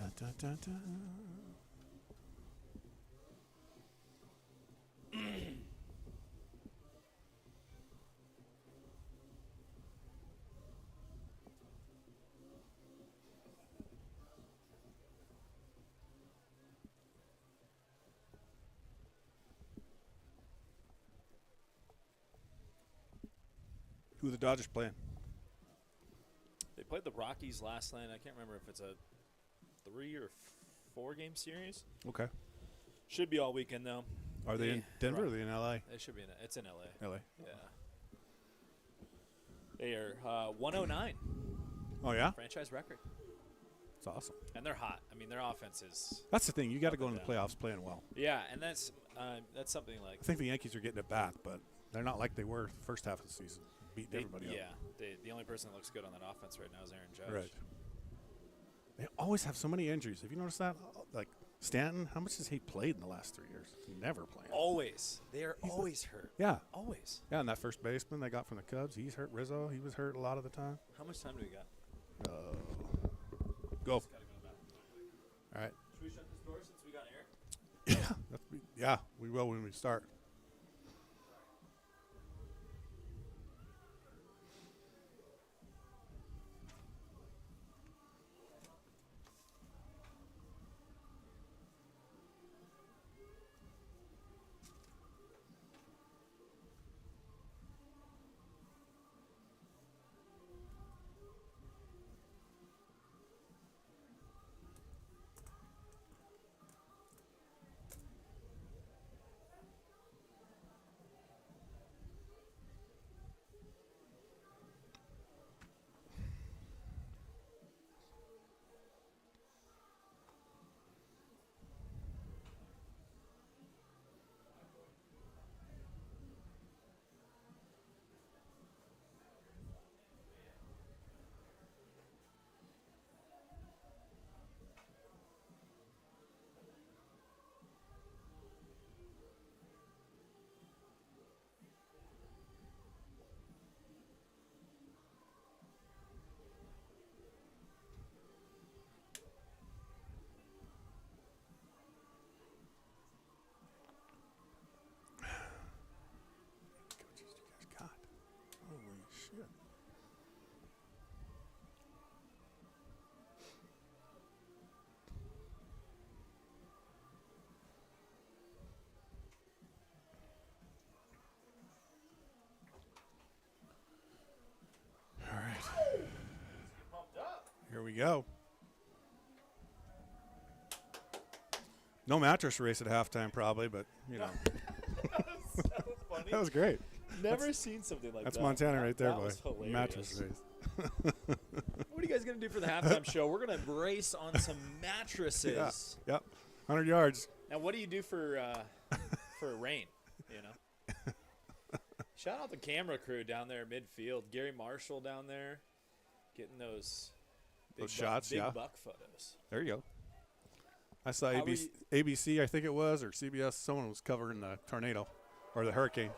Dun, dun, dun, dun. Who are the Dodgers playing? They played the Rockies last night. I can't remember if it's a 3 or 4 game series. Okay. Should be all weekend though. Are they in Denver or are they in L.A.? They should be in. It's in L.A. L.A. Yeah. They are 109. Oh yeah. Franchise record. It's awesome. And they're hot. I mean, their offense is. That's the thing. You got to go into the playoffs playing well. Yeah, and that's something like. I think the Yankees are getting it back, but they're not like they were the first half of the season, beating everybody up. Yeah, the only person that looks good on that offense right now is Aaron Judge. Right. They always have so many injuries. Have you noticed that? Like Stanton, how much has he played in the last 3 years? Never playing. Always. They are always hurt. Yeah. Always. Yeah, and that first baseman they got from the Cubs, he's hurt. Rizzo, he was hurt a lot of the time. How much time do we got? Go. Just gotta go back. All right. Should we shut this door since we got air? Yeah, we will when we start. Holy shit. All right. Here we go. No mattress race at halftime, probably, but, you know. That was so funny. That was great. Never seen something like that. That's Montana right there, that boy. Was hilarious. Mattress race. What are you guys going to do for the halftime show? We're going to race on some mattresses. Yeah. Yep. 100 yards. Now, what do you do for rain, you know? Shout out the camera crew down there midfield. Gary Marshall down there getting those shots, big yeah. buck photos. There you go. I saw ABC, I think it was, or CBS, someone was covering the tornado or the hurricane.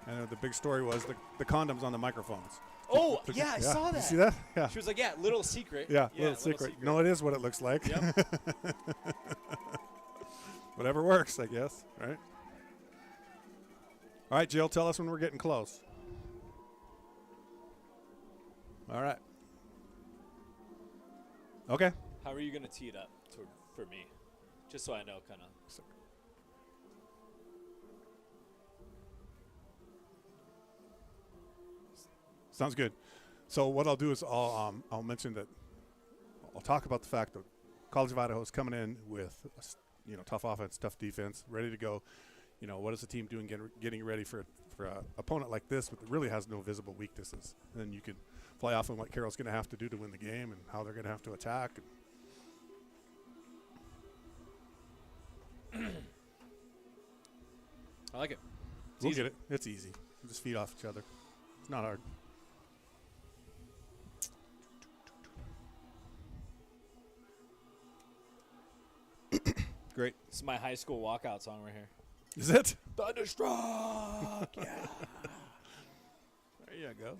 And the big story was the condoms on the microphones. Oh, yeah, I saw that. You see that? Yeah. She was like, yeah, little secret. Yeah, little secret. No, it is what it looks like. Yep. Whatever works, I guess, right? All right, Jill, tell us when we're getting close. All right. Okay. How are you going to tee it up for me? Just so I know, kind of. Sounds good. So what I'll do is I'll mention that I'll talk about the fact that College of Idaho is coming in with tough offense, tough defense, ready to go. You know, what is the team doing getting ready for an opponent like this that really has no visible weaknesses? And then you can fly off on what Carroll's going to have to do to win the game and how they're going to have to attack. I like it. We'll get it. It's easy. We'll just feed off each other. It's not hard. Great. This is my high school walkout song right here. Is it? Thunderstruck! Yeah. There you go.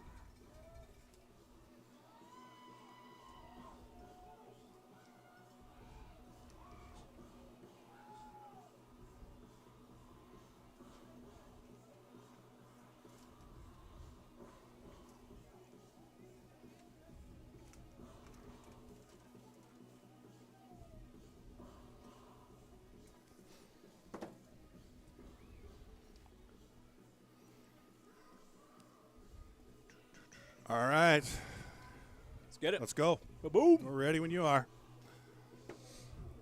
All right. Let's get it. Let's go. Boom. We're ready when you are.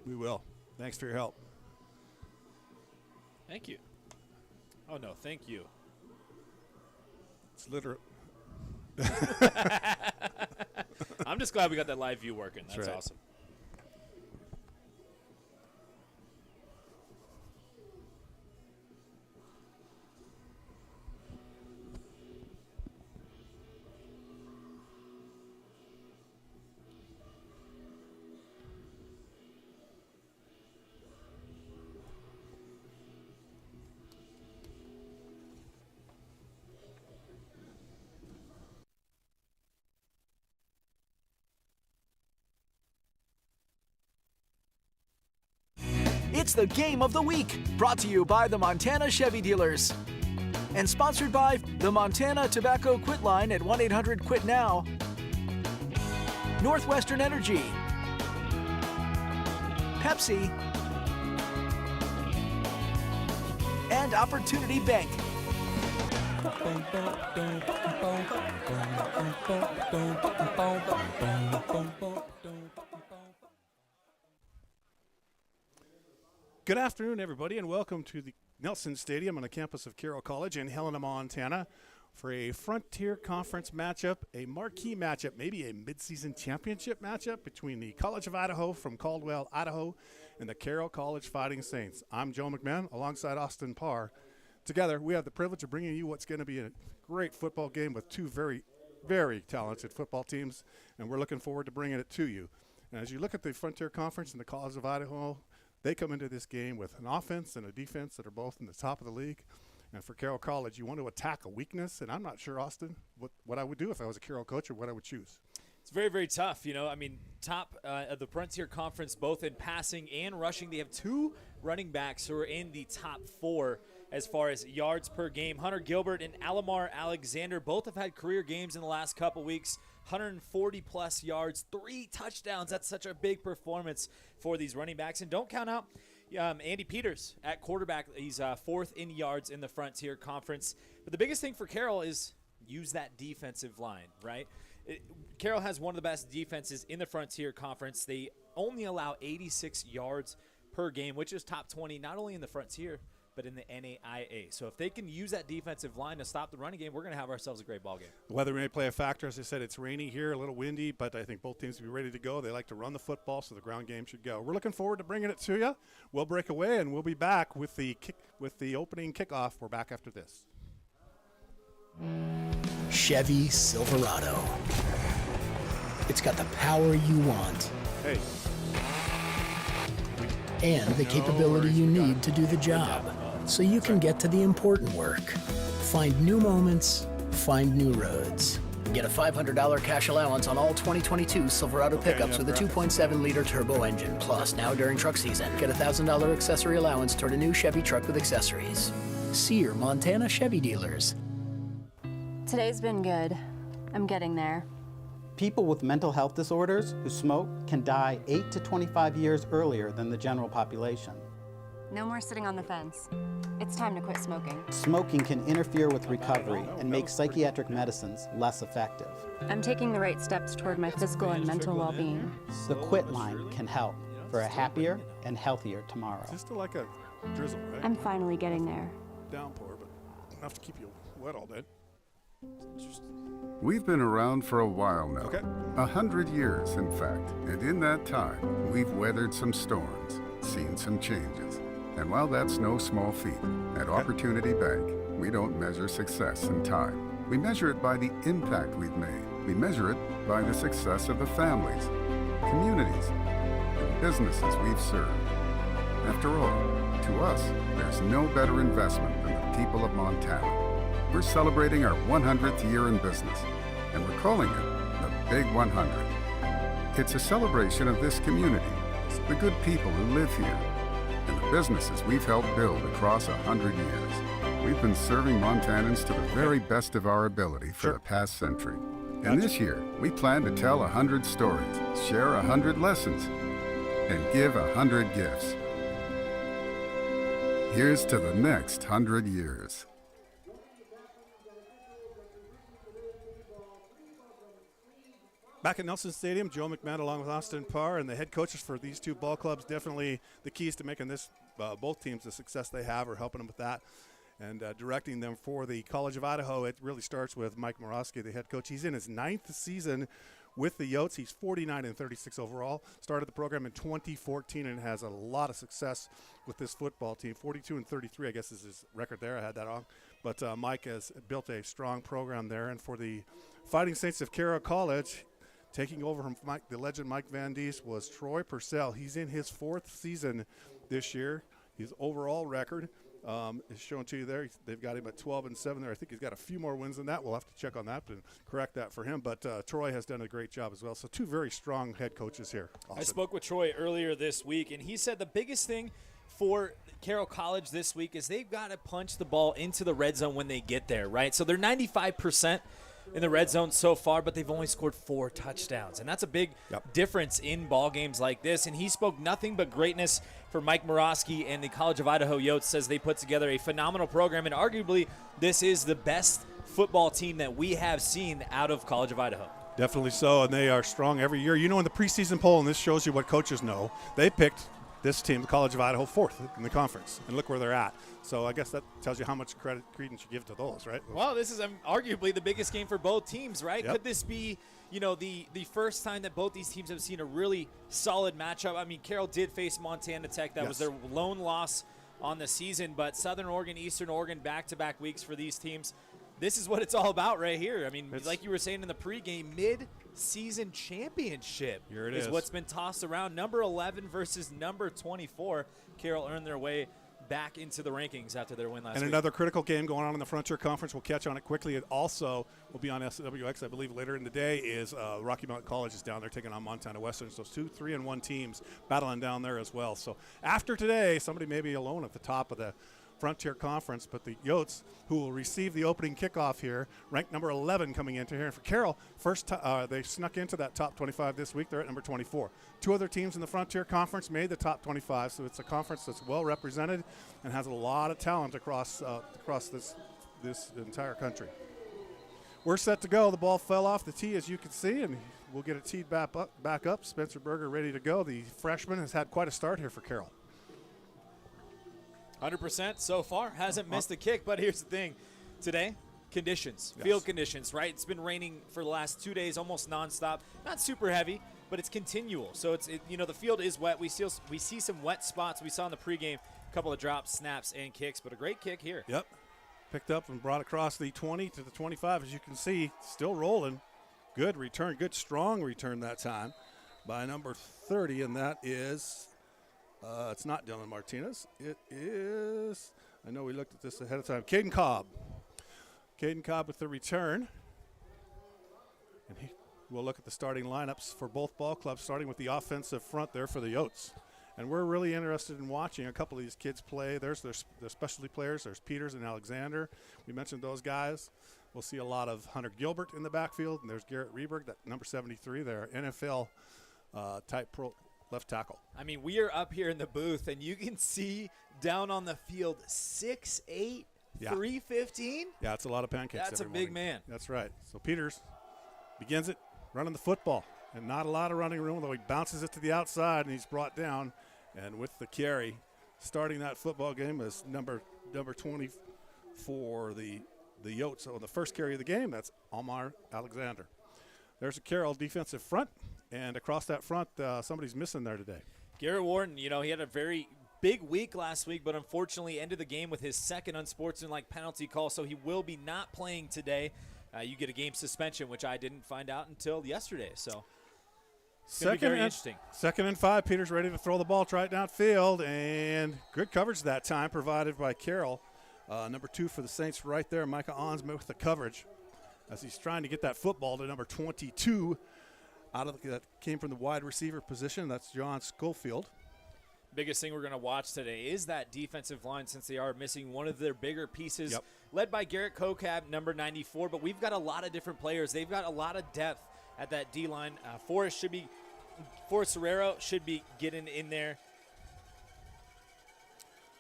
We will. Thanks for your help. Thank you. Oh, no, thank you. It's literally. I'm just glad we got that live view working. That's right. awesome. It's the game of the week, brought to you by the Montana Chevy Dealers. And sponsored by the Montana Tobacco Quit Line at 1-800-QUIT-NOW, Northwestern Energy, Pepsi, and Opportunity Bank. Good afternoon, everybody, and welcome to the Nelson Stadium on the campus of Carroll College in Helena, Montana, for a Frontier Conference matchup, a marquee matchup, maybe a midseason championship matchup between the College of Idaho from Caldwell, Idaho, and the Carroll College Fighting Saints. I'm Joe McMahon, alongside Austin Parr. Together, we have the privilege of bringing you what's going to be a great football game with two very, very talented football teams, and we're looking forward to bringing it to you. And as you look at the Frontier Conference and the College of Idaho, they come into this game with an offense and a defense that are both in the top of the league. And for Carroll College, you want to attack a weakness. And I'm not sure, Austin, what I would do if I was a Carroll coach or what I would choose. It's very, very tough. You know, I mean, top of the Frontier Conference, both in passing and rushing. They have two running backs who are in the top four as far as yards per game. Hunter Gilbert and Alamar Alexander both have had career games in the last couple weeks. 140-plus yards, 3 touchdowns. That's such a big performance for these running backs. And don't count out Andy Peters at quarterback. He's fourth in yards in the Frontier Conference. But the biggest thing for Carroll is use that defensive line, right? Carroll has one of the best defenses in the Frontier Conference. They only allow 86 yards per game, which is top 20, not only in the Frontier, but in the NAIA. So if they can use that defensive line to stop the running game, we're going to have ourselves a great ball game. The weather may play a factor. As I said, it's rainy here, a little windy, but I think both teams will be ready to go. They like to run the football, so the ground game should go. We're looking forward to bringing it to you. We'll break away, and we'll be back with the opening kickoff. We're back after this. Chevy Silverado. It's got the power you want. Hey. And the capability you need to do the job, so you can get to the important work. Find new moments, find new roads. Get a $500 cash allowance on all 2022 Silverado pickups with a 2.7-liter turbo engine. Plus, now during truck season, get a $1,000 accessory allowance toward a new Chevy truck with accessories. See your Montana Chevy dealers. Today's been good. I'm getting there. People with mental health disorders who smoke can die 8 to 25 years earlier than the general population. No more sitting on the fence. It's time to quit smoking. Smoking can interfere with recovery and make psychiatric medicines less effective. I'm taking the right steps toward my physical and mental well-being. The Quit Line can help for a happier and healthier tomorrow. Just like a drizzle, right? I'm finally getting there. Downpour, but enough to keep you wet all day. We've been around for a while now. Okay. 100 years, in fact. And in that time, we've weathered some storms, seen some changes. And while that's no small feat, at Opportunity Bank, we don't measure success in time. We measure it by the impact we've made. We measure it by the success of the families, communities, and businesses we've served. After all, to us, there's no better investment than the people of Montana. We're celebrating our 100th year in business, and we're calling it the Big 100. It's a celebration of this community, the good people who live here, and the businesses we've helped build across 100 years. We've been serving Montanans to the very best of our ability for the past century. And this year, we plan to tell 100 stories, share 100 lessons, and give 100 gifts. Here's to the next 100 years. Back at Nelson Stadium, Joe McMahon along with Austin Parr and the head coaches for these two ball clubs, definitely the keys to making this both teams the success they have, or helping them with that and directing them for the College of Idaho. It really starts with Mike Morosky, the head coach. He's in his 9th season with the Yotes. He's 49-36 overall. Started the program in 2014 and has a lot of success with this football team. 42-33, I guess, is his record there. I had that wrong. But Mike has built a strong program there. And for the Fighting Saints of Carroll College, taking over from the legend Mike Van Dies was Troy Purcell. He's in his 4th season this year. His overall record is shown to you there. They've got him at 12-7 there. I think he's got a few more wins than that. We'll have to check on that and correct that for him. But Troy has done a great job as well. So two very strong head coaches here. Awesome. I spoke with Troy earlier this week, and he said the biggest thing for Carroll College this week is they've got to punch the ball into the red zone when they get there, right? So they're 95% in the red zone so far, but they've only scored 4 touchdowns. And that's a big difference in ball games like this. And he spoke nothing but greatness for Mike Morosky and the College of Idaho Yotes. Says they put together a phenomenal program, and arguably this is the best football team that we have seen out of College of Idaho. Definitely so, and they are strong every year. You know, in the preseason poll, and this shows you what coaches know, they picked this team, the College of Idaho, 4th in the conference, and look where they're at. So I guess that tells you how much credence you give to those, right? Well, this is arguably the biggest game for both teams, right? Yep. Could this be, the first time that both these teams have seen a really solid matchup? I mean, Carroll did face Montana Tech. That was their lone loss on the season, but Southern Oregon, Eastern Oregon, back-to-back weeks for these teams. This is what it's all about right here. I mean, like you were saying in the pregame, mid-season championship is what's been tossed around. Number 11 versus number 24. Carroll earned their way back into the rankings after their win last week. And another critical game going on in the Frontier Conference. We'll catch on it quickly. It also will be on SWX, I believe, later in the day. Is Rocky Mountain College is down there taking on Montana Western. So 2, 3, and 1 teams battling down there as well. So after today, somebody may be alone at the top of the Frontier Conference, but the Yotes, who will receive the opening kickoff here, ranked number 11 coming into here. And for Carroll, they snuck into that top 25 this week. They're at number 24. 2 other teams in the Frontier Conference made the top 25, so it's a conference that's well represented and has a lot of talent across this entire country. We're set to go. The ball fell off the tee, as you can see, and we'll get it teed back up. Spencer Berger ready to go. The freshman has had quite a start here for Carroll. 100% so far. Hasn't missed a kick, but here's the thing. Today, conditions, field conditions, right? It's been raining for the last 2 days, almost nonstop. Not super heavy, but it's continual. So the field is wet. We see some wet spots. We saw in the pregame a couple of drops, snaps, and kicks, but a great kick here. Yep. Picked up and brought across the 20 to the 25. As you can see, still rolling. Good return, good strong return that time by number 30, and that is it's not Dylan Martinez. It is, I know we looked at this ahead of time, Caden Cobb. Caden Cobb with the return. And we'll look at the starting lineups for both ball clubs, starting with the offensive front there for the Yotes. And we're really interested in watching a couple of these kids play. There's their specialty players. There's Peters and Alexander. We mentioned those guys. We'll see a lot of Hunter Gilbert in the backfield. And there's Garrett Reberg, that number 73 there, NFL type pro left tackle. I mean, we are up here in the booth, and you can see down on the field 6'8", 315. Yeah, it's a lot of pancakes. That's a big man. That's right. So Peters begins it running the football, and not a lot of running room, though he bounces it to the outside, and he's brought down. And with the carry, starting that football game is number 20 for the Yotes. So the first carry of the game, that's Omar Alexander. There's a Carroll defensive front. And across that front, somebody's missing there today. Garrett Warden, he had a very big week last week, but unfortunately ended the game with his second unsportsmanlike penalty call, so he will be not playing today. You get a game suspension, which I didn't find out until yesterday. So it's going to be very interesting. 2nd and 5. Peters ready to throw the ball right downfield, and good coverage that time provided by Carroll. Number 2 for the Saints right there, Micah Onsma with the coverage as he's trying to get that football to number 22. That came from the wide receiver position. That's John Schofield. Biggest thing we're going to watch today is that defensive line, since they are missing one of their bigger pieces, led by Garrett Kokab, number 94. But we've got a lot of different players. They've got a lot of depth at that D-line. Forrest Serrero should be getting in there.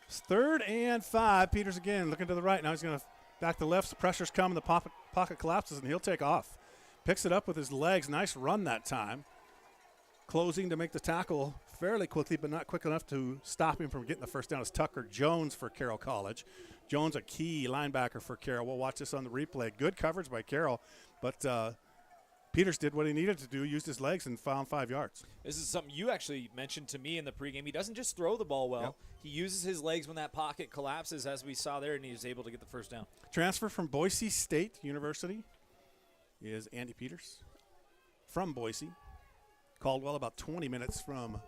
It's 3rd and 5. Peters again looking to the right. Now he's going to back to the left. The pressure's coming. The pocket collapses, and he'll take off. Picks it up with his legs. Nice run that time. Closing to make the tackle fairly quickly, but not quick enough to stop him from getting the first down is Tucker Jones for Carroll College. Jones, a key linebacker for Carroll. We'll watch this on the replay. Good coverage by Carroll, but Peters did what he needed to do, used his legs, and found 5 yards. This is something you actually mentioned to me in the pregame. He doesn't just throw the ball well. Yep. He uses his legs when that pocket collapses, as we saw there, and he was able to get the first down. Transfer from Boise State University is Andy Peters from Boise. Caldwell about 20 minutes from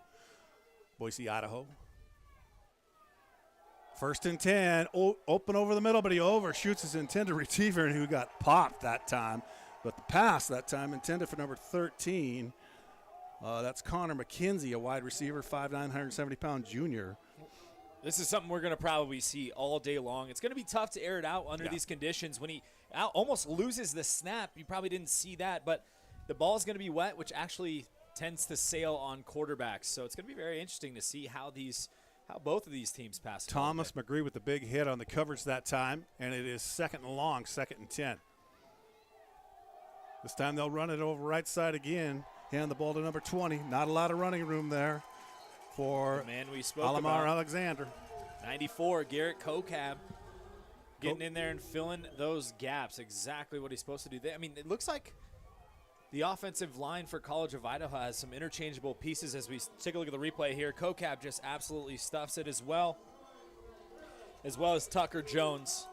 Boise, Idaho. 1st and 10, open over the middle, but he overshoots his intended receiver, and who got popped that time. But the pass that time intended for number 13, that's Connor McKenzie, a wide receiver, 5'9", 170-pound junior. This is something we're going to probably see all day long. It's going to be tough to air it out under these conditions. When he almost loses the snap, you probably didn't see that, but the ball is going to be wet, which actually tends to sail on quarterbacks. So it's going to be very interesting to see how both of these teams pass. Thomas McGree with the big hit on the coverage that time, and it is 2nd and long, 2nd and 10. This time they'll run it over right side again. Hand the ball to number 20. Not a lot of running room there for the man we spoke Alamar about. Alexander. 94, Garrett Kokab getting in there and filling those gaps. Exactly what he's supposed to do. I mean, it looks like the offensive line for College of Idaho has some interchangeable pieces as we take a look at the replay here. Kokab just absolutely stuffs it as well as Tucker Jones,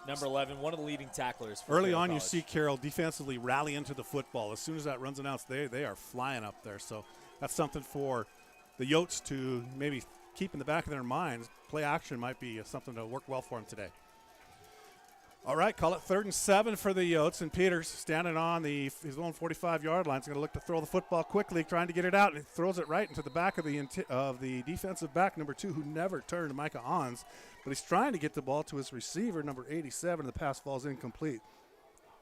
number 11, one of the leading tacklers for Early Carroll on, College. you see Carroll defensively rally into the football. As soon as that runs announced, they are flying up there. So that's something for the Yotes to maybe keep in the back of their minds. Play action might be something to work well for them today. All right, call it 3rd and 7 for the Yotes, and Peters standing on his own 45-yard line. He's going to look to throw the football quickly, trying to get it out, and he throws it right into the back of the defensive back, number 2, who never turned, Micah Ons. But he's trying to get the ball to his receiver, number 87, and the pass falls incomplete.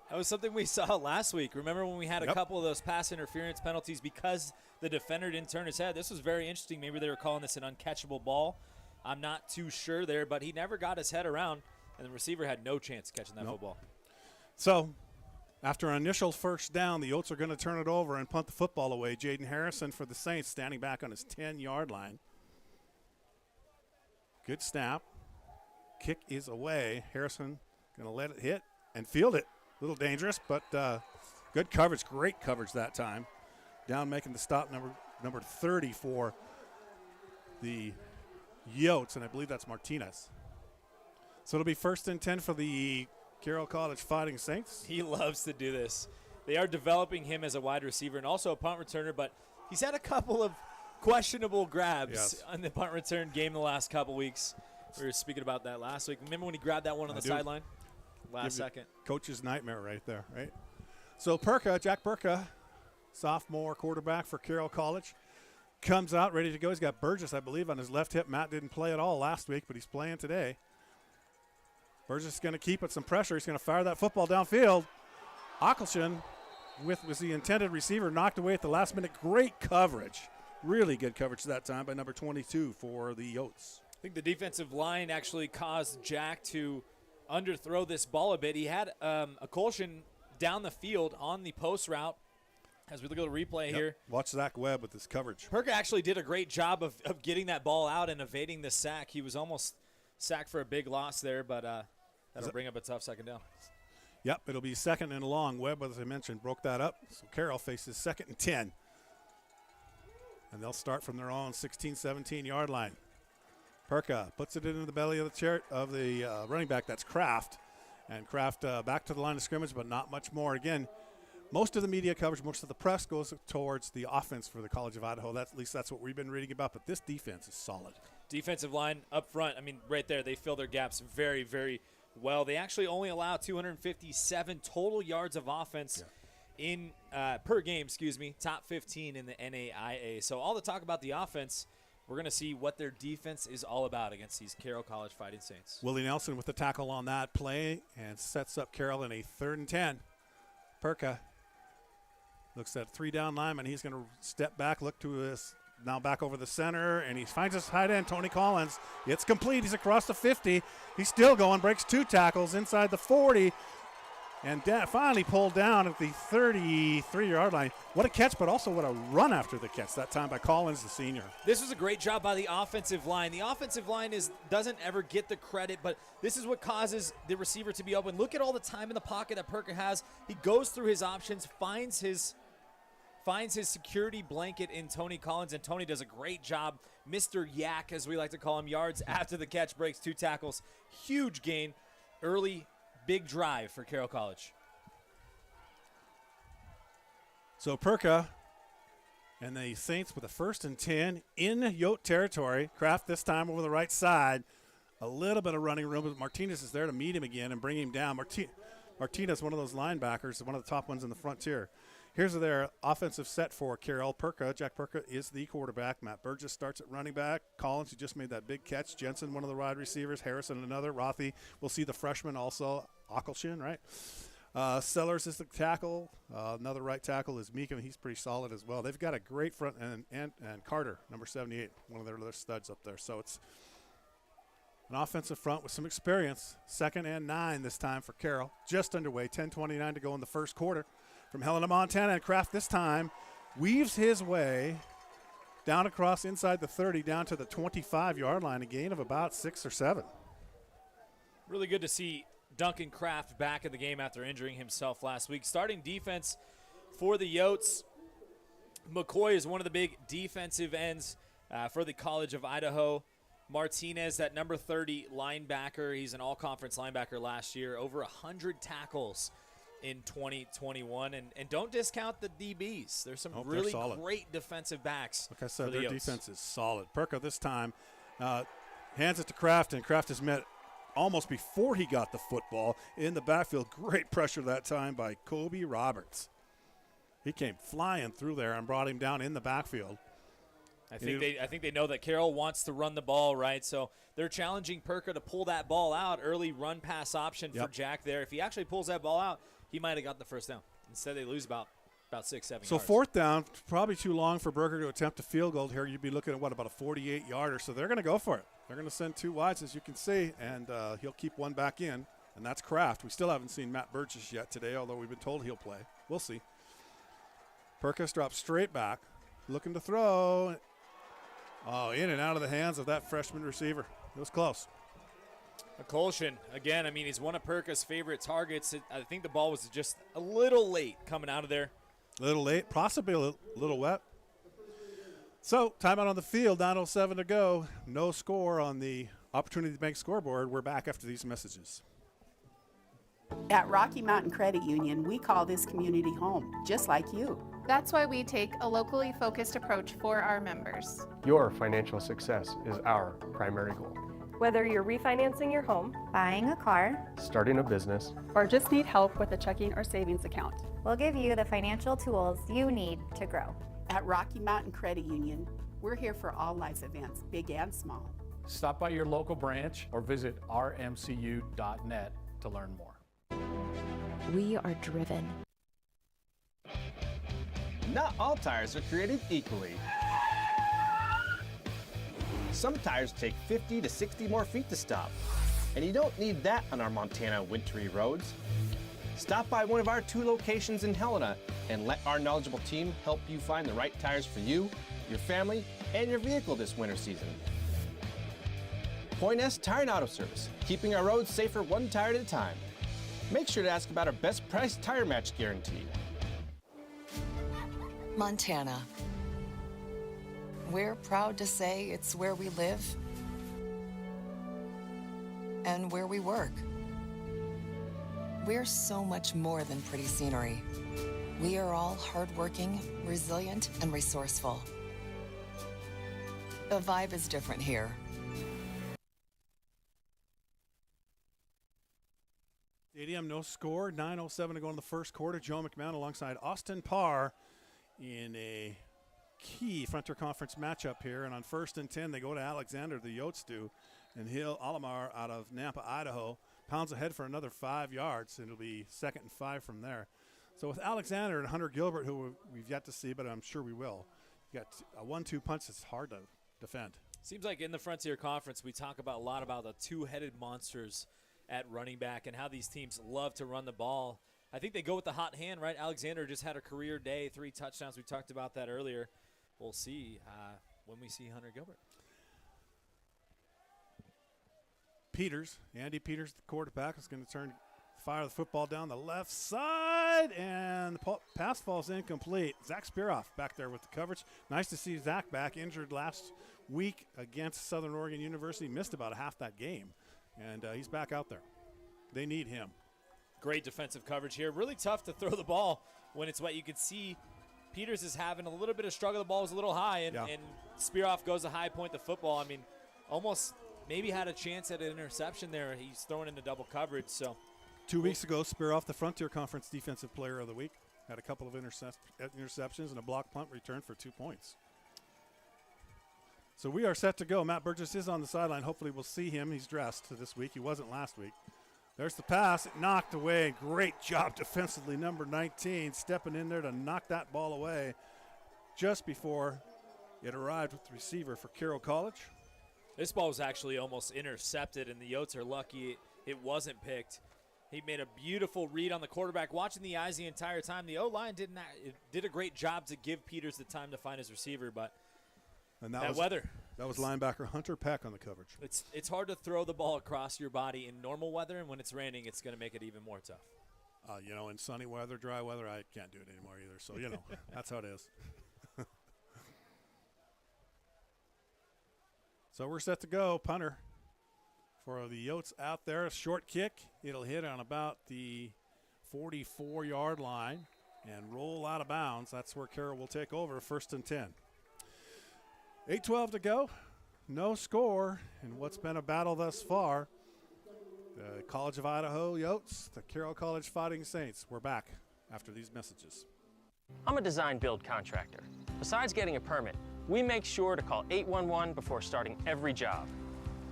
That was something we saw last week. Remember when we had a couple of those pass interference penalties because the defender didn't turn his head? This was very interesting. Maybe they were calling this an uncatchable ball. I'm not too sure there, but he never got his head around, and the receiver had no chance catching that football. So after an initial first down, the Yotes are going to turn it over and punt the football away. Jaden Harrison for the Saints standing back on his 10-yard line. Good snap. Kick is away. Harrison going to let it hit and field it. A little dangerous, but good coverage. Great coverage that time. Down making the stop, number 30 for the Yotes, and I believe that's Martinez. So it'll be 1st and 10 for the Carroll College Fighting Saints. He loves to do this. They are developing him as a wide receiver and also a punt returner, but he's had a couple of questionable grabs on the punt return game the last couple weeks. We were speaking about that last week. Remember when he grabbed that one on the sideline? Last second. Coach's nightmare right there, right? So Jack Perka, sophomore quarterback for Carroll College, comes out ready to go. He's got Burgess, I believe, on his left hip. Matt didn't play at all last week, but he's playing today. Burgess is going to keep it some pressure. He's going to fire that football downfield. Ockelson, was the intended receiver, knocked away at the last minute. Great coverage. Really good coverage that time by number 22 for the Yotes. I think the defensive line actually caused Jack to underthrow this ball a bit. He had a Colson down the field on the post route. As we look at the replay here. Watch Zach Webb with his coverage. Perka actually did a great job of getting that ball out and evading the sack. He was almost sacked for a big loss there, but that'll bring up a tough second down. Yep, it'll be 2nd and long. Webb, as I mentioned, broke that up. So Carroll faces 2nd and 10. And they'll start from their own 16, 17-yard line. Perka puts it into the belly of the running back. That's Kraft. And Kraft back to the line of scrimmage, but not much more. Again, most of the media coverage, most of the press goes towards the offense for the College of Idaho. At least that's what we've been reading about. But this defense is solid. Defensive line up front, I mean, right there, they fill their gaps very, very well. They actually only allow 257 total yards of offense in per game, top 15 in the NAIA. So all the talk about the offense, we're going to see what their defense is all about against these Carroll College Fighting Saints. Willie Nelson with the tackle on that play and sets up Carroll in a 3rd and 10. Perka looks at 3 down lineman. He's going to step back, look to his now back over the center, and he finds his tight end, Tony Collins. It's complete. He's across the 50. He's still going, breaks 2 tackles inside the 40. And finally pulled down at the 33-yard line. What a catch, but also what a run after the catch, that time by Collins, the senior. This was a great job by the offensive line. The offensive line doesn't ever get the credit, but this is what causes the receiver to be open. Look at all the time in the pocket that Perka has. He goes through his options, finds his security blanket in Tony Collins, and Tony does a great job. Mr. Yak, as we like to call him, yards after the catch, breaks 2 tackles. Huge gain, early, big drive for Carroll College. So Perka and the Saints with a 1st and 10 in Yote territory. Kraft this time over the right side. A little bit of running room, but Martinez is there to meet him again and bring him down. Martinez, one of those linebackers, one of the top ones in the frontier. Here's their offensive set for Carroll. Jack Perka is the quarterback. Matt Burgess starts at running back. Collins, who just made that big catch. Jensen, one of the wide receivers. Harrison, another. Rothy, we'll see the freshman also. Akelshin, right? Sellers is the tackle. Another right tackle is Meekum. He's pretty solid as well. They've got a great front, and Carter, number 78, one of their studs up there. So it's an offensive front with some experience. 2nd and 9 this time for Carroll. Just underway. 10:29 to go in the first quarter. From Helena, Montana, and Kraft this time weaves his way down across inside the 30 down to the 25-yard line, a gain of about 6 or 7. Really good to see Duncan Kraft back in the game after injuring himself last week. Starting defense for the Yotes. McCoy is one of the big defensive ends for the College of Idaho. Martinez, that number 30 linebacker, he's an all-conference linebacker last year, over 100 tackles in 2021, and don't discount the DBs. There's some really great defensive backs. Like I said, their defense is solid. Perka this time hands it to Kraft, and Kraft is met almost before he got the football in the backfield. Great pressure that time by Kobe Roberts. He came flying through there and brought him down in the backfield. I think they know that Carroll wants to run the ball, right? So they're challenging Perka to pull that ball out. Early run pass option for Jack there. If he actually pulls that ball out, he might have got the first down. Instead, they lose about 6, 7 yards. So 4th down, probably too long for Berger to attempt a field goal here. You'd be looking at, about a 48-yarder. So they're going to go for it. They're going to send 2 wides, as you can see, and he'll keep one back in, and that's Kraft. We still haven't seen Matt Burgess yet today, although we've been told he'll play. We'll see. Perkins drops straight back, looking to throw. Oh, in and out of the hands of that freshman receiver. It was close. Kolshin, again, he's one of Perka's favorite targets. I think the ball was just a little late coming out of there. A little late, possibly a little wet. So, timeout on the field, 9:07 to go. No score on the Opportunity Bank scoreboard. We're back after these messages. At Rocky Mountain Credit Union, we call this community home, just like you. That's why we take a locally focused approach for our members. Your financial success is our primary goal. Whether you're refinancing your home, buying a car, starting a business, or just need help with a checking or savings account, we'll give you the financial tools you need to grow. At Rocky Mountain Credit Union, we're here for all life's events, big and small. Stop by your local branch or visit rmcu.net to learn more. We are driven. Not all tires are created equally. Some tires take 50 to 60 more feet to stop, and you don't need that on our Montana wintry roads. Stop by one of our 2 locations in Helena and let our knowledgeable team help you find the right tires for you, your family, and your vehicle this winter season. Point S Tire and Auto Service, keeping our roads safer 1 tire at a time. Make sure to ask about our best price tire match guarantee. Montana. We're proud to say it's where we live and where we work. We're so much more than pretty scenery. We are all hardworking, resilient, and resourceful. The vibe is different here. Stadium, no score. 9:07 to go in the first quarter. Joe McMahon alongside Austin Parr in a key Frontier Conference matchup here. And on 1st and 10, they go to Alexander, the Yotes do. And Alamar out of Nampa, Idaho, pounds ahead for another 5 yards. And it'll be 2nd and 5 from there. So with Alexander and Hunter Gilbert, who we've yet to see, but I'm sure we will, you got a 1-2 punch that's hard to defend. Seems like in the Frontier Conference, we talk a lot about the 2-headed monsters at running back and how these teams love to run the ball. I think they go with the hot hand, right? Alexander just had a career day, 3 touchdowns. We talked about that earlier. We'll see when we see Hunter Gilbert. Andy Peters, the quarterback, is going to fire the football down the left side, and the pass falls incomplete. Zach Spiroff back there with the coverage. Nice to see Zach back, injured last week against Southern Oregon University. Missed about half that game, and he's back out there. They need him. Great defensive coverage here. Really tough to throw the ball when it's wet. You can see Peters is having a little bit of struggle. The ball was a little high, and Spiroff goes to high point the football. I mean, almost maybe had a chance at an interception there. He's thrown into double coverage. So 2 weeks ago, Spiroff, the Frontier Conference Defensive Player of the Week, had a couple of interceptions and a block punt return for 2 points. So we are set to go. Matt Burgess is on the sideline. Hopefully we'll see him. He's dressed this week. He wasn't last week. There's the pass. It knocked away. Great job defensively. Number 19 stepping in there to knock that ball away just before it arrived with the receiver for Carroll College. This ball was actually almost intercepted, and the Yotes are lucky it wasn't picked. He made a beautiful read on the quarterback, watching the eyes the entire time. The O-line did a great job to give Peters the time to find his receiver, but that weather. That was linebacker Hunter Peck on the coverage. It's hard to throw the ball across your body in normal weather, and when it's raining, it's going to make it even more tough. In sunny weather, dry weather, I can't do it anymore either. So, that's how it is. So we're set to go. Punter for the Yotes out there. A short kick. It'll hit on about the 44-yard line and roll out of bounds. That's where Carroll will take over, 1st and 10. 8:12 to go. No score in what's been a battle thus far. The College of Idaho Yotes, the Carroll College Fighting Saints. We're back after these messages. I'm a design build contractor. Besides getting a permit, we make sure to call 811 before starting every job.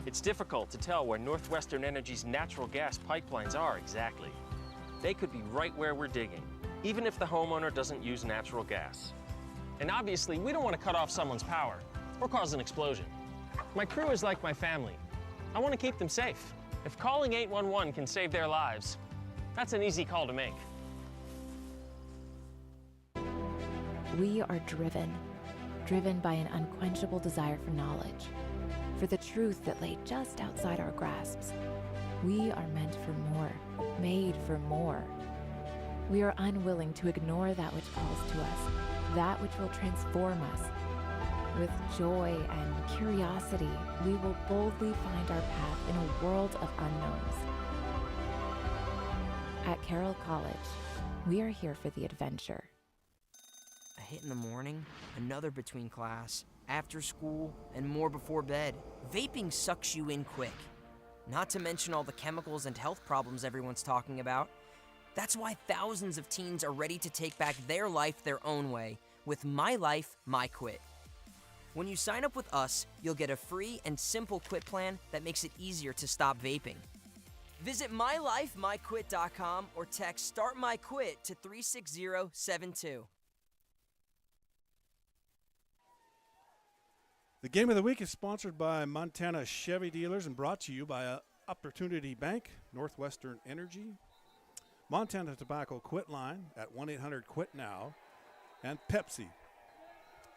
It's difficult to tell where Northwestern Energy's natural gas pipelines are exactly. They could be right where we're digging, even if the homeowner doesn't use natural gas. And obviously, we don't want to cut off someone's power or cause an explosion. My crew is like my family. I want to keep them safe. If calling 811 can save their lives, that's an easy call to make. We are driven by an unquenchable desire for knowledge, for the truth that lay just outside our grasps. We are meant for more, made for more. We are unwilling to ignore that which calls to us, that which will transform us. With joy and curiosity, we will boldly find our path in a world of unknowns. At Carroll College, we are here for the adventure. A hit in the morning, another between class, after school, and more before bed. Vaping sucks you in quick. Not to mention all the chemicals and health problems everyone's talking about. That's why thousands of teens are ready to take back their life their own way with My Life, My Quit. When you sign up with us, you'll get a free and simple quit plan that makes it easier to stop vaping. Visit mylifemyquit.com or text Start My Quit to 36072. The game of the week is sponsored by Montana Chevy Dealers and brought to you by Opportunity Bank, Northwestern Energy, Montana Tobacco Quit Line at 1-800-QUIT-NOW, and Pepsi.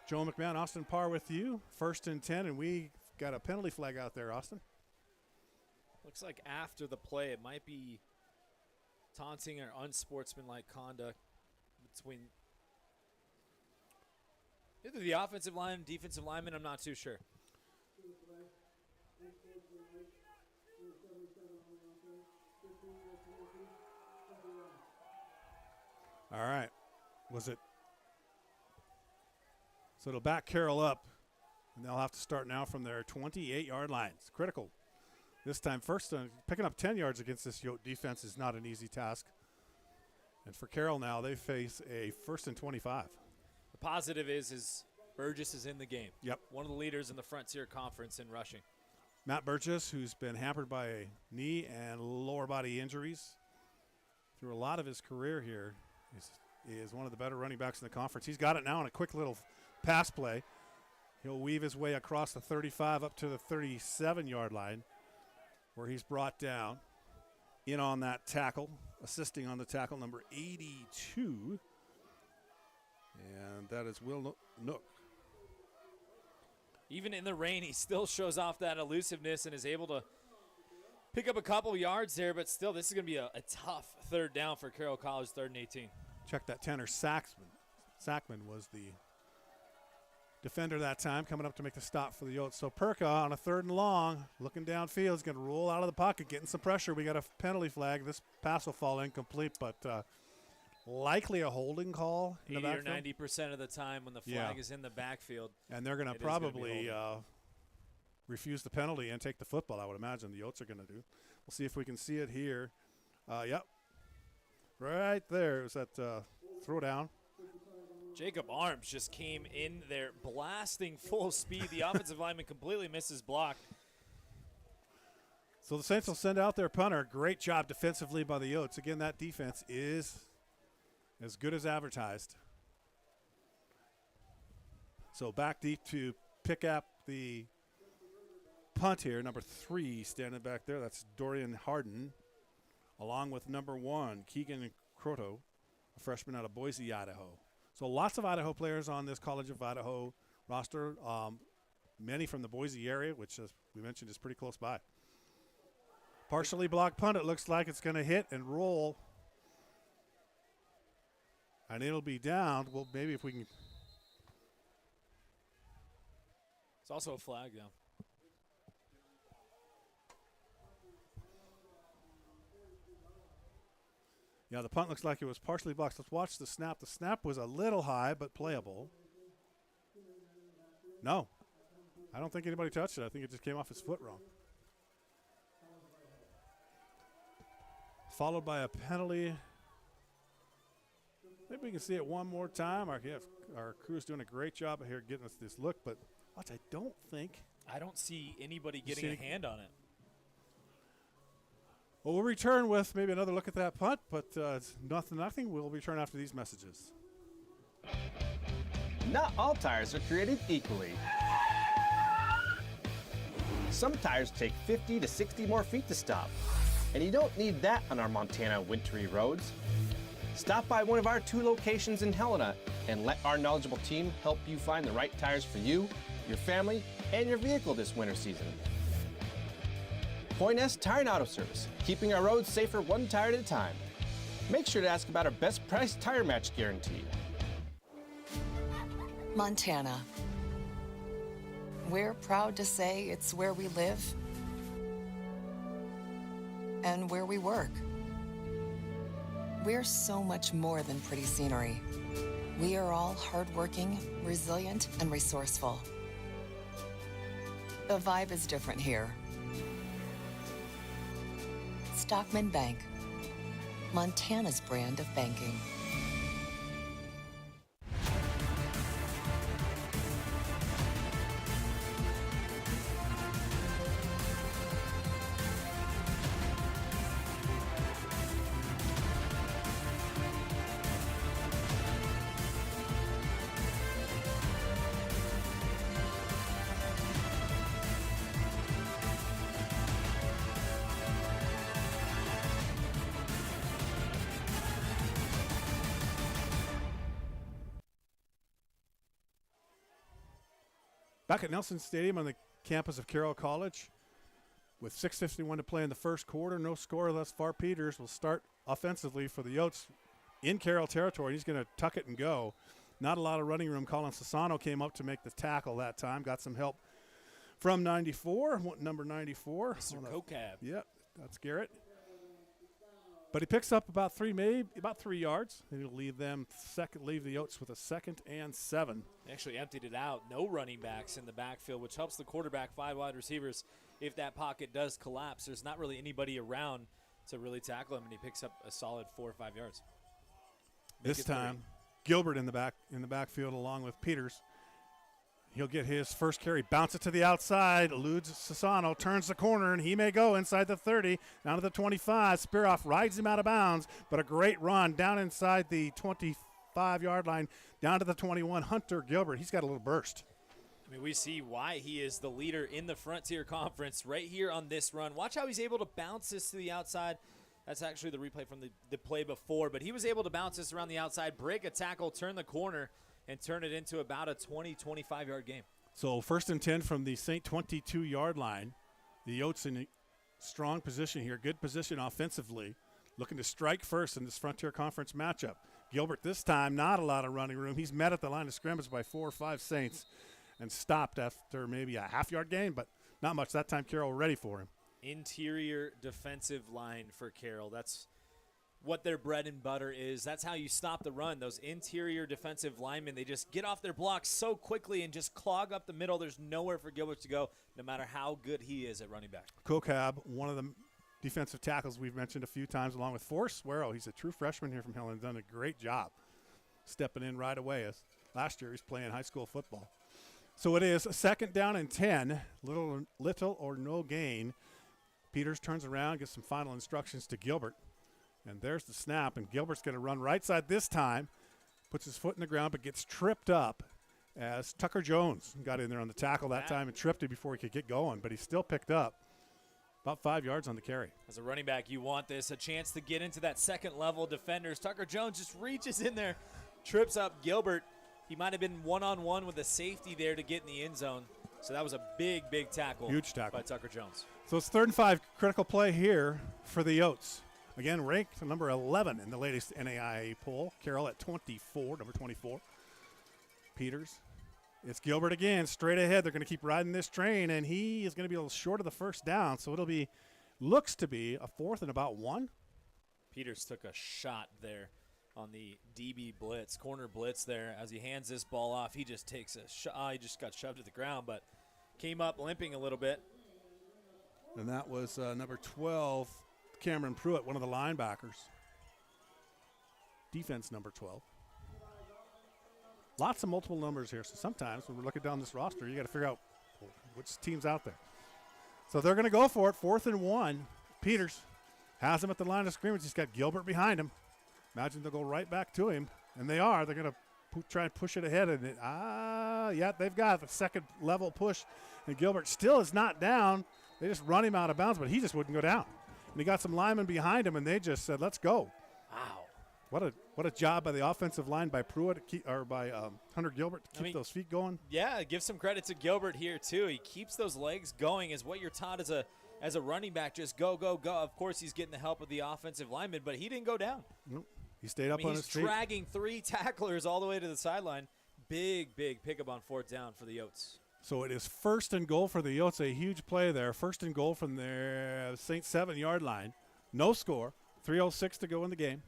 Joe McMahon, Austin Parr with you, 1st and 10, and we got a penalty flag out there, Austin. Looks like after the play, it might be taunting or unsportsmanlike conduct between either the offensive line and defensive lineman. I'm not too sure. All right. Was it? So it'll back Carroll up, and they'll have to start now from their 28-yard line. It's critical. This time, picking up 10 yards against this Yote defense is not an easy task. And for Carroll now, they face a 1st and 25. The positive is Burgess is in the game. Yep. One of the leaders in the Frontier Conference in rushing. Matt Burgess, who's been hampered by knee and lower body injuries through a lot of his career here, is one of the better running backs in the conference. He's got it now in a quick little pass play. He'll weave his way across the 35 up to the 37-yard line, where he's brought down in on that tackle assisting on the tackle, number 82. And that is Will Nook. Even in the rain, he still shows off that elusiveness and is able to pick up a couple yards there, but still, this is going to be a tough third down for Carroll College, 3rd and 18. Check that. Tanner Sackman was the defender that time, coming up to make the stop for the Yotes. So Perka on a 3rd and long, looking downfield, is going to roll out of the pocket, getting some pressure. We got a penalty flag. This pass will fall incomplete, but likely a holding call. 80 or 90% of the time when the flag is in the backfield. And they're going to probably refuse the penalty and take the football, I would imagine the Yotes are going to do. We'll see if we can see it here. Yep. Right there. It was that throw down. Jacob Arms just came in there blasting full speed. The offensive lineman completely misses block. So the Saints will send out their punter. Great job defensively by the Yotes. Again, that defense is as good as advertised. So back deep to pick up the punt here. Number 3 standing back there. That's Dorian Harden, along with number 1, Keegan Croto, a freshman out of Boise, Idaho. So lots of Idaho players on this College of Idaho roster, many from the Boise area, which, as we mentioned, is pretty close by. Partially blocked punt. It looks like it's going to hit and roll. And it'll be down. Well, maybe if we can. It's also a flag, though. Yeah, the punt looks like it was partially blocked. Let's watch the snap. The snap was a little high, but playable. No. I don't think anybody touched it. I think it just came off his foot wrong. Followed by a penalty. Maybe we can see it one more time. Our crew's doing a great job here getting us this look, but watch, I don't see anybody getting a hand on it. Well, we'll return with maybe another look at that punt, but it's nothing. We'll return after these messages. Not all tires are created equally. Some tires take 50 to 60 more feet to stop, and you don't need that on our Montana wintry roads. Stop by one of our 2 locations in Helena and let our knowledgeable team help you find the right tires for you, your family, and your vehicle this winter season. Point S Tire and Auto Service, keeping our roads safer 1 tire at a time. Make sure to ask about our best price tire match guarantee. Montana. We're proud to say it's where we live and where we work. We're so much more than pretty scenery. We are all hardworking, resilient, and resourceful. The vibe is different here. Stockman Bank, Montana's brand of banking. Back at Nelson Stadium on the campus of Carroll College, with 6:51 to play in the first quarter, no score thus far. Peters will start offensively for the Yotes in Carroll territory. He's going to tuck it and go. Not a lot of running room. Colin Sassano came up to make the tackle that time. Got some help from number 94. Mr. Kokab. Yep, that's Garrett. But he picks up about 3 yards, and he'll leave the Yotes with a 2nd and 7. They actually emptied it out. No running backs in the backfield, which helps the quarterback, 5 wide receivers. If that pocket does collapse, there's not really anybody around to really tackle him, and he picks up a solid 4 or 5 yards. This time, Gilbert in the backfield along with Peters. He'll get his first carry, bounce it to the outside, eludes Sassano, turns the corner, and he may go inside the 30, down to the 25. Spearoff rides him out of bounds, but a great run down inside the 25-yard line, down to the 21. Hunter Gilbert, he's got a little burst. I mean, we see why he is the leader in the Frontier Conference right here on this run. Watch how he's able to bounce this to the outside, That's actually the replay from the play before, but he was able to bounce this around the outside, break a tackle, turn the corner, and turn it into about a 20, 25-yard game. So 1st and 10 from the St. 22-yard line. The Yotes in a strong position here, good position offensively, looking to strike first in this Frontier Conference matchup. Gilbert this time, not a lot of running room. He's met at the line of scrimmage by 4 or 5 Saints and stopped after maybe a half-yard gain, but not much. That time Carroll ready for him. Interior defensive line for Carroll. That's what their bread and butter is. That's how you stop the run. Those interior defensive linemen, they just get off their blocks so quickly and just clog up the middle. There's nowhere for Gilbert to go, no matter how good he is at running back. Kokab, one of the defensive tackles we've mentioned a few times, along with Forrest Swerow. He's a true freshman here from Helen, done a great job stepping in right away. As last year he's playing high school football. So it is a 2nd down and 10, little or no gain. Peters turns around, gets some final instructions to Gilbert. And there's the snap, and Gilbert's going to run right side this time, puts his foot in the ground, but gets tripped up as Tucker Jones got in there on the tackle that time and tripped him before he could get going, but he still picked up about 5 yards on the carry. As a running back, you want this, a chance to get into that second-level defenders. Tucker Jones just reaches in there, trips up Gilbert. He might have been one-on-one with a safety there to get in the end zone. So that was a big, big tackle. Huge tackle by Tucker Jones. So it's 3rd and 5, critical play here for the Yotes. Again, ranked number 11 in the latest NAIA poll. Carroll at 24, number 24. Peters. It's Gilbert again, straight ahead. They're going to keep riding this train, and he is going to be a little short of the 1st down. So it'll be, looks to be a 4th and about 1. Peters took a shot there on the DB blitz, corner blitz there. As he hands this ball off, he just takes a shot. He just got shoved to the ground, but came up limping a little bit. And that was number 12, Cameron Pruitt, one of the linebackers. Defense number 12. Lots of multiple numbers here. So sometimes when we're looking down this roster, you got to figure out which team's out there. So they're going to go for it, 4th and 1. Peters has him at the line of scrimmage. He's got Gilbert behind him. Imagine they'll go right back to him, and they are. They're going to try and push it ahead. And yeah, they've got the 2nd level push, and Gilbert still is not down. They just run him out of bounds, but he just wouldn't go down. And he got some linemen behind him, and they just said, let's go. Wow. What a job by the offensive line by Pruitt or by Hunter Gilbert to keep those feet going. Yeah, give some credit to Gilbert here too. He keeps those legs going, is what you're taught as a running back. Just go, go, go. Of course, he's getting the help of the offensive lineman, but he didn't go down. Nope. He stayed up on his feet. He's dragging 3 tacklers all the way to the sideline. Big, big pickup on 4th down for the Yotes. So it is 1st and goal for the Yotes. A huge play there. 1st and goal from their St. 7-yard line. No score. 3:06 to go in the game.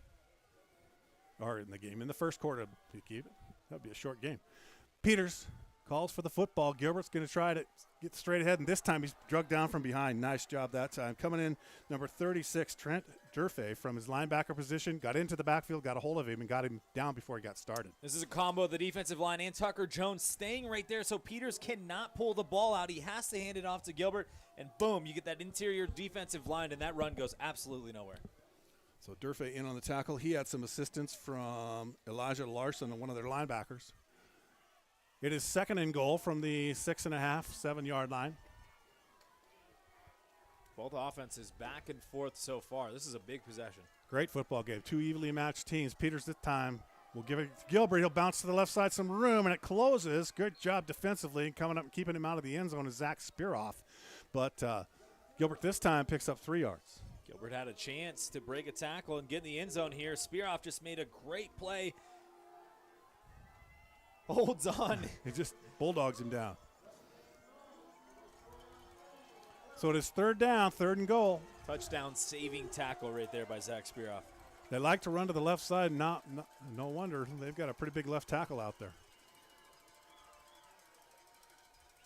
Or in the first quarter. You keep it. That would be a short game. Peters calls for the football. Gilbert's going to try to get straight ahead, and this time he's drugged down from behind. Nice job that time. Coming in, number 36, Trent Durfee from his linebacker position, got into the backfield, got a hold of him, and got him down before he got started. This is a combo of the defensive line and Tucker Jones staying right there, so Peters cannot pull the ball out. He has to hand it off to Gilbert, and boom, you get that interior defensive line, and that run goes absolutely nowhere. So Durfee in on the tackle. He had some assistance from Elijah Larson, one of their linebackers. It is 2nd and goal from the 6.5, 7-yard line. Both offenses back and forth so far. This is a big possession. Great football game. 2 evenly matched teams. Peters this time will give it to Gilbert. He'll bounce to the left side, some room, and it closes. Good job defensively coming up and keeping him out of the end zone is Zach Spearoff. But Gilbert this time picks up 3 yards. Gilbert had a chance to break a tackle and get in the end zone here. Spearoff just made a great play. Holds on. He just bulldogs him down. So it is 3rd down, 3rd and goal. Touchdown saving tackle right there by Zach Spearoff. They like to run to the left side. No wonder. They've got a pretty big left tackle out there.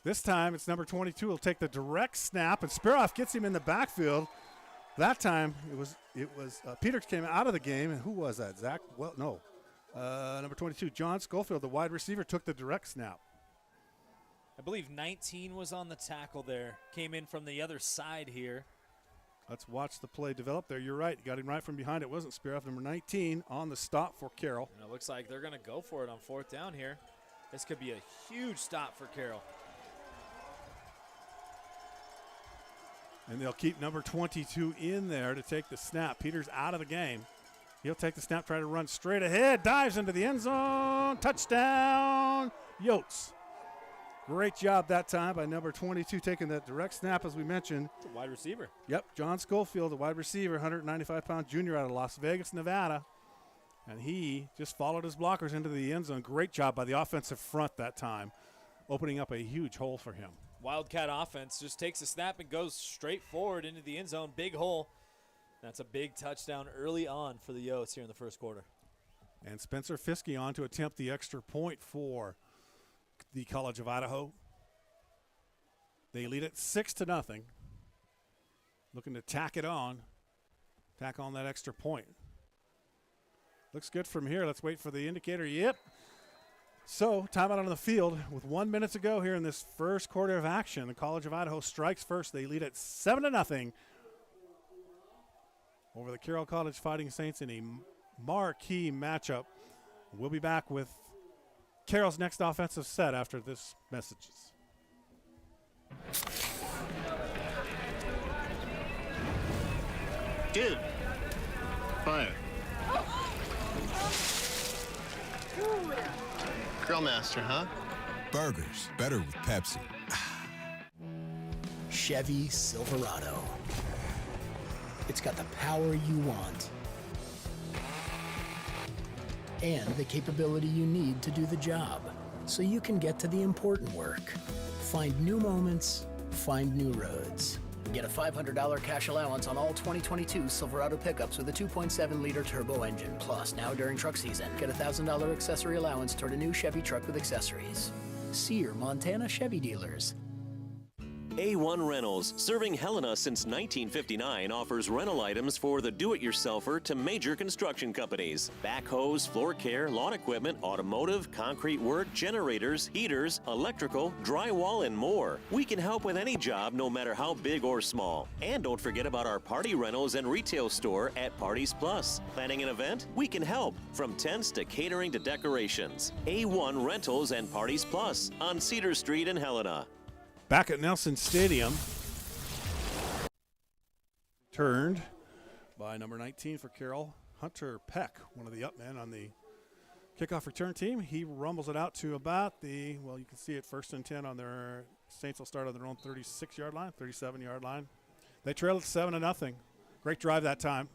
This time it's number 22. He'll take the direct snap, and Spearoff gets him in the backfield. That time it was Peters came out of the game, and who was that? Zach? Well, no. Number 22, John Schofield, the wide receiver, took the direct snap. I believe 19 was on the tackle there. Came in from the other side here. Let's watch the play develop there. You're right. Got him right from behind. It wasn't Spearoff. Number 19 on the stop for Carroll. And it looks like they're going to go for it on 4th down here. This could be a huge stop for Carroll. And they'll keep number 22 in there to take the snap. Peters out of the game. He'll take the snap, try to run straight ahead, dives into the end zone. Touchdown, Yotes. Great job that time by number 22, taking that direct snap, as we mentioned. It's a wide receiver. Yep, John Schofield, the wide receiver, 195-pound junior out of Las Vegas, Nevada. And he just followed his blockers into the end zone. Great job by the offensive front that time, opening up a huge hole for him. Wildcat offense just takes a snap and goes straight forward into the end zone. Big hole. That's a big touchdown early on for the Yotes here in the first quarter. And Spencer Fiske on to attempt the extra point for the College of Idaho. They lead it 6-0. Looking to tack on that extra point. Looks good from here. Let's wait for the indicator. Yep. So, timeout on the field with 1 minute to go here in this first quarter of action. The College of Idaho strikes first. They lead it 7-0 over the Carroll College Fighting Saints in a marquee matchup. We'll be back with Carroll's next offensive set after this messages. Dude, fire. Grill master, huh? Burgers, better with Pepsi. Chevy Silverado. It's got the power you want and the capability you need to do the job, so you can get to the important work. Find new moments, find new roads. Get a $500 cash allowance on all 2022 Silverado pickups with a 2.7-liter turbo engine. Plus, now during truck season, get a $1,000 accessory allowance toward a new Chevy truck with accessories. See your Montana Chevy dealers. A1 Rentals, serving Helena since 1959, offers rental items for the do-it-yourselfer to major construction companies. Backhoes, floor care, lawn equipment, automotive, concrete work, generators, heaters, electrical, drywall, and more. We can help with any job, no matter how big or small. And don't forget about our party rentals and retail store at Parties Plus. Planning an event? We can help, from tents to catering to decorations. A1 Rentals and Parties Plus on Cedar Street in Helena. Back at Nelson Stadium, turned by number 19 for Carroll, Hunter Peck, one of the up men on the kickoff return team. He rumbles it out to about the, well, you can see it 1st and 10 on their, Saints will start on their own 36-yard line, 37-yard line. They trailed 7-0. Great drive that time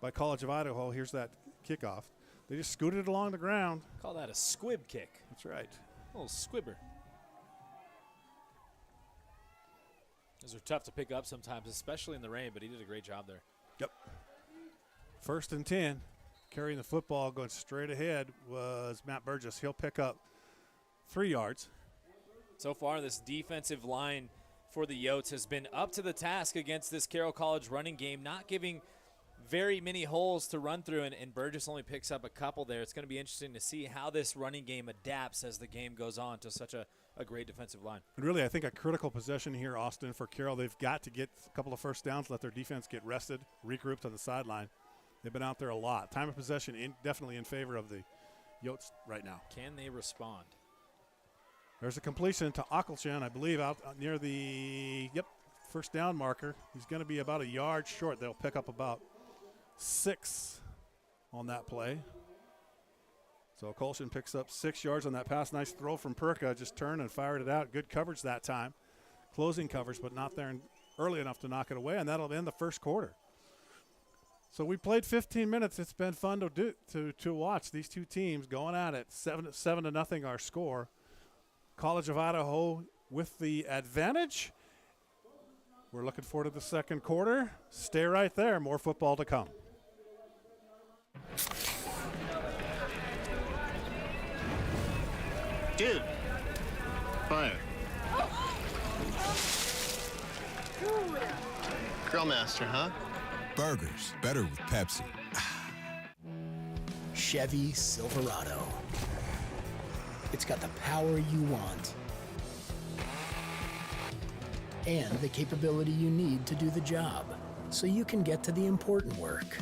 by College of Idaho. Here's that kickoff. They just scooted it along the ground. Call that a squib kick. That's right. A little squibber. Those are tough to pick up sometimes, especially in the rain, but he did a great job there. Yep. 1st and 10. Carrying the football, going straight ahead was Matt Burgess. He'll pick up 3 yards. So far, this defensive line for the Yotes has been up to the task against this Carroll College running game, not giving very many holes to run through, and Burgess only picks up a couple there. It's going to be interesting to see how this running game adapts as the game goes on to such a great defensive line. And really, I think a critical possession here, Austin, for Carroll. They've got to get a couple of first downs, let their defense get rested, regrouped on the sideline. They've been out there a lot. Time of possession definitely in favor of the Yotes right now. Can they respond? There's a completion to Akelshan, I believe, out near the, first down marker. He's going to be about a yard short. They'll pick up about 6 on that play. So Colshan picks up 6 yards on that pass. Nice throw from Perka. Just turned and fired it out. Good coverage that time. Closing coverage, but not there early enough to knock it away, and that'll end the first quarter. So we played 15 minutes. It's been fun to watch these two teams going at it. 7-0 our score. College of Idaho with the advantage. We're looking forward to the second quarter. Stay right there. More football to come. Dude, fire. Grill master, huh? Burgers, better with Pepsi. Chevy Silverado. It's got the power you want and the capability you need to do the job, so you can get to the important work.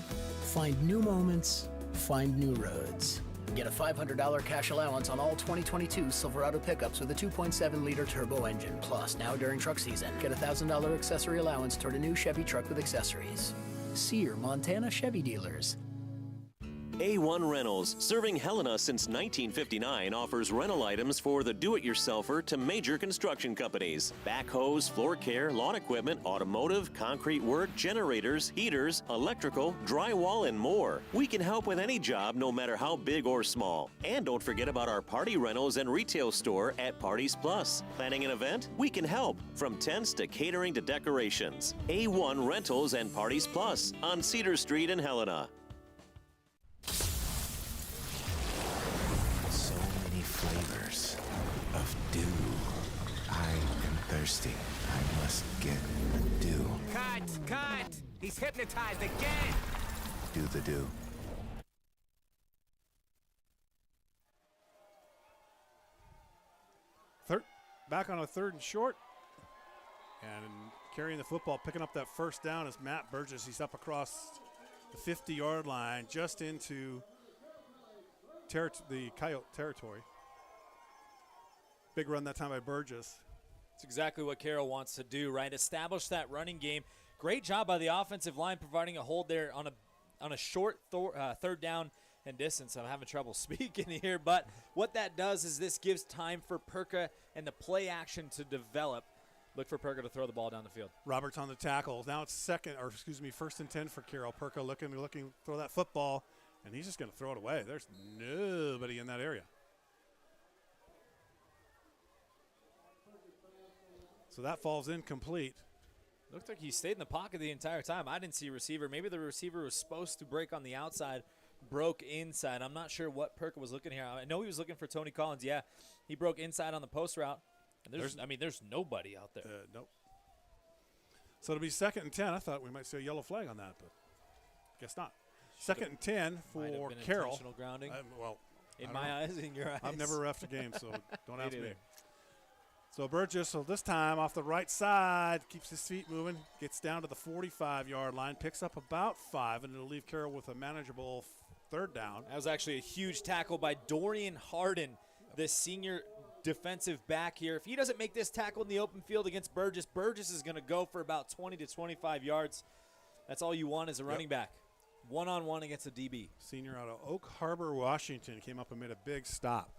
Find new moments, find new roads. Get a $500 cash allowance on all 2022 Silverado pickups with a 2.7-liter turbo engine. Plus, now during truck season, get a $1,000 accessory allowance toward a new Chevy truck with accessories. See your Montana Chevy dealers. A1 Rentals, serving Helena since 1959, offers rental items for the do-it-yourselfer to major construction companies. Backhoes, floor care, lawn equipment, automotive, concrete work, generators, heaters, electrical, drywall, and more. We can help with any job, no matter how big or small. And don't forget about our party rentals and retail store at Parties Plus. Planning an event? We can help. From tents to catering to decorations. A1 Rentals and Parties Plus on Cedar Street in Helena. So many flavors of dew. I am thirsty. I must get the dew. Cut! He's hypnotized again! Do the dew. Back on a 3rd and short. And carrying the football, picking up that first down is Matt Burgess. He's up across the 50-yard line, just into the Coyote territory. Big run that time by Burgess. It's exactly what Carroll wants to do, right? Establish that running game. Great job by the offensive line providing a hold there on a short 3rd down and distance. I'm having trouble speaking here, but what that does is this gives time for Perka and the play action to develop. Look for Perka to throw the ball down the field. Roberts on the tackle. Now it's 1st and 10 for Carroll. Perka looking, throw that football, and he's just going to throw it away. There's nobody in that area. So that falls incomplete. Looked like he stayed in the pocket the entire time. I didn't see a receiver. Maybe the receiver was supposed to break on the outside, broke inside. I'm not sure what Perka was looking here. I know he was looking for Tony Collins. Yeah, he broke inside on the post route. And there's nobody out there. Nope. So it'll be 2nd and 10. I thought we might see a yellow flag on that, but guess not. 2nd and 10 for Carroll. Intentional grounding. In my eyes, in your eyes. I've never reffed a game, so don't ask me. So Burgess, this time off the right side, keeps his feet moving, gets down to the 45-yard line, picks up about 5, and it'll leave Carroll with a manageable 3rd down. That was actually a huge tackle by Dorian Harden, the senior defensive back here. If he doesn't make this tackle in the open field against Burgess, Burgess is going to go for about 20 to 25 yards. That's all you want as a running back. One-on-one against a DB. Senior out of Oak Harbor, Washington, came up and made a big stop.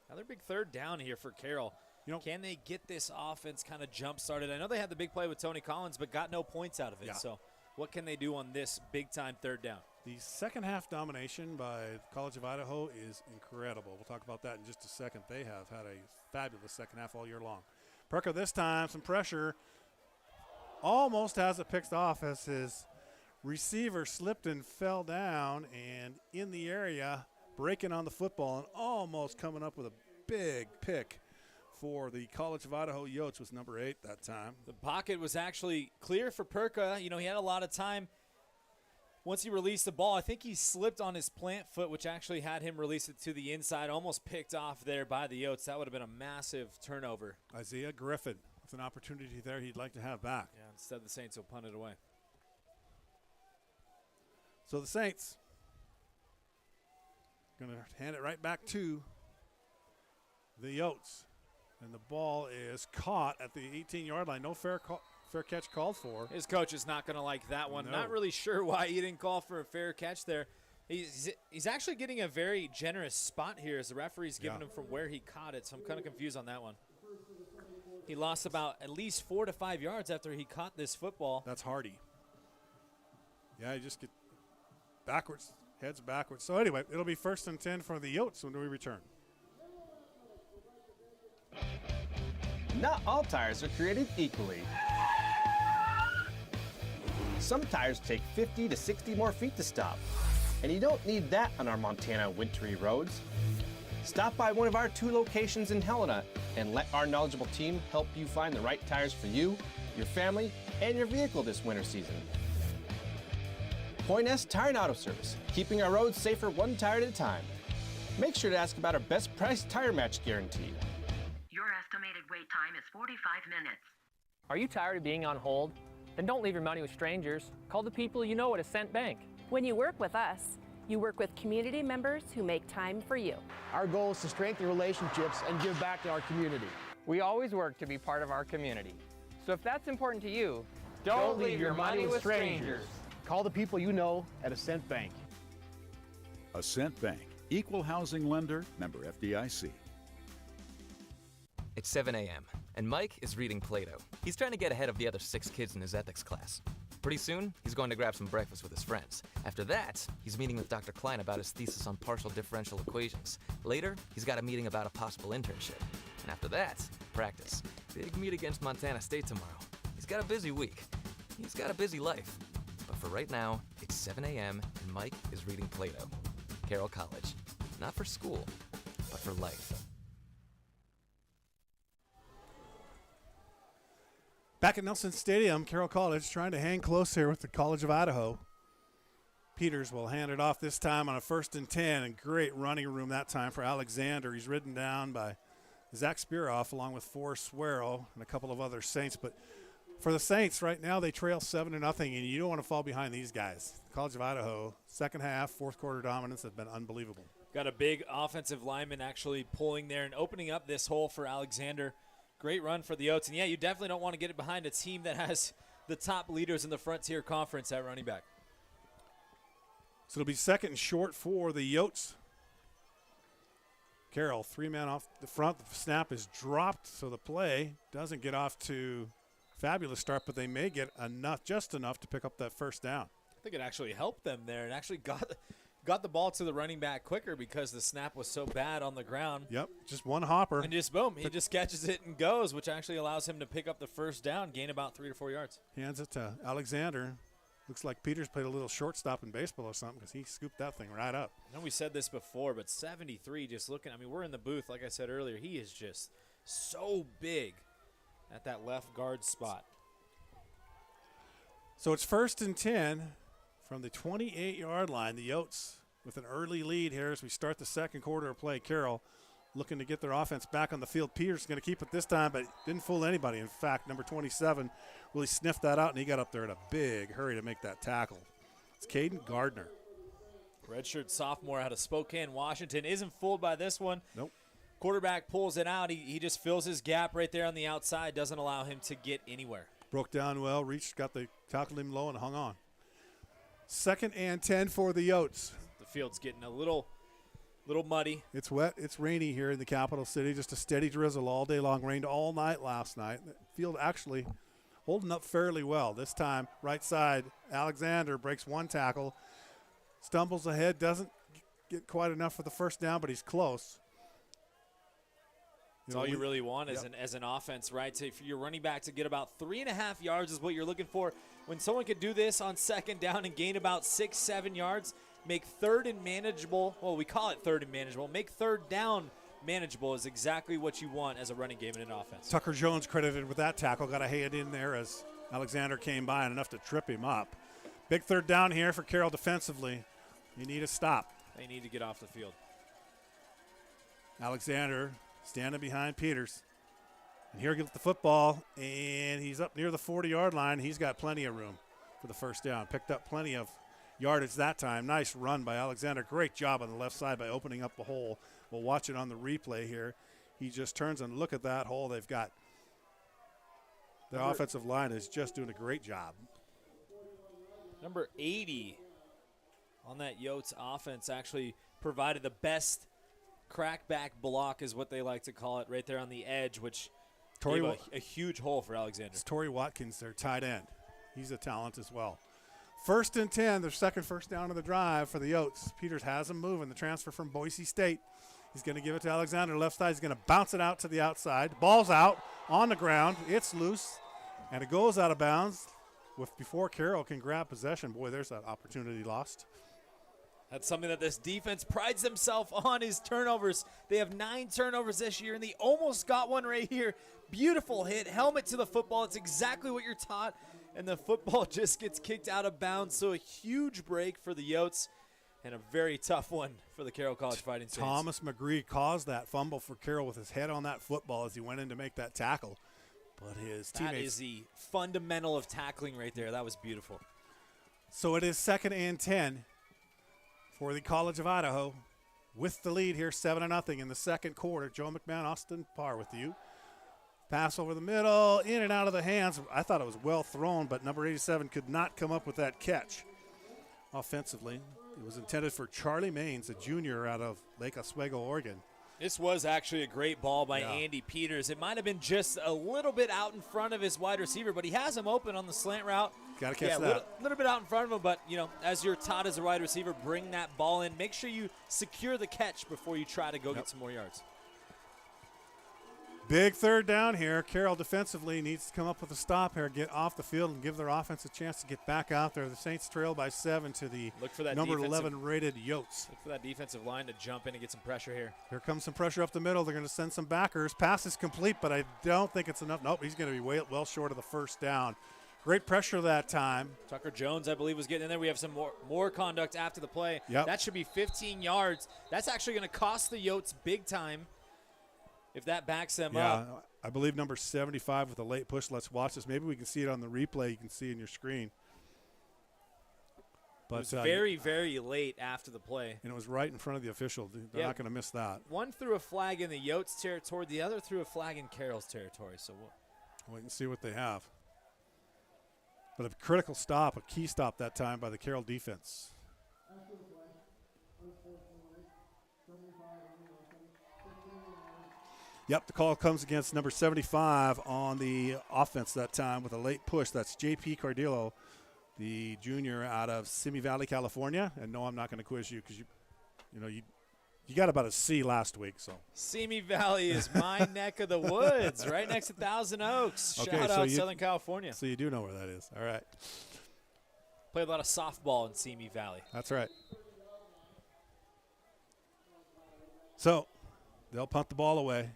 Another big 3rd down here for Carroll. Can they get this offense kind of jump-started? I know they had the big play with Tony Collins, but got no points out of it. Yeah. So what can they do on this big-time 3rd down? The second half domination by College of Idaho is incredible. We'll talk about that in just a second. They have had a fabulous second half all year long. Perka this time, some pressure. Almost has it picked off as his receiver slipped and fell down, and in the area, breaking on the football and almost coming up with a big pick for the College of Idaho Yotes was number 8 that time. The pocket was actually clear for Perka. He had a lot of time. Once he released the ball, I think he slipped on his plant foot, which actually had him release it to the inside, almost picked off there by the Yotes. That would have been a massive turnover. Isaiah Griffin with an opportunity there he'd like to have back. Yeah, instead the Saints will punt it away. So the Saints going to hand it right back to the Yotes. And the ball is caught at the 18-yard line. No fair catch called for. His coach is not going to like that one. No. Not really sure why he didn't call for a fair catch there. He's actually getting a very generous spot here as the referee's giving him from where he caught it, so I'm kind of confused on that one. He lost about at least 4 to 5 yards after he caught this football. That's hardy. Yeah, you just get backwards, heads backwards. So anyway, it'll be 1st and 10 for the Yotes when we return. Not all tires are created equally. Some tires take 50 to 60 more feet to stop, and you don't need that on our Montana wintry roads. Stop by one of our 2 locations in Helena and let our knowledgeable team help you find the right tires for you, your family, and your vehicle this winter season. Point S Tire and Auto Service, keeping our roads safer 1 tire at a time. Make sure to ask about our best price tire match guarantee. Your estimated wait time is 45 minutes. Are you tired of being on hold? Then don't leave your money with strangers. Call the people you know at Ascent Bank. When you work with us, You work with community members who make time for you. Our goal is to strengthen relationships and give back to our community. We always work to be part of our community. So if that's important to you, Don't leave your money with strangers. Call the people you know at Ascent Bank. Ascent Bank, equal housing lender, member FDIC. It's 7 a.m., and Mike is reading Plato. He's trying to get ahead of the other 6 kids in his ethics class. Pretty soon, he's going to grab some breakfast with his friends. After that, he's meeting with Dr. Klein about his thesis on partial differential equations. Later, he's got a meeting about a possible internship. And after that, practice. Big meet against Montana State tomorrow. He's got a busy week. He's got a busy life. But for right now, it's 7 a.m., and Mike is reading Plato. Carroll College. Not for school, but for life. Back at Nelson Stadium, Carroll College trying to hang close here with the College of Idaho. Peters will hand it off this time on a 1st and 10, and great running room that time for Alexander. He's ridden down by Zach Spiroff along with Forrest Swerow and a couple of other Saints. But for the Saints right now, they trail 7-0, and you don't want to fall behind these guys. The College of Idaho, second half, fourth quarter dominance have been unbelievable. Got a big offensive lineman actually pulling there and opening up this hole for Alexander. Great run for the Yotes. And, yeah, you definitely don't want to get it behind a team that has the top leaders in the Frontier Conference at running back. So it'll be second and short for the Yotes. Carroll, 3-man off the front. The snap is dropped, so the play doesn't get off to fabulous start, but they may get just enough to pick up that first down. I think it actually helped them there and actually got the ball to the running back quicker because the snap was so bad on the ground. Yep, just one hopper. And just boom, he just catches it and goes, which actually allows him to pick up the first down, gain about 3 to 4 yards. Hands it to Alexander. Looks like Peters played a little shortstop in baseball or something because he scooped that thing right up. I know we said this before, but 73 just looking, I mean, we're in the booth, like I said earlier. He is just so big at that left guard spot. So it's 1st and 10 from the 28-yard line. The Yotes with an early lead here as we start the second quarter of play. Carroll looking to get their offense back on the field. Peters is going to keep it this time, but didn't fool anybody. In fact, number 27 really sniffed that out, and he got up there in a big hurry to make that tackle. It's Caden Gardner. Redshirt sophomore out of Spokane, Washington. Isn't fooled by this one. Nope. Quarterback pulls it out. He just fills his gap right there on the outside. Doesn't allow him to get anywhere. Broke down well, reached, tackled him low, and hung on. 2nd and 10 for the Yotes. The field's getting a little muddy. It's wet. It's rainy here in the capital city. Just a steady drizzle all day long. Rained all night last night. The field actually holding up fairly well. This time, right side, Alexander breaks one tackle, stumbles ahead, doesn't get quite enough for the first down, but he's close. That's all you really want as an offense, right? So if you're running back to get about 3.5 yards is what you're looking for. When someone could do this on second down and gain about 6-7 yards, make third and manageable. Well, we call it third and manageable. Make third down manageable is exactly what you want as a running game in an offense. Tucker Jones credited with that tackle. Got a hand in there as Alexander came by and enough to trip him up. Big third down here for Carroll defensively. You need a stop. They need to get off the field. Alexander standing behind Peters. And here gets the football, and he's up near the 40-yard line. He's got plenty of room for the first down. Picked up plenty of yardage that time. Nice run by Alexander. Great job on the left side by opening up the hole. We'll watch it on the replay here. He just turns and look at that hole they've got. The offensive line is just doing a great job. Number 80 on that Yotes offense actually provided the best crackback block is what they like to call it right there on the edge, which gave a huge hole for Alexander. It's Torrey Watkins, their tight end. He's a talent as well. 1st and 10, their second first down of the drive for the Yotes. Peters has him moving, the transfer from Boise State. He's going to give it to Alexander. Left side, he's going to bounce it out to the outside. Ball's out on the ground. It's loose, and it goes out of bounds before Carroll can grab possession. Boy, there's that opportunity lost. That's something that this defense prides themselves on is turnovers. They have 9 turnovers this year, and they almost got one right here. Beautiful hit, helmet to the football. It's exactly what you're taught, and the football just gets kicked out of bounds. So a huge break for the Yotes and a very tough one for the Carroll College Fighting Saints. Thomas McGree caused that fumble for Carroll with his head on that football as he went in to make that tackle. But his teammates. That is the fundamental of tackling right there. That was beautiful. So it is 2nd and 10. for the College of Idaho with the lead here, 7-0 in the second quarter. Joe McMahon, Austin Parr with you. Pass over the middle, in and out of the hands. I thought it was well thrown, but number 87 could not come up with that catch offensively. It was intended for Charlie Maines, a junior out of Lake Oswego, Oregon. This was actually a great ball by Andy Peters. It might have been just a little bit out in front of his wide receiver, but he has him open on the slant route. Got to catch that. A little bit out in front of him, but, you know, as you're taught as a wide receiver, bring that ball in. Make sure you secure the catch before you try to go get some more yards. Big third down here. Carroll defensively needs to come up with a stop here, get off the field, and give their offense a chance to get back out there. The Saints trail by 7 to the number 11 rated Yotes. Look for that defensive line to jump in and get some pressure here. Here comes some pressure up the middle. They're going to send some backers. Pass is complete, but I don't think it's enough. Nope, he's going to be well short of the first down. Great pressure that time. Tucker Jones, I believe, was getting in there. We have some more conduct after the play. Yep. That should be 15 yards. That's actually going to cost the Yotes big time if that backs them up. I believe number 75 with a late push. Let's watch this. Maybe we can see it on the replay. You can see in your screen. But it was very, very late after the play. And it was right in front of the official. They're not going to miss that. One threw a flag in the Yotes territory. The other threw a flag in Carroll's territory. So we'll wait and see what they have. But a critical stop, a key stop that time by the Carroll defense. Yep, the call comes against number 75 on the offense that time with a late push. That's J.P. Cardillo, the junior out of Simi Valley, California. And no, I'm not going to quiz you because you got about a C last week. So Simi Valley is my neck of the woods, right next to Thousand Oaks. Shout out Southern California. So you do know where that is. All right. Play a lot of softball in Simi Valley. That's right. So they'll punt the ball away.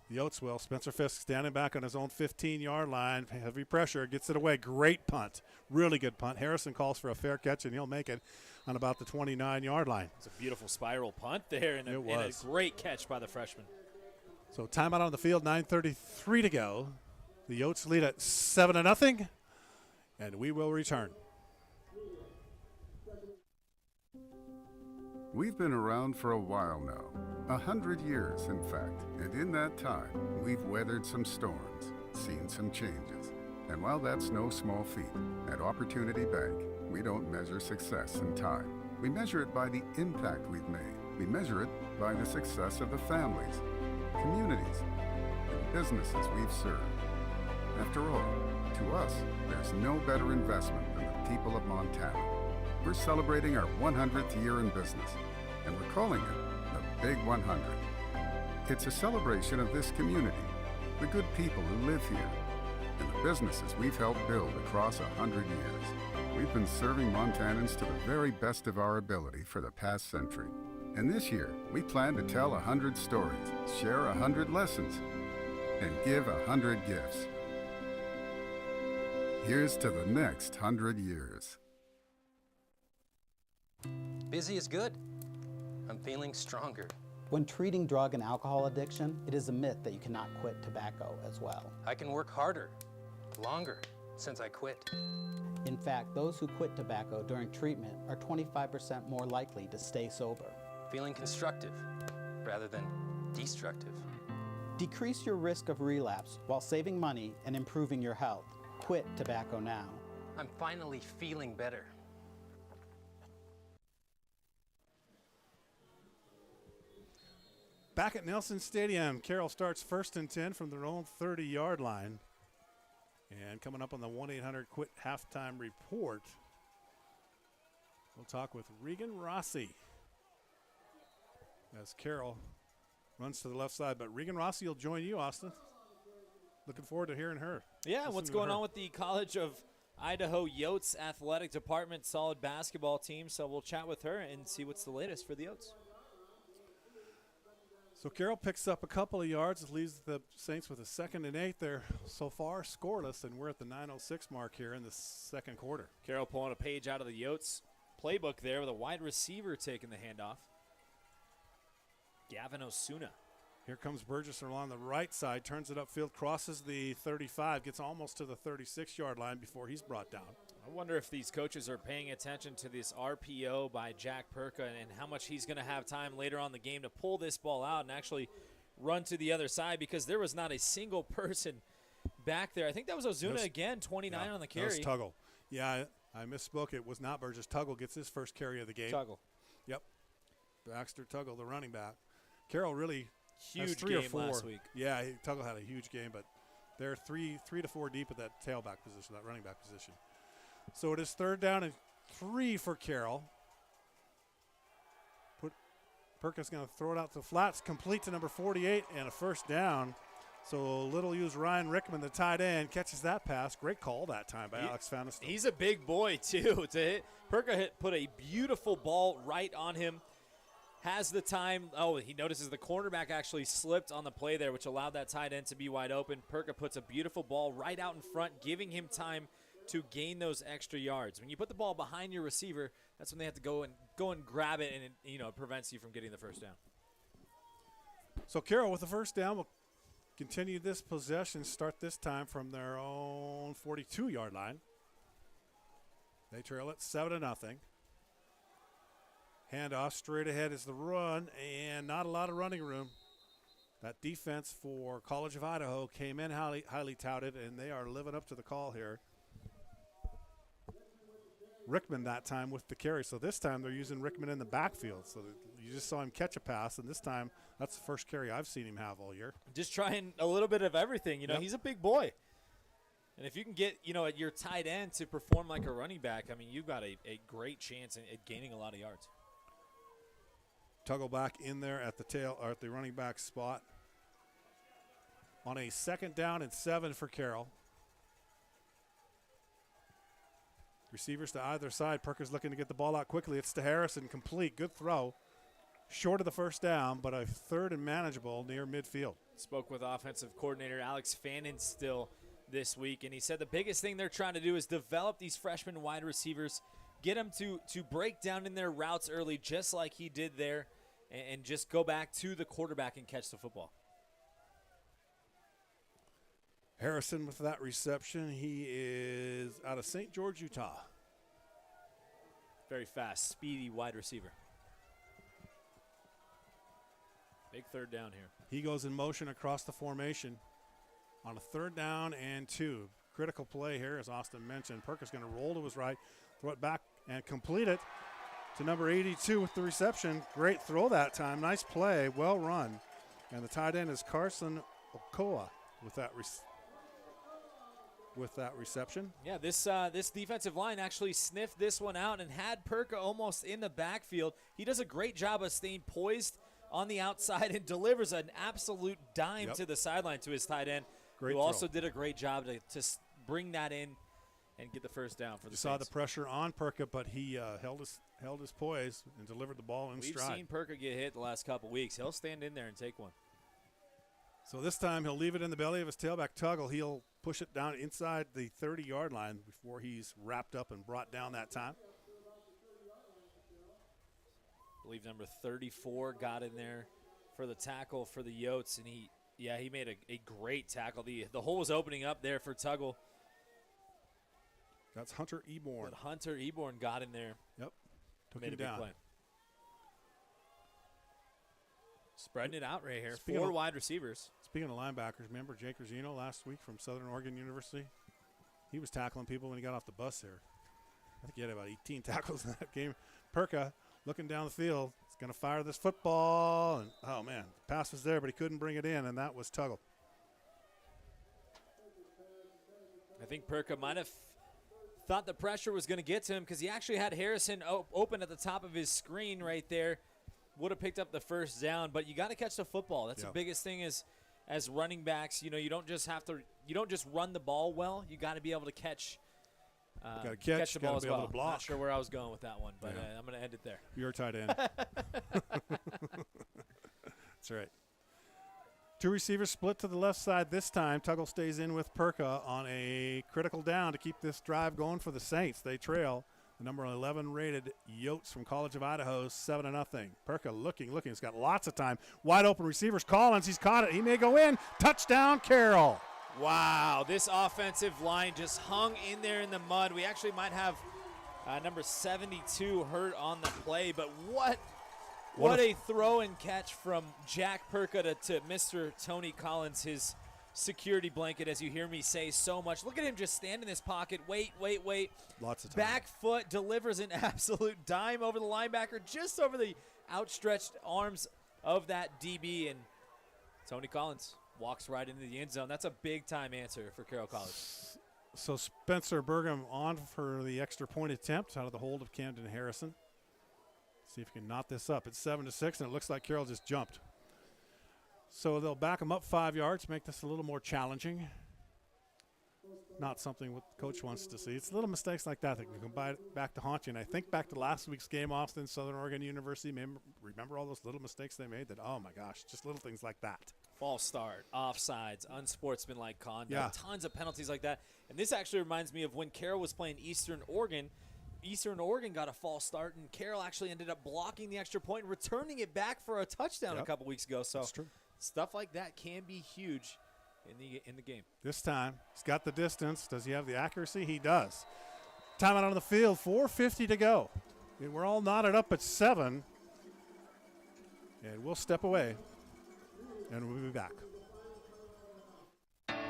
The Yotes will. Spencer Fisk standing back on his own 15-yard line. Heavy pressure. Gets it away. Great punt. Really good punt. Harrison calls for a fair catch, and he'll make it on about the 29-yard line. It's a beautiful spiral punt there, and a great catch by the freshman. So timeout on the field, 9:33 to go. The Yotes lead at 7-0, and we will return. We've been around for a while now, 100 years in fact, and in that time, we've weathered some storms, seen some changes. And while that's no small feat, at Opportunity Bank, we don't measure success in time. We measure it by the impact we've made. We measure it by the success of the families, communities, and businesses we've served. After all, to us, there's no better investment than the people of Montana. We're celebrating our 100th year in business, and we're calling it the Big 100. It's a celebration of this community, the good people who live here, and the businesses we've helped build across 100 years. We've been serving Montanans to the very best of our ability for the past century. And this year, we plan to tell 100 stories, share 100 lessons, and give 100 gifts. Here's to the next 100 years. Busy is good. I'm feeling stronger. When treating drug and alcohol addiction, it is a myth that you cannot quit tobacco as well. I can work harder, longer, since I quit. In fact, those who quit tobacco during treatment are 25% more likely to stay sober. Feeling constructive rather than destructive. Decrease your risk of relapse while saving money and improving your health. Quit tobacco now. I'm finally feeling better. Back at Nelson Stadium, Carroll starts 1st and 10 from their own 30-yard line. And coming up on the 1-800-QUIT halftime report, we'll talk with Regan Rossi as Carroll runs to the left side. But Regan Rossi will join you, Austin. Looking forward to hearing her. Yeah, what's going on with the College of Idaho Yotes athletic department, solid basketball team. So we'll chat with her and see what's the latest for the Yotes. So Carroll picks up a couple of yards, leaves the Saints with a 2nd and 8 there so far, scoreless, and we're at the 9:06 mark here in the second quarter. Carroll pulling a page out of the Yotes playbook there with a wide receiver taking the handoff. Gavin Osuna. Here comes Burgess along the right side, turns it upfield, crosses the 35, gets almost to the 36-yard line before he's brought down. I wonder if these coaches are paying attention to this RPO by Jack Perka and how much he's going to have time later on in the game to pull this ball out and actually run to the other side, because there was not a single person back there. I think that was Ozuna again, 29 on the carry. That was Tuggle. Yeah, I misspoke. It was not Burgess. Tuggle gets his first carry of the game. Tuggle. Yep. Baxter Tuggle, the running back. Carroll really huge has 3 game or 4 last week. Yeah, Tuggle had a huge game, but they're 3 to 4 deep at that tailback position, that running back position. So it is 3rd down and 3 for Carroll. Perka's going to throw it out to the flats, complete to number 48, and a first down. So little used Ryan Rickman, the tight end, catches that pass. Great call that time by Alex Faniston. He's a big boy, too. To hit. Perka put a beautiful ball right on him. Has the time. Oh, he notices the cornerback actually slipped on the play there, which allowed that tight end to be wide open. Perka puts a beautiful ball right out in front, giving him time to gain those extra yards. When you put the ball behind your receiver, that's when they have to go and grab it, and it prevents you from getting the first down. So Carroll with the first down will continue this possession, start this time from their own 42-yard line. They trail it 7-0. Handoff straight ahead is the run, and not a lot of running room. That defense for College of Idaho came in highly touted, and they are living up to the call here. Rickman that time with the carry. So this time they're using Rickman in the backfield. So you just saw him catch a pass, and this time that's the first carry I've seen him have all year. Just trying a little bit of everything. He's a big boy. And if you can get, at your tight end to perform like a running back, you've got a great chance at gaining a lot of yards. Tuggle back in there at the tail or at the running back spot on a 2nd down and 7 for Carroll. Receivers to either side. Perka's looking to get the ball out quickly. It's to Harrison, complete. Good throw. Short of the first down, but a 3rd and manageable near midfield. Spoke with offensive coordinator Alex Fannin still this week, and he said the biggest thing they're trying to do is develop these freshman wide receivers, get them to break down in their routes early, just like he did there, and just go back to the quarterback and catch the football. Harrison with that reception. He is out of St. George, Utah. Very fast, speedy wide receiver. Big 3rd down here. He goes in motion across the formation on a 3rd down and 2. Critical play here, as Austin mentioned. Perka's going to roll to his right, throw it back, and complete it to number 82 with the reception. Great throw that time. Nice play. Well run. And the tight end is Carson Okoa with that reception. Yeah, this defensive line actually sniffed this one out and had Perka almost in the backfield. He does a great job of staying poised on the outside and delivers an absolute dime to the sideline to his tight end, who also did a great job to bring that in and get the first down for the Saints. Saw the pressure on Perka, but he held his poise and delivered the ball in stride. We've seen Perka get hit the last couple weeks. He'll stand in there and take one. So this time he'll leave it in the belly of his tailback Tuggle. He'll push it down inside the 30-yard line before he's wrapped up and brought down that time. I believe number 34 got in there for the tackle for the Yotes, and he made a great tackle. The hole was opening up there for Tuggle. That's Hunter Eborn. But Hunter Eborn got in there. Yep. Took made him a big down. play. Spreading it out right here. 4 wide receivers. Speaking of linebackers, remember Jake Rosino last week from Southern Oregon University? He was tackling people when he got off the bus there. I think he had about 18 tackles in that game. Perka looking down the field. He's going to fire this football. And, oh, man, the pass was there, but he couldn't bring it in, and that was Tuggle. I think Perka might have thought the pressure was going to get to him because he actually had Harrison open at the top of his screen right there. Would have picked up the first down, but you got to catch the football. That's the biggest thing as running backs. You don't just run the ball well. You got to be able to catch. Catch the ball as well. Not sure where I was going with that one, but I'm going to end it there. You're a tight end. That's right. 2 receivers split to the left side this time. Tuggle stays in with Perka on a critical down to keep this drive going for the Saints. They trail the number 11 rated Yotes from College of Idaho, 7-0. Perka looking. He's got lots of time. Wide open receivers. Collins, he's caught it. He may go in. Touchdown, Carroll. Wow, this offensive line just hung in there in the mud. We actually might have number 72 hurt on the play, but what a throw and catch from Jack Perka to Mr. Tony Collins, his security blanket, as you hear me say so much. Look at him just stand in this pocket. Wait. Lots of time. Back foot delivers an absolute dime over the linebacker, just over the outstretched arms of that DB, and Tony Collins walks right into the end zone. That's a big-time answer for Carroll College. So Spencer Burgum on for the extra point attempt out of the hold of Camden Harrison. See if he can knot this up. It's 7-6, and it looks like Carroll just jumped. So they'll back him up 5 yards, make this a little more challenging. Not something what the coach wants to see. It's little mistakes like that can come back to haunt you. And I think back to last week's game, Austin, Southern Oregon University. Remember all those little mistakes they made? That, oh, my gosh, just little things like that. False start, offsides, unsportsmanlike conduct, Yeah. Tons of penalties like that. And this actually reminds me of when Carroll was playing Eastern Oregon. Eastern Oregon got a false start, and Carroll actually ended up blocking the extra point and returning it back for a touchdown a couple weeks ago. So That's true. Stuff like that can be huge in the game. This time, he's got the distance. Does he have the accuracy? He does. Timeout on the field, 4:50 to go. And we're all knotted up at 7. And we'll step away, and we'll be back.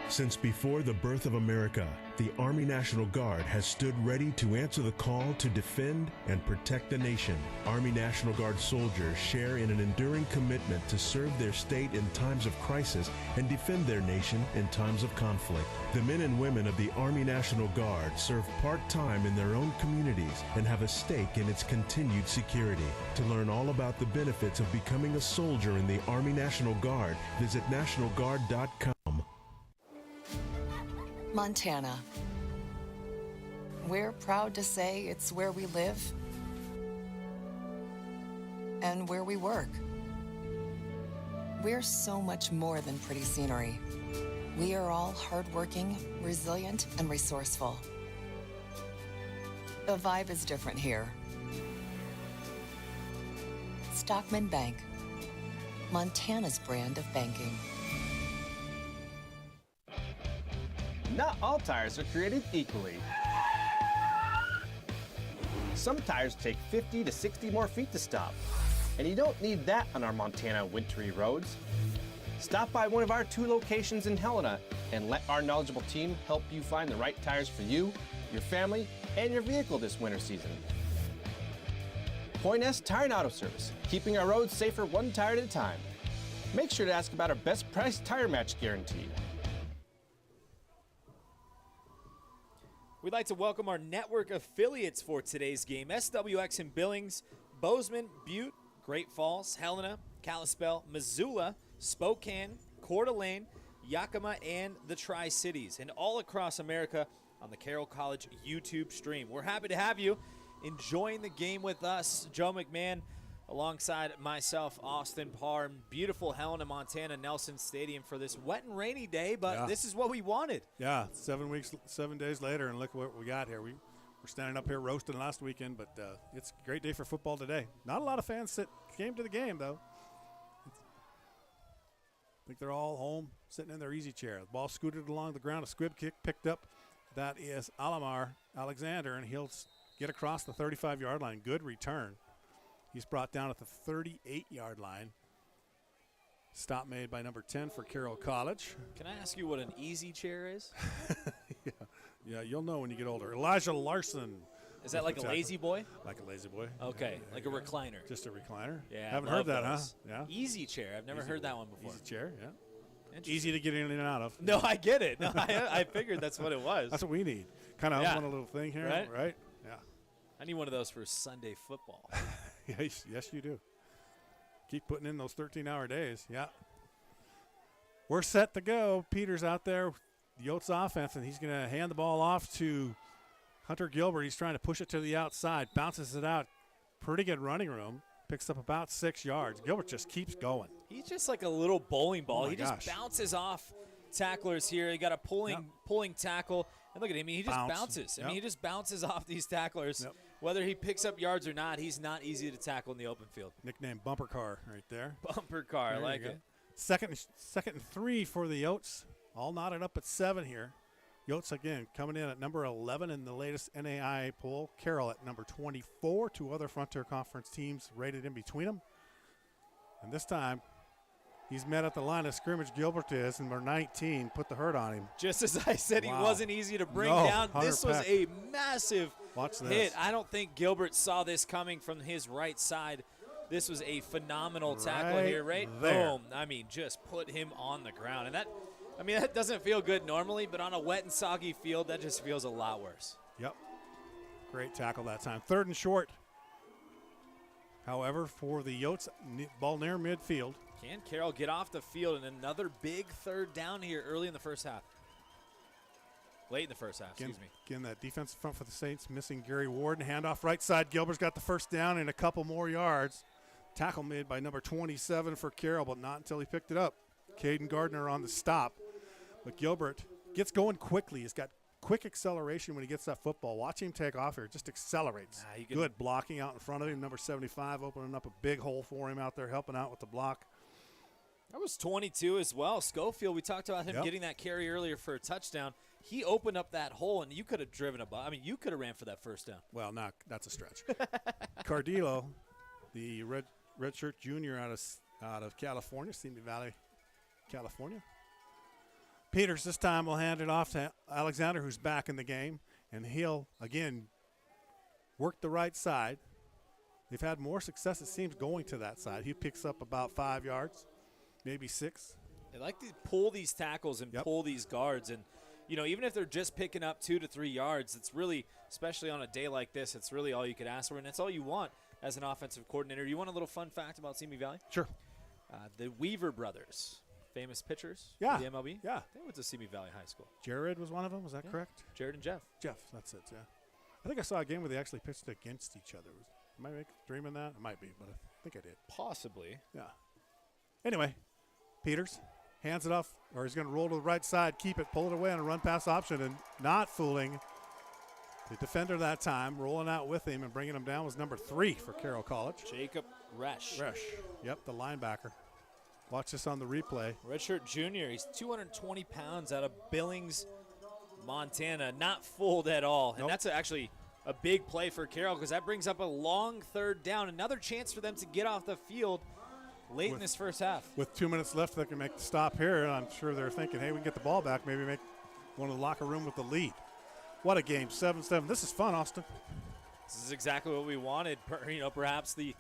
Since before the birth of America, the Army National Guard has stood ready to answer the call to defend and protect the nation. Army National Guard soldiers share in an enduring commitment to serve their state in times of crisis and defend their nation in times of conflict. The men and women of the Army National Guard serve part-time in their own communities and have a stake in its continued security. To learn all about the benefits of becoming a soldier in the Army National Guard, visit nationalguard.com. Montana. We're proud to say it's where we live and where we work. We're so much more than pretty scenery. We are all hardworking, resilient, and resourceful. The vibe is different here. Stockman Bank, Montana's brand of banking. Not all tires are created equally. Some tires take 50 to 60 more feet to stop, and you don't need that on our Montana wintry roads. Stop by one of our 2 locations in Helena and let our knowledgeable team help you find the right tires for you, your family, and your vehicle this winter season. Point S Tire and Auto Service, keeping our roads safer one tire at a time. Make sure to ask about our best price tire match guarantee. We'd like to welcome our network affiliates for today's game. SWX in Billings, Bozeman, Butte, Great Falls, Helena, Kalispell, Missoula, Spokane, Coeur d'Alene, Yakima, and the Tri-Cities, and all across America on the Carroll College YouTube stream. We're happy to have you enjoying the game with us. Joe McMahon alongside myself, Austin Parr, in beautiful Helena, Montana, Nelson Stadium for this wet and rainy day, but this is what we wanted. Yeah, 7 days later, and look what we got here. We're standing up here roasting last weekend, but it's a great day for football today. Not a lot of fans came to the game, though. I think they're all home, sitting in their easy chair. The ball scooted along the ground. A squib kick picked up. That is Alamar Alexander, and he'll get across the 35-yard line. Good return. He's brought down at the 38-yard line. Stop made by number 10 for Carroll College. Can I ask you what an easy chair is? Yeah, you'll know when you get older. Elijah Larson. Is that like a lazy boy? Like a lazy boy. Okay, like a recliner. Just a recliner? Yeah. Haven't heard that, those. huh? Yeah. Easy chair. I've never heard that one before. Easy chair, yeah. Easy to get in and out of. No, I get it. No, I figured that's what it was. That's what we need. Kind of one little thing here, right? Yeah. I need one of those for Sunday football. Yes, you do. Keep putting in those 13-hour days. Yeah. We're set to go. Peter's out there, the Yotes offense, and he's going to hand the ball off to Hunter Gilbert. He's trying to push it to the outside, bounces it out. Pretty good running room. Picks up about 6 yards. Gilbert just keeps going. He's just like a little bowling ball. Oh he just bounces off tacklers here. He got a pulling tackle. And look at him. He just bounces. I mean, he just bounces off these tacklers. Whether he picks up yards or not, he's not easy to tackle in the open field. Nickname Bumper Car right there. Bumper Car. I like it. Second and 3 for the Yotes all knotted up at 7 here. Yotes, again, coming in at number 11 in the latest NAI poll. Carroll at number 24. 2 other Frontier Conference teams rated in between them. And this time, he's met at the line of scrimmage. Gilbert is, number 19, put the hurt on him. Just as I said, Wow. he wasn't easy to bring No, down. This was Peck. a massive Watch this. hit. I don't think Gilbert saw this coming from his right side. This was a phenomenal tackle here, right? there. Boom. I mean, just put him on the ground. And that doesn't feel good normally, but on a wet and soggy field, that just feels a lot worse. Yep. Great tackle that time. 3rd and short. However, for the Yotes, ball near midfield. Can Carroll get off the field, and another big 3rd down here early in the first half? Late in the first half, excuse me. Again, that defensive front for the Saints missing Gary Ward. Handoff right side. Gilbert's got the first down and a couple more yards. Tackle made by number 27 for Carroll, but not until he picked it up. Caden Gardner on the stop. But Gilbert gets going quickly. He's got quick acceleration when he gets that football. Watch him take off here. It just accelerates. Good blocking out in front of him. Number 75 opening up a big hole for him out there, helping out with the block. That was 22 as well. Schofield, we talked about him getting that carry earlier for a touchdown. He opened up that hole, and you could have driven you could have ran for that first down. Well, that's a stretch. Cardillo, the redshirt junior out of California, Simi Valley, California. Peters this time will hand it off to Alexander, who's back in the game, and he'll, again, work the right side. They've had more success, it seems, going to that side. He picks up about 5 yards, maybe 6. They like to pull these tackles and pull these guards. And, even if they're just picking up 2 to 3 yards, it's really, especially on a day like this, it's really all you could ask for, and it's all you want as an offensive coordinator. You want a little fun fact about Simi Valley? Sure. The Weaver brothers, famous pitchers Yeah. for the MLB. Yeah. They went to Simi Valley High School. Jared was one of them. Was that correct? Jared and Jeff. Jeff, that's it, yeah. I think I saw a game where they actually pitched against each other. Am I dreaming that? It might be, but I think I did. Possibly. Yeah. Anyway, Peters hands it off, or he's going to roll to the right side, keep it, pull it away on a run-pass option, and not fooling the defender that time. Rolling out with him and bringing him down was number 3 for Carroll College. Jacob Resch. Yep, the linebacker. Watch this on the replay. Redshirt junior. He's 220 pounds out of Billings, Montana. Not fooled at all. And that's actually a big play for Carroll because that brings up a long 3rd down. Another chance for them to get off the field late in this first half. With 2 minutes left, they can make the stop here. And I'm sure they're thinking, hey, we can get the ball back, maybe make one of the locker room with the lead. What a game, 7-7. This is fun, Austin. This is exactly what we wanted. Perhaps the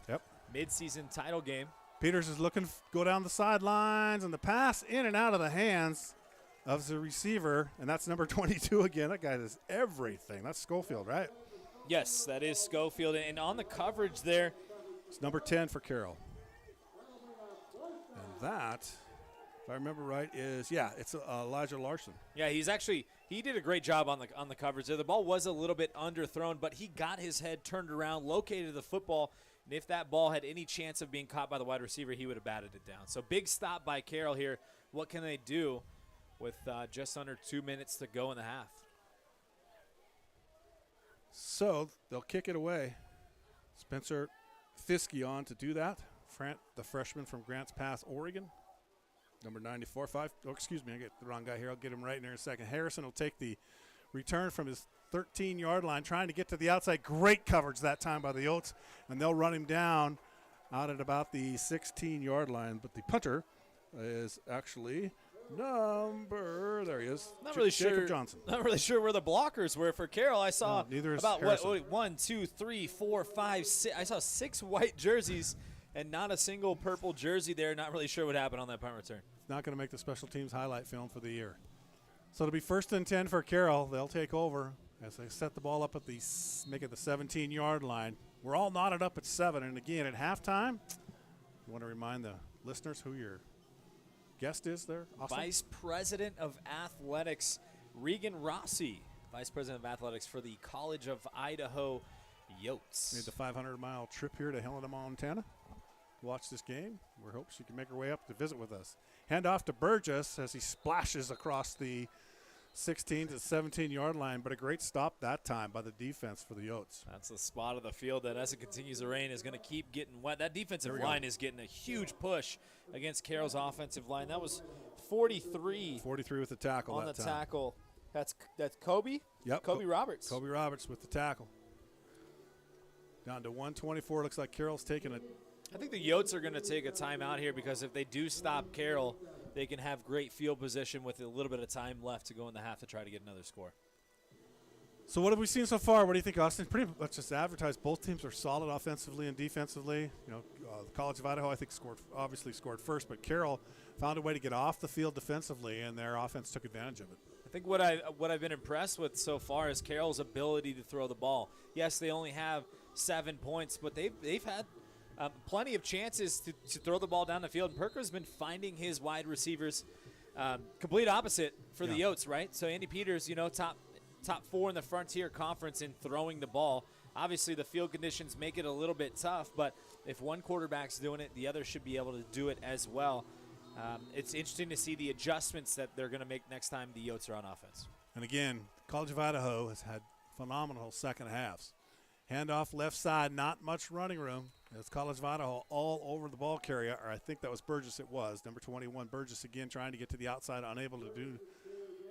midseason title game. Peters is looking to go down the sidelines, and the pass in and out of the hands of the receiver, and that's number 22 again. That guy does everything. That's Schofield, right? Yes, that is Schofield. And on the coverage there, it's number 10 for Carroll. And that, if I remember right, it's Elijah Larson. Yeah, he did a great job on the coverage there. The ball was a little bit underthrown, but he got his head turned around, located the football, and if that ball had any chance of being caught by the wide receiver, he would have batted it down. So big stop by Carroll here. What can they do with just under 2 minutes to go in the half? So they'll kick it away. Spencer Fiske on to do that. The freshman from Grants Pass, Oregon. Number 94. I get the wrong guy here. I'll get him right in here in a second. Harrison will take the return from his 13-yard line, trying to get to the outside. Great coverage that time by the Yotes, and they'll run him down out at about the 16-yard line. But the punter is actually there he is. Jacob Johnson. Not really sure where the blockers were for Carroll. I saw neither is about Harrison. 1, 2, 3, 4, 5, 6. I saw 6 white jerseys and not a single purple jersey there. Not really sure what happened on that punt return. It's not going to make the special teams highlight film for the year. So it'll be 1st and 10 for Carroll. They'll take over as they set the ball up at make it the 17-yard line. We're all knotted up at 7. And again, at halftime, you want to remind the listeners who your guest is there? Austin? Vice President of Athletics, Regan Rossi. Vice President of Athletics for the College of Idaho Yotes. Made the 500-mile trip here to Helena, Montana. Watch this game. We hope she can make her way up to visit with us. Hand off to Burgess as he splashes across the 16 to 17-yard line, but a great stop that time by the defense for the Yotes. That's the spot of the field that, as it continues to rain, is going to keep getting wet. That defensive line is getting a huge push against Carroll's offensive line. That was 43. 43 with the tackle on that the time. tackle. That's Kobe? Yep. Kobe Roberts. Kobe Roberts with the tackle. Down to 124. Looks like Carroll's taking it. I think the Yotes are going to take a timeout here because if they do stop Carroll, they can have great field position with a little bit of time left to go in the half to try to get another score. So what have we seen so far? What do you think, Austin? Pretty much just advertised. Both teams are solid offensively and defensively. You know, the College of Idaho, I think, obviously scored first, but Carroll found a way to get off the field defensively, and their offense took advantage of it. I think what I've been impressed with so far is Carroll's ability to throw the ball. Yes, they only have 7 points, but they've had plenty of chances to throw the ball down the field. And Perker's been finding his wide receivers complete opposite for the Yotes, right? So Andy Peters, you know, top 4 in the Frontier Conference in throwing the ball. Obviously, the field conditions make it a little bit tough, but if one quarterback's doing it, the other should be able to do it as well. It's interesting to see the adjustments that they're going to make next time the Yotes are on offense. And again, College of Idaho has had phenomenal second halves. Handoff left side, not much running room. It's College of Idaho all over the ball carrier, or I think that was Burgess it was. Number 21, Burgess again trying to get to the outside, unable to do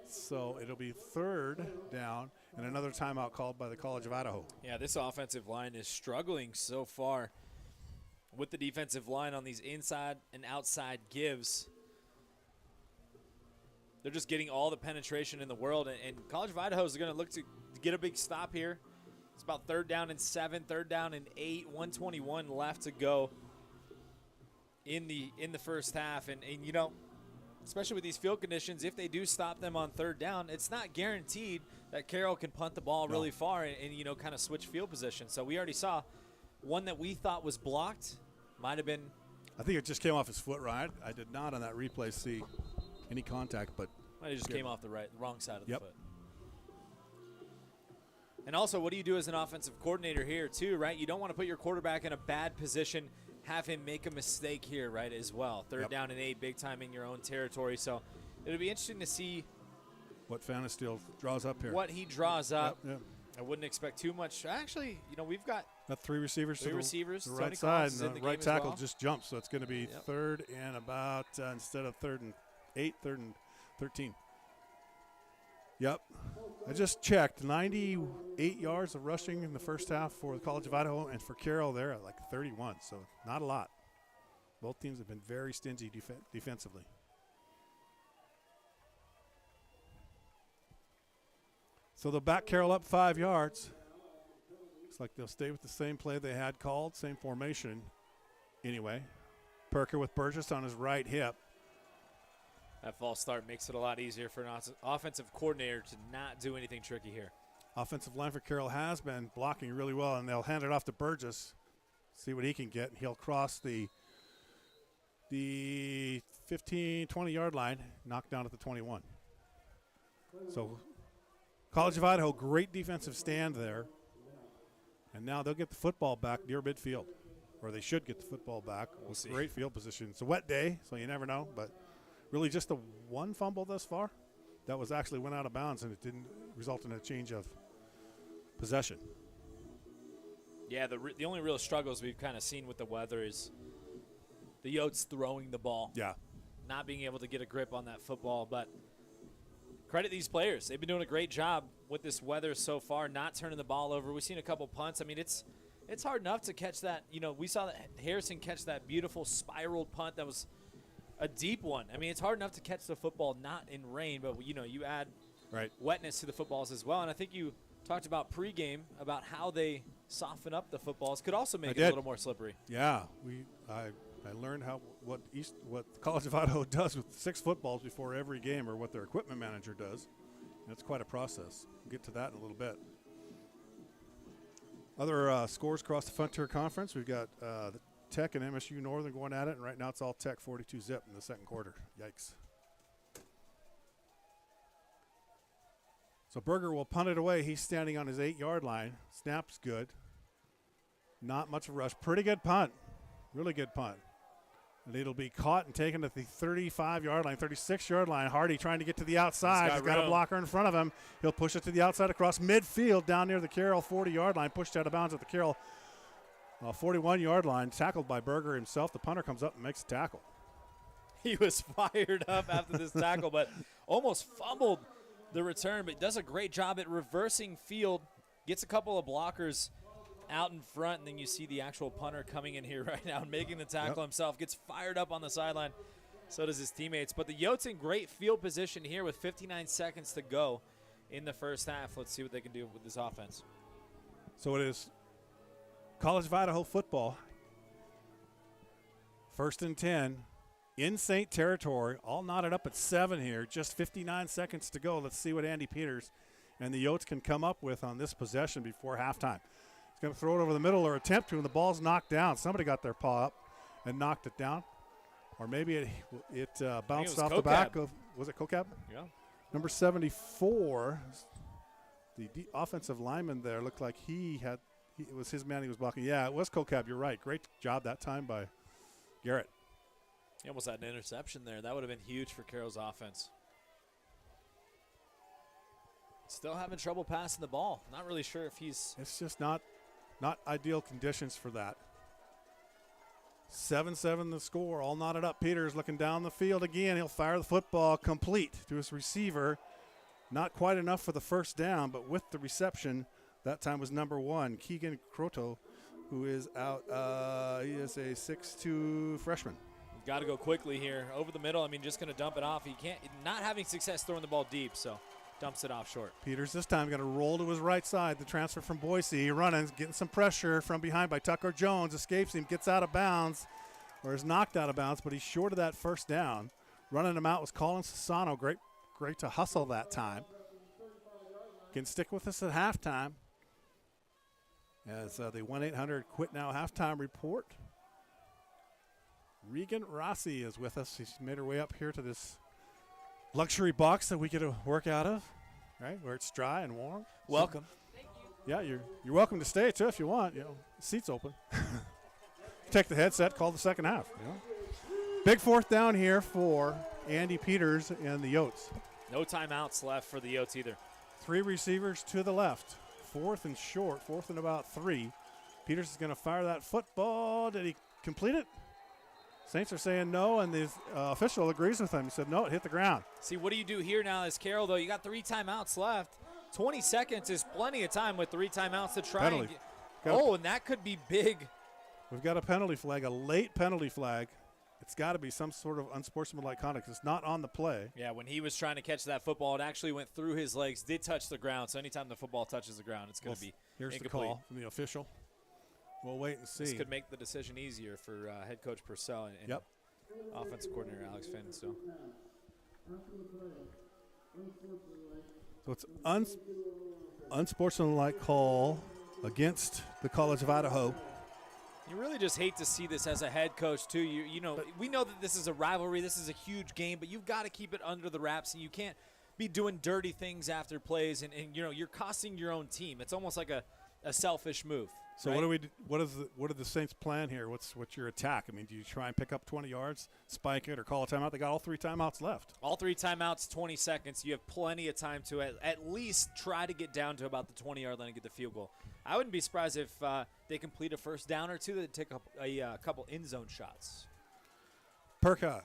so. It'll be third down and another timeout called by the College of Idaho. Yeah, this offensive line is struggling so far with the defensive line on these inside and outside gives. They're just getting all the penetration in the world, and College of Idaho is going to look to get a big stop here. It's about 3rd down and 7, 3rd down and 8, 1:21 left to go in the first half. And you know, especially with these field conditions, if they do stop them on 3rd down, it's not guaranteed that Carroll can punt the ball really far and you know, kind of switch field position. So we already saw one that we thought was blocked. Might have been. I think it just came off his foot, right? I did not on that replay see any contact, but might have just came off the wrong side of the foot. And also, what do you do as an offensive coordinator here, too, right? You don't want to put your quarterback in a bad position, have him make a mistake here, right, as well. 3rd down and 8, big time in your own territory. So it'll be interesting to see what Fanisteel draws up here. What he draws up. Yep. I wouldn't expect too much. Actually, you know, we've got 3 receivers to the right Tony side, Collins and the right tackle just jumps. So it's going to be 3rd and about, instead of 3rd and 8, 3rd and 13. Yep. I just checked. 98 yards of rushing in the first half for the College of Idaho, and for Carroll they're at like 31, so not a lot. Both teams have been very stingy defensively. So they'll back Carroll up 5 yards. Looks like they'll stay with the same play they had called, same formation anyway. Perker with Burgess on his right hip. That false start makes it a lot easier for an offensive coordinator to not do anything tricky here. Offensive line for Carroll has been blocking really well, and they'll hand it off to Burgess, see what he can get. He'll cross the 15, 20-yard line, knocked down at the 21. So College of Idaho, great defensive stand there. And now they'll get the football back near midfield, or they should get the football back. We'll see. Great field position. It's a wet day, so you never know, but really just the one fumble thus far that was actually went out of bounds, and it didn't result in a change of possession. Yeah, the only real struggles we've kind of seen with the weather is the Yotes throwing the ball. Yeah. Not being able to get a grip on that football, but credit these players. They've been doing a great job with this weather so far, not turning the ball over. We've seen a couple punts. I mean, it's hard enough to catch that. You know, we saw that Harrison catch that beautiful spiraled punt that was a deep one. I mean, it's hard enough to catch the football not in rain, but, you know, you add wetness to the footballs as well. And I think you talked about pregame about how they soften up the footballs. Could also make it a little more slippery. Yeah, I learned what College of Idaho does with 6 footballs before every game, or what their equipment manager does. And it's quite a process. We'll get to that in a little bit. Other scores across the Frontier Conference. We've got the Tech and MSU Northern going at it, and right now it's all Tech 42-zip in the second quarter. Yikes. So Berger will punt it away. He's standing on his 8-yard line. Snap's good. Not much of a rush. Pretty good punt. Really good punt. And it'll be caught and taken at the 35-yard line, 36-yard line. Hardy trying to get to the outside. He's got a blocker in front of him. He'll push it to the outside across midfield down near the Carroll 40-yard line. Pushed out of bounds at the Carroll 41-yard line. Tackled by Berger himself. The punter comes up and makes a tackle. He was fired up after this tackle, but almost fumbled the return, but does a great job at reversing field, gets a couple of blockers out in front, and then you see the actual punter coming in here right now and making the tackle himself, gets fired up on the sideline. So does his teammates. But the Yotes in great field position here with 59 seconds to go in the first half. Let's see what they can do with this offense. So it is College of Idaho football. 1st and 10 in St. territory, all knotted up at 7 here. Just 59 seconds to go. Let's see what Andy Peters and the Yotes can come up with on this possession before halftime. He's going to throw it over the middle or attempt to, and the ball's knocked down. Somebody got their paw up and knocked it down. Or maybe it bounced off the back of, was it Kokab? Yeah. Number 74, the offensive lineman there looked like it was his man he was blocking. Yeah, it was Kokab. You're right. Great job that time by Garrett. He almost had an interception there. That would have been huge for Carroll's offense. Still having trouble passing the ball. Not really sure if he's... It's just not ideal conditions for that. 7-7 the score, all knotted up. Peters looking down the field again. He'll fire the football complete to his receiver. Not quite enough for the first down, but with the reception, that time was number 1, Keegan Croto, who is out. He is a 6'2" freshman. Got to go quickly here. Over the middle, I mean, just going to dump it off. He can't, not having success throwing the ball deep, so dumps it off short. Peters this time going to roll to his right side. The transfer from Boise, running, getting some pressure from behind by Tucker Jones. Escapes him, gets out of bounds, or is knocked out of bounds, but he's short of that first down. Running him out was Colin Sassano. Great to hustle that time. Can stick with us at halftime. As the 1-800-QUIT-NOW halftime report. Regan Rossi is with us. She's made her way up here to this luxury box that we get to work out of, right, where it's dry and warm. Welcome. Thank you. Yeah, you're welcome to stay too if you want. You know, seat's open. Take the headset. Call the second half. You know? Big 4th down here for Andy Peters and the Yotes. No timeouts left for the Yotes either. 3 receivers to the left. 4th and short. 4th and about 3. Peters is going to fire that football. Did he complete it? Saints are saying no, and the official agrees with him. He said, no, it hit the ground. See, what do you do here now as Carroll, though? You got 3 timeouts left. 20 seconds is plenty of time with 3 timeouts to try and get. And that could be big. We've got a penalty flag, a late penalty flag. It's got to be some sort of unsportsmanlike conduct. It's not on the play. Yeah, when he was trying to catch that football, it actually went through his legs, did touch the ground. So anytime the football touches the ground, it's going to be Here's incomplete. the call from the official. We'll wait and see. This could make the decision easier for head coach Purcell and offensive coordinator Alex Finn. So it's unsportsmanlike call against the College of Idaho. You really just hate to see this as a head coach, too. You know, we know that this is a rivalry. This is a huge game, but you've got to keep it under the wraps, and you can't be doing dirty things after plays, and you know, you're costing your own team. It's almost like a selfish move. So right? what are the Saints' plan here? What's your attack? I mean, do you try and pick up 20 yards, spike it, or call a timeout? They got all 3 timeouts left. All 3 timeouts, 20 seconds. You have plenty of time to at least try to get down to about the 20-yard line and get the field goal. I wouldn't be surprised if they complete a first down or 2. They'd take up a couple end-zone shots. Perka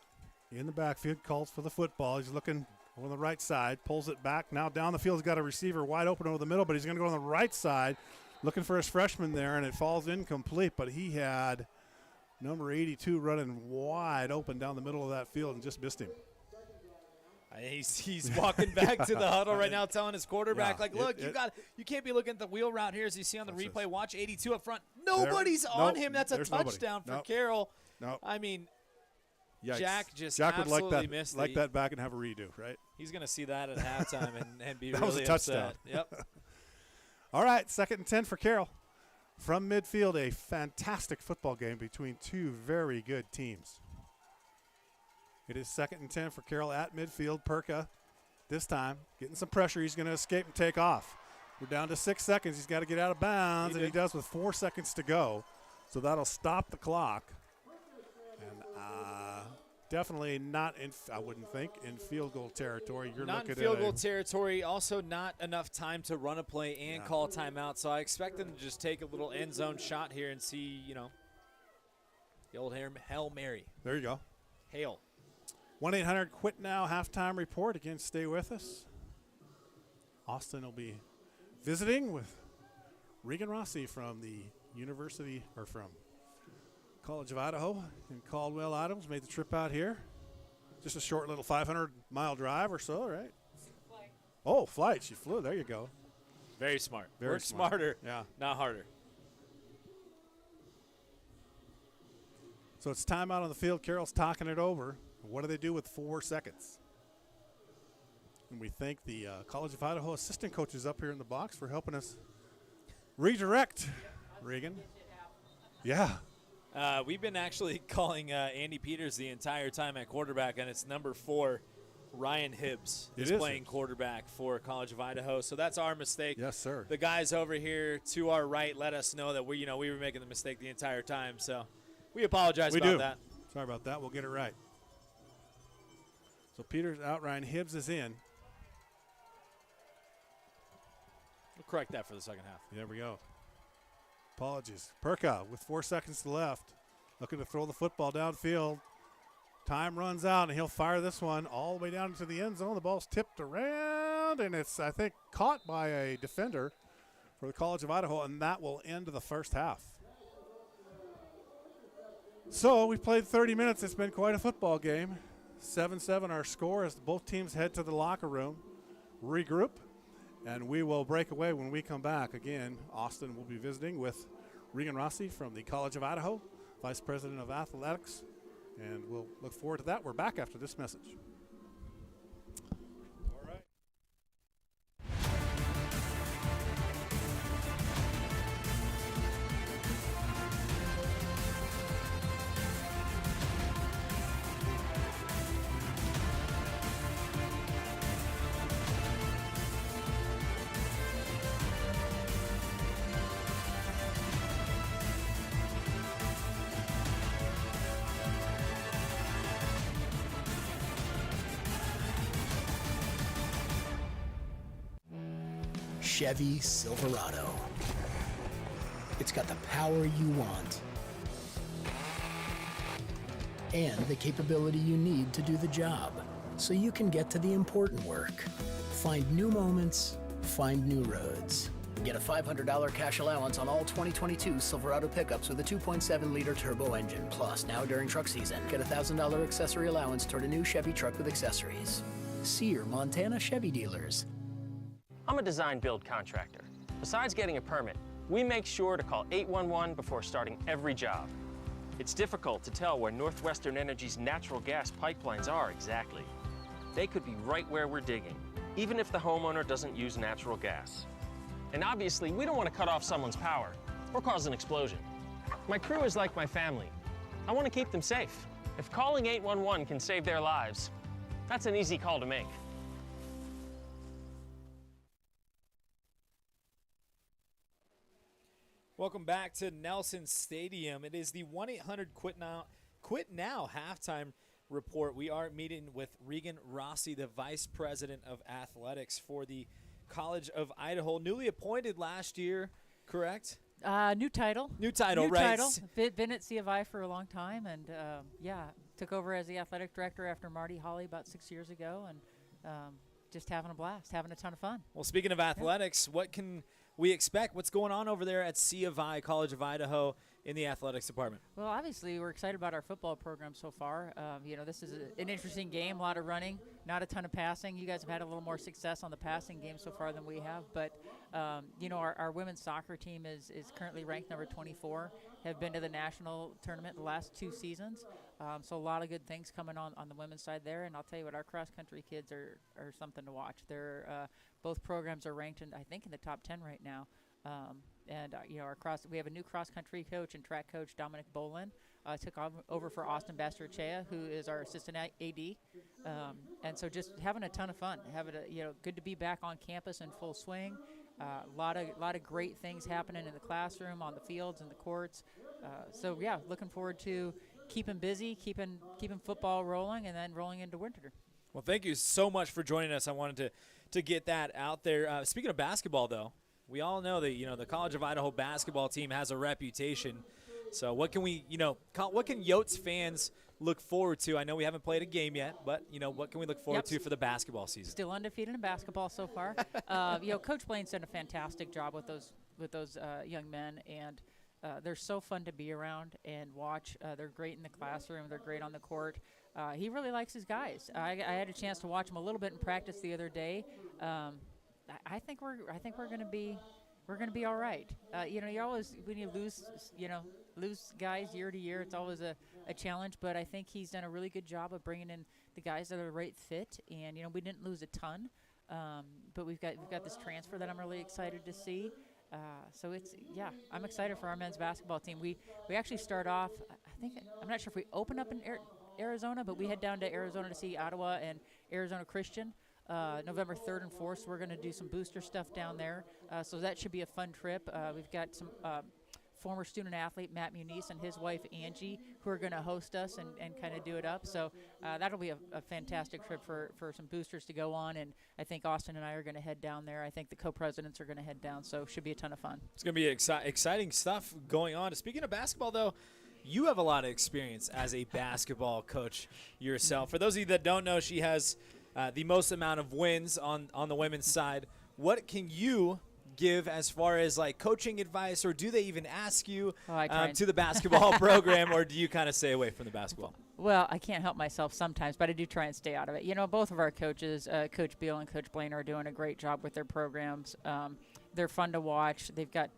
in the backfield, calls for the football. He's looking on the right side, pulls it back. Now down the field, he's got a receiver wide open over the middle, but he's going to go on the right side, looking for his freshman there, and it falls incomplete. But he had number 82 running wide open down the middle of that field and just missed him. He's walking back to the huddle right now, telling his quarterback, look, you can't be looking at the wheel route here as you see on the replay. Watch 82 up front. Nobody's on him. That's a touchdown for Carroll. No. I mean, yikes. Jack would absolutely missed like that back and have a redo, right? He's going to see that at halftime and be that really was a touchdown. upset. Yep. All right, 2nd and 10 for Carroll. From midfield, a fantastic football game between 2 very good teams. It is 2nd and 10 for Carroll at midfield. Perka this time getting some pressure. He's going to escape and take off. We're down to 6 seconds. He's got to get out of bounds, and he does with 4 seconds to go. So that'll stop the clock. And definitely not in, I wouldn't think, in field goal territory. You're not looking in field at goal territory. Also not enough time to run a play and call a timeout. So I expect them to just take a little end zone shot here and see, the old Hail Mary. There you go. Hail. 1-800-QUIT-NOW halftime report. Again, stay with us. Austin will be visiting with Regan Rossi from the University, or from College of Idaho in Caldwell, Idaho. Made the trip out here. Just a short little 500-mile drive or so, right? Oh, flight. She flew. There you go. Very smart. Very Work smart. smarter, Yeah. not harder. So it's timeout on the field. Carroll's talking it over. What do they do with 4 seconds? And we thank the College of Idaho assistant coaches up here in the box for helping us redirect, Regan. Yeah. We've been actually calling Andy Peters the entire time at quarterback, and it's number 4, Ryan Hibbs, is playing quarterback for College of Idaho. So that's our mistake. Yes, sir. The guys over here to our right let us know that we were making the mistake the entire time. So we apologize about that. Sorry about that. We'll get it right. So Peters out. Ryan Hibbs is in. We'll correct that for the second half. There we go. Apologies. Perka with 4 seconds left, looking to throw the football downfield. Time runs out, and he'll fire this one all the way down into the end zone. The ball's tipped around, and it's, I think, caught by a defender for the College of Idaho, and that will end the first half. So we've played 30 minutes. It's been quite a football game. 7-7 our score as both teams head to the locker room, regroup, and we will break away when we come back. Again, Austin will be visiting with Regan Rossi from the College of Idaho, Vice President of Athletics, and we'll look forward to that. We're back after this message. All right. Chevy Silverado. It's got the power you want and the capability you need to do the job, so you can get to the important work. Find new moments, find new roads. Get a $500 cash allowance on all 2022 Silverado pickups with a 2.7-liter turbo engine. Plus, now during truck season, get a $1,000 accessory allowance toward a new Chevy truck with accessories. See your Montana Chevy dealers. I'm a design-build contractor. Besides getting a permit, we make sure to call 811 before starting every job. It's difficult to tell where Northwestern Energy's natural gas pipelines are exactly. They could be right where we're digging, even if the homeowner doesn't use natural gas. And obviously, we don't want to cut off someone's power or cause an explosion. My crew is like my family. I want to keep them safe. If calling 811 can save their lives, that's an easy call to make. Welcome back to Nelson Stadium. It is the 1-800-QUIT-NOW halftime report. We are meeting with Regan Rossi, the Vice President of Athletics for the College of Idaho. Newly appointed last year, correct? New title. New title, New right. title. Been at C of I for a long time, and took over as the athletic director after Marty Hawley about 6 years ago, and just having a blast, having a ton of fun. Well, speaking of athletics, what can we expect? What's going on over there at C of I, College of Idaho, in the athletics department? Well, obviously, we're excited about our football program so far. This is an interesting game, a lot of running, not a ton of passing. You guys have had a little more success on the passing game so far than we have. But, our women's soccer team is currently ranked number 24, have been to the national tournament the last 2 seasons. So a lot of good things coming on the women's side there. And I'll tell you what, our cross-country kids are something to watch. They're both programs are ranked, in the top 10 right now. We have a new cross-country coach and track coach, Dominic Bolin, took over for Austin Basterchea, who is our assistant AD. And so just having a ton of fun, good to be back on campus in full swing. A lot of great things happening in the classroom, on the fields, and the courts. Looking forward to keeping busy, keeping football rolling, and then rolling into winter. Well, thank you so much for joining us. I wanted to get that out there. Speaking of basketball, though, we all know that the College of Idaho basketball team has a reputation. So what can what can Yotes fans look forward to? I know we haven't played a game yet, but, what can we look forward to for the basketball season? Still undefeated in basketball so far. Coach Blaine's done a fantastic job with those young men, and they're so fun to be around and watch. They're great in the classroom. They're great on the court. He really likes his guys. I had a chance to watch him a little bit in practice the other day. I think we're going to be all right. You always, when you lose guys year to year, it's always a challenge. But I think he's done a really good job of bringing in the guys that are the right fit. And we didn't lose a ton, but we've got this transfer that I'm really excited to see. So I'm excited for our men's basketball team. We actually start off. I'm not sure if we open up in Arizona, but we head down to Arizona to see Ottawa and Arizona Christian. November 3rd and 4th, so we're going to do some booster stuff down there. So that should be a fun trip. We've got some former student athlete, Matt Muniz, and his wife, Angie, who are going to host us and kind of do it up. So that'll be a fantastic trip for some boosters to go on. And I think Austin and I are going to head down there. I think the co-presidents are going to head down. So it should be a ton of fun. It's going to be exciting stuff going on. Speaking of basketball, though, you have a lot of experience as a basketball coach yourself. For those of you that don't know, she has the most amount of wins on the women's side. What can you give as far as like coaching advice, or do they even ask you to the basketball program, or do you kind of stay away from the basketball? Well, I can't help myself sometimes, but I do try and stay out of it. Both of our coaches, Coach Beal and Coach Blaine, are doing a great job with their programs. They're fun to watch. They've got,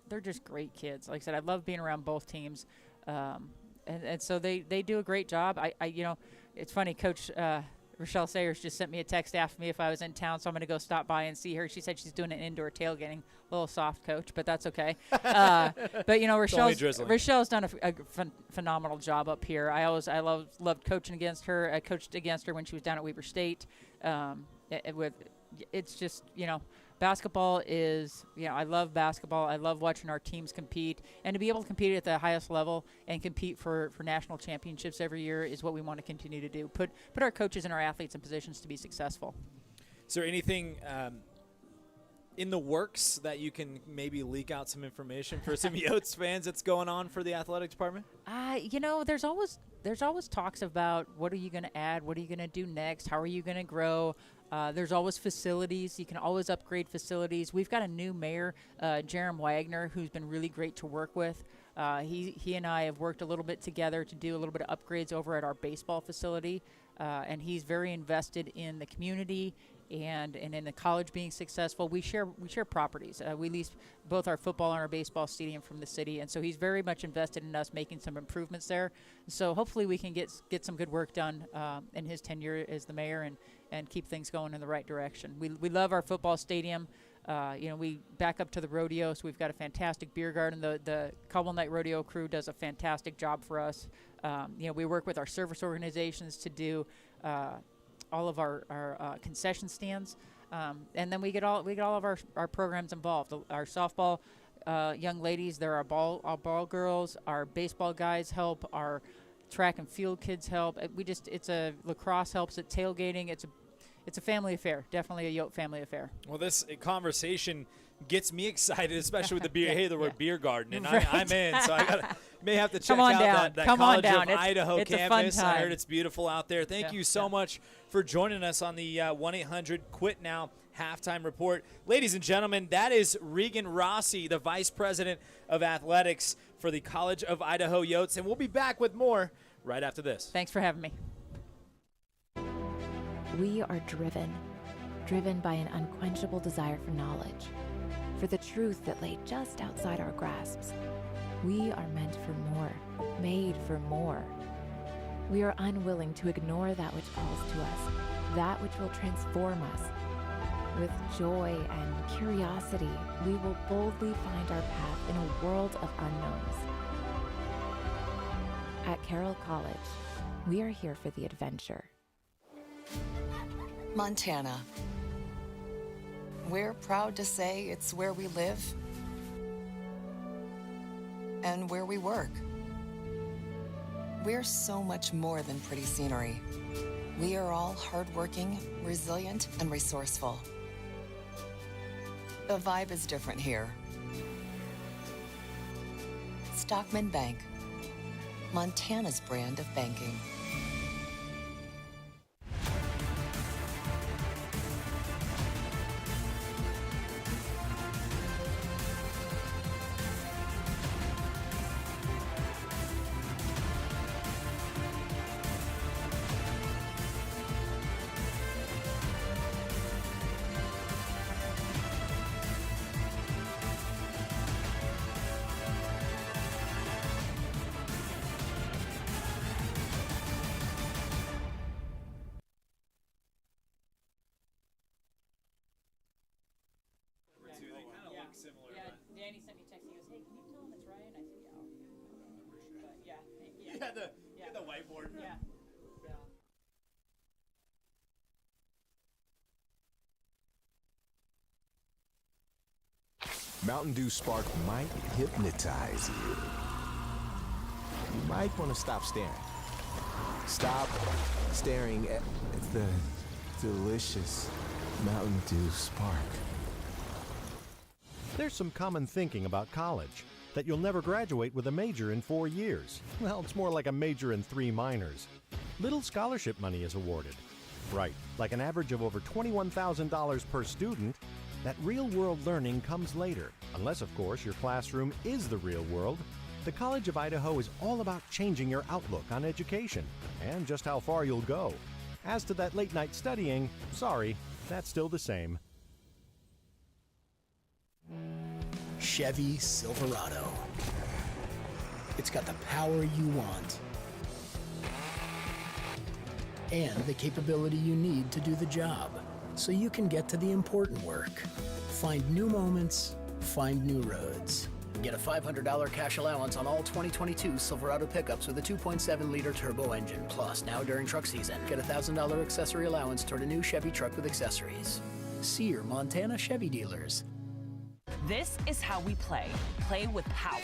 they're just great kids. Like I said, I love being around both teams. And so they do a great job. It's funny, Coach Rochelle Sayers just sent me a text asking me if I was in town, so I'm going to go stop by and see her. She said she's doing an indoor tailgating. A little soft, Coach, but that's okay. But Rochelle's done a phenomenal job up here. I loved coaching against her. I coached against her when she was down at Weber State. It's just, basketball is, I love basketball. I love watching our teams compete. And to be able to compete at the highest level and compete for national championships every year is what we want to continue to do. Put our coaches and our athletes in positions to be successful. Is there anything in the works that you can maybe leak out some information for some Yotes fans that's going on for the athletic department? There's always talks about what are you going to add? What are you going to do next? How are you going to grow? There's always facilities. You can always upgrade facilities. We've got a new mayor, Jerem Wagner, who's been really great to work with. He and I have worked a little bit together to do a little bit of upgrades over at our baseball facility, and he's very invested in the community and in the college being successful. We share properties. We lease both our football and our baseball stadium from the city, and so he's very much invested in us making some improvements there. So hopefully we can get some good work done in his tenure as the mayor and keep things going in the right direction. We love our football stadium. We back up to the rodeo, so we've got a fantastic beer garden. The Cobble Night Rodeo crew does a fantastic job for us. We work with our service organizations to do all of our concession stands, and then we get all of our programs involved. Our softball young ladies, there are our ball girls, our baseball guys help, our track and field kids help. It's a lacrosse helps at tailgating. It's a family affair, definitely a Yote family affair. Well, this conversation gets me excited, especially with the beer. The word beer garden, and right. I'm in, so I may have to check out that College of it's Idaho campus. I heard it's beautiful out there. Thank you so much for joining us on the 1-800-QUIT-NOW halftime report. Ladies and gentlemen, that is Regan Rossi, the Vice President of Athletics for the College of Idaho Yotes, and we'll be back with more right after this. Thanks for having me. We are driven by an unquenchable desire for knowledge, for the truth that lay just outside our grasps. We are meant for more, made for more. We are unwilling to ignore that which calls to us, that which will transform us. With joy and curiosity, we will boldly find our path in a world of unknowns. At Carroll College, we are here for the adventure. Montana. We're proud to say it's where we live and where we work. We're so much more than pretty scenery. We are all hardworking, resilient, and resourceful. The vibe is different here. Stockman Bank. Montana's brand of banking. Danny sent me a text. He goes, "Hey, can you tell him it's Ryan?" I said, "Yeah." But You had the whiteboard. Yeah. Mountain Dew Spark might hypnotize you. You might want to stop staring. Stop staring at the delicious Mountain Dew Spark. There's some common thinking about college, that you'll never graduate with a major in 4 years. Well, it's more like a major in 3 minors. Little scholarship money is awarded. Right, like an average of over $21,000 per student. That real-world learning comes later, unless, of course, your classroom is the real world. The College of Idaho is all about changing your outlook on education and just how far you'll go. As to that late-night studying, sorry, that's still the same. Chevy Silverado. It's got the power you want and the capability you need to do the job, so you can get to the important work. Find new moments, find new roads. Get a $500 cash allowance on all 2022 Silverado pickups with a 2.7-liter turbo engine. Plus, now during truck season, get a $1,000 accessory allowance toward a new Chevy truck with accessories. See your Montana Chevy dealers. This is how we play. Play with power.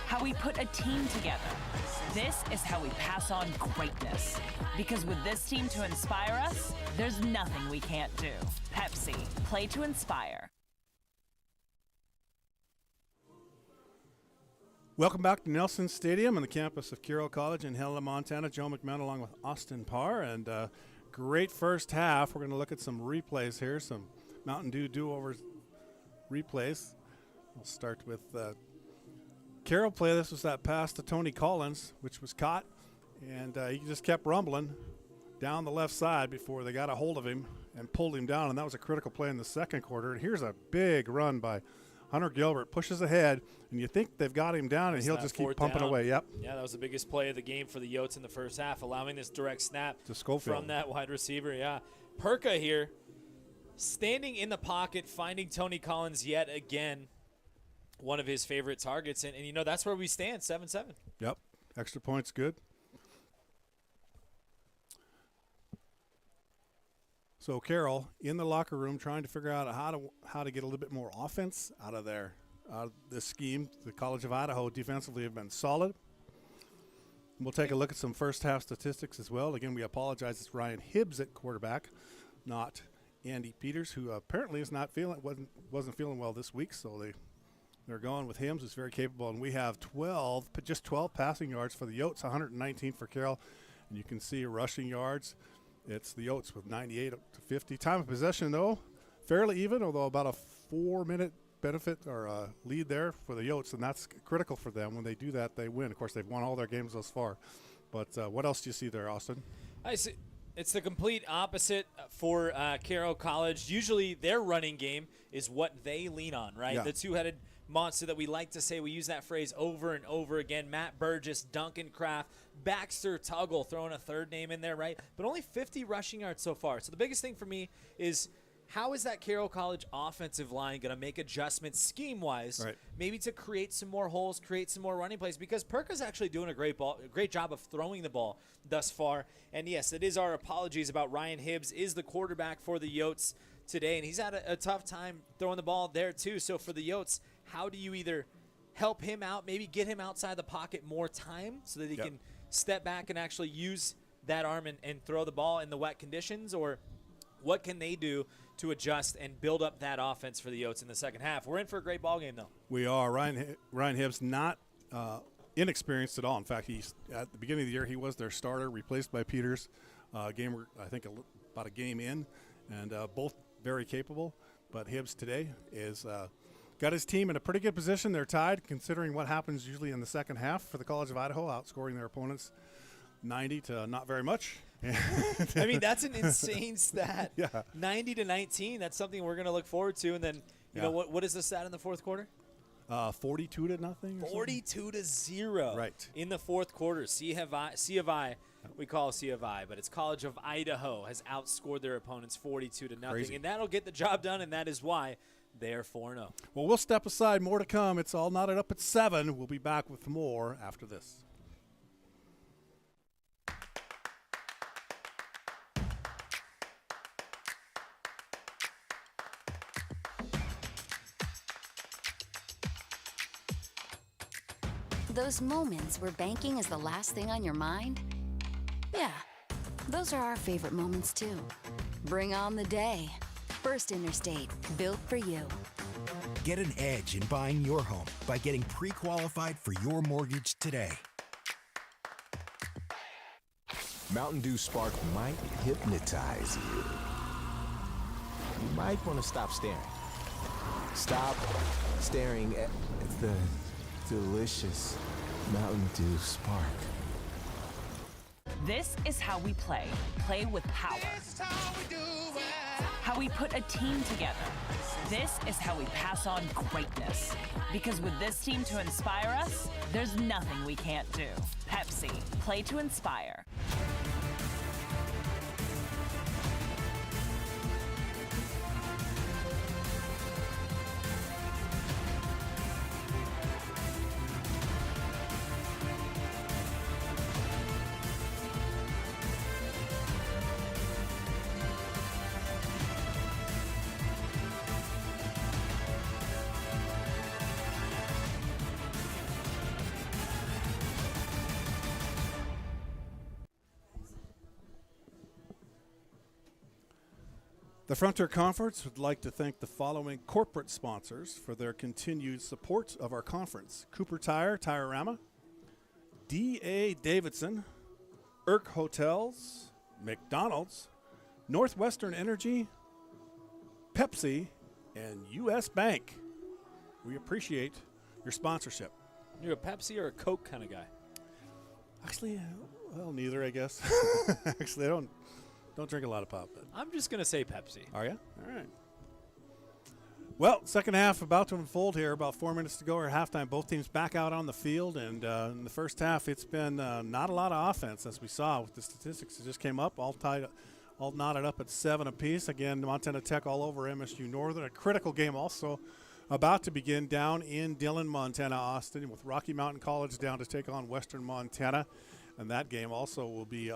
How we put a team together. This is how we pass on greatness. Because with this team to inspire us, there's nothing we can't do. Pepsi, play to inspire. Welcome back to Nelson Stadium on the campus of Carroll College in Helena, Montana. Joe McMahon along with Austin Parr. And great first half. We're going to look at some replays here, some Mountain Dew do-overs replays. We'll start with Carroll play. This was that pass to Tony Collins, which was caught, and he just kept rumbling down the left side before they got a hold of him and pulled him down, and that was a critical play in the second quarter. And here's a big run by Hunter Gilbert, pushes ahead, and you think they've got him down, and he'll just keep pumping away. Yep. Yeah, that was the biggest play of the game for the Yotes in the first half, allowing this direct snap to Schofield from that wide receiver. Yeah, Perka here, standing in the pocket, finding Tony Collins yet again, one of his favorite targets. And you know, that's where we stand, 7-7. Yep, extra points good. So Carroll in the locker room trying to figure out how to get a little bit more offense out of this scheme. The College of Idaho defensively have been solid. We'll take a look at some first half statistics as well. Again, we apologize. It's Ryan Hibbs at quarterback, not Andy Peters, who apparently is wasn't feeling well this week. So they're going with Hibbs, who's very capable. And we have 12 passing yards for the Yotes, 119 for Carroll. And you can see rushing yards. It's the Yotes with 98 up to 50. Time of possession, though, fairly even, although about a 4-minute benefit or lead there for the Yotes, and that's critical for them. When they do that, they win. Of course, they've won all their games thus far. But what else do you see there, Austin? I see. It's the complete opposite for Carroll College. Usually their running game is what they lean on, right? Yeah. The two-headed monster that we like to say. We use that phrase over and over again. Matt Burgess, Duncan Kraft, Baxter Tuggle, throwing a third name in there, right? But only 50 rushing yards so far. So the biggest thing for me is, how is that Carroll College offensive line going to make adjustments scheme-wise, right, maybe to create some more holes, create some more running plays? Because Perka's actually doing a great job of throwing the ball thus far. And, yes, it is our apologies about Ryan Hibbs is the quarterback for the Yotes today, and he's had a tough time throwing the ball there too. So for the Yotes, how do you either help him out, maybe get him outside the pocket more time so that he can step back and actually use that arm and throw the ball in the wet conditions, or what can they do to adjust and build up that offense for the Yotes in the second half? We're in for a great ball game, though. We are. Ryan Hibbs not inexperienced at all. In fact, at the beginning of the year, he was their starter, replaced by Peters. I think about a game in, and both very capable. But Hibbs today is got his team in a pretty good position. They're tied, considering what happens usually in the second half for the College of Idaho, outscoring their opponents 90 to not very much. I mean, that's an insane stat. Yeah. 90-19. That's something we're going to look forward to. And then, you know, what is the stat in the fourth quarter? 42-0. 42-0. Right. In the fourth quarter. C of I, we call C of I, but it's College of Idaho has outscored their opponents 42-0. Crazy. And that'll get the job done, and that is why they are 4-0. Well, we'll step aside. More to come. It's all knotted up at 7. We'll be back with more after this. Those moments where banking is the last thing on your mind? Yeah, those are our favorite moments too. Bring on the day. First Interstate, built for you. Get an edge in buying your home by getting pre-qualified for your mortgage today. Mountain Dew Spark might hypnotize you. You might want to stop staring. Stop staring at the delicious Mountain Dew Spark. This is how we play. Play with power. How we put a team together. This is how we pass on greatness. Because with this team to inspire us, there's nothing we can't do. Pepsi, play to inspire. The Frontier Conference would like to thank the following corporate sponsors for their continued support of our conference: Cooper Tire, Tire-Rama, D.A. Davidson, Irk Hotels, McDonald's, Northwestern Energy, Pepsi, and U.S. Bank. We appreciate your sponsorship. You're a Pepsi or a Coke kind of guy? Actually, well, neither, I guess. Actually, I don't drink a lot of pop. But I'm just going to say Pepsi. Are you? All right. Well, second half about to unfold here. About 4 minutes to go or halftime. Both teams back out on the field. And in the first half, it's been not a lot of offense, as we saw with the statistics that just came up. All knotted up at 7 apiece. Again, Montana Tech all over MSU Northern. A critical game also about to begin down in Dillon, Montana, Austin, with Rocky Mountain College down to take on Western Montana. And that game also will be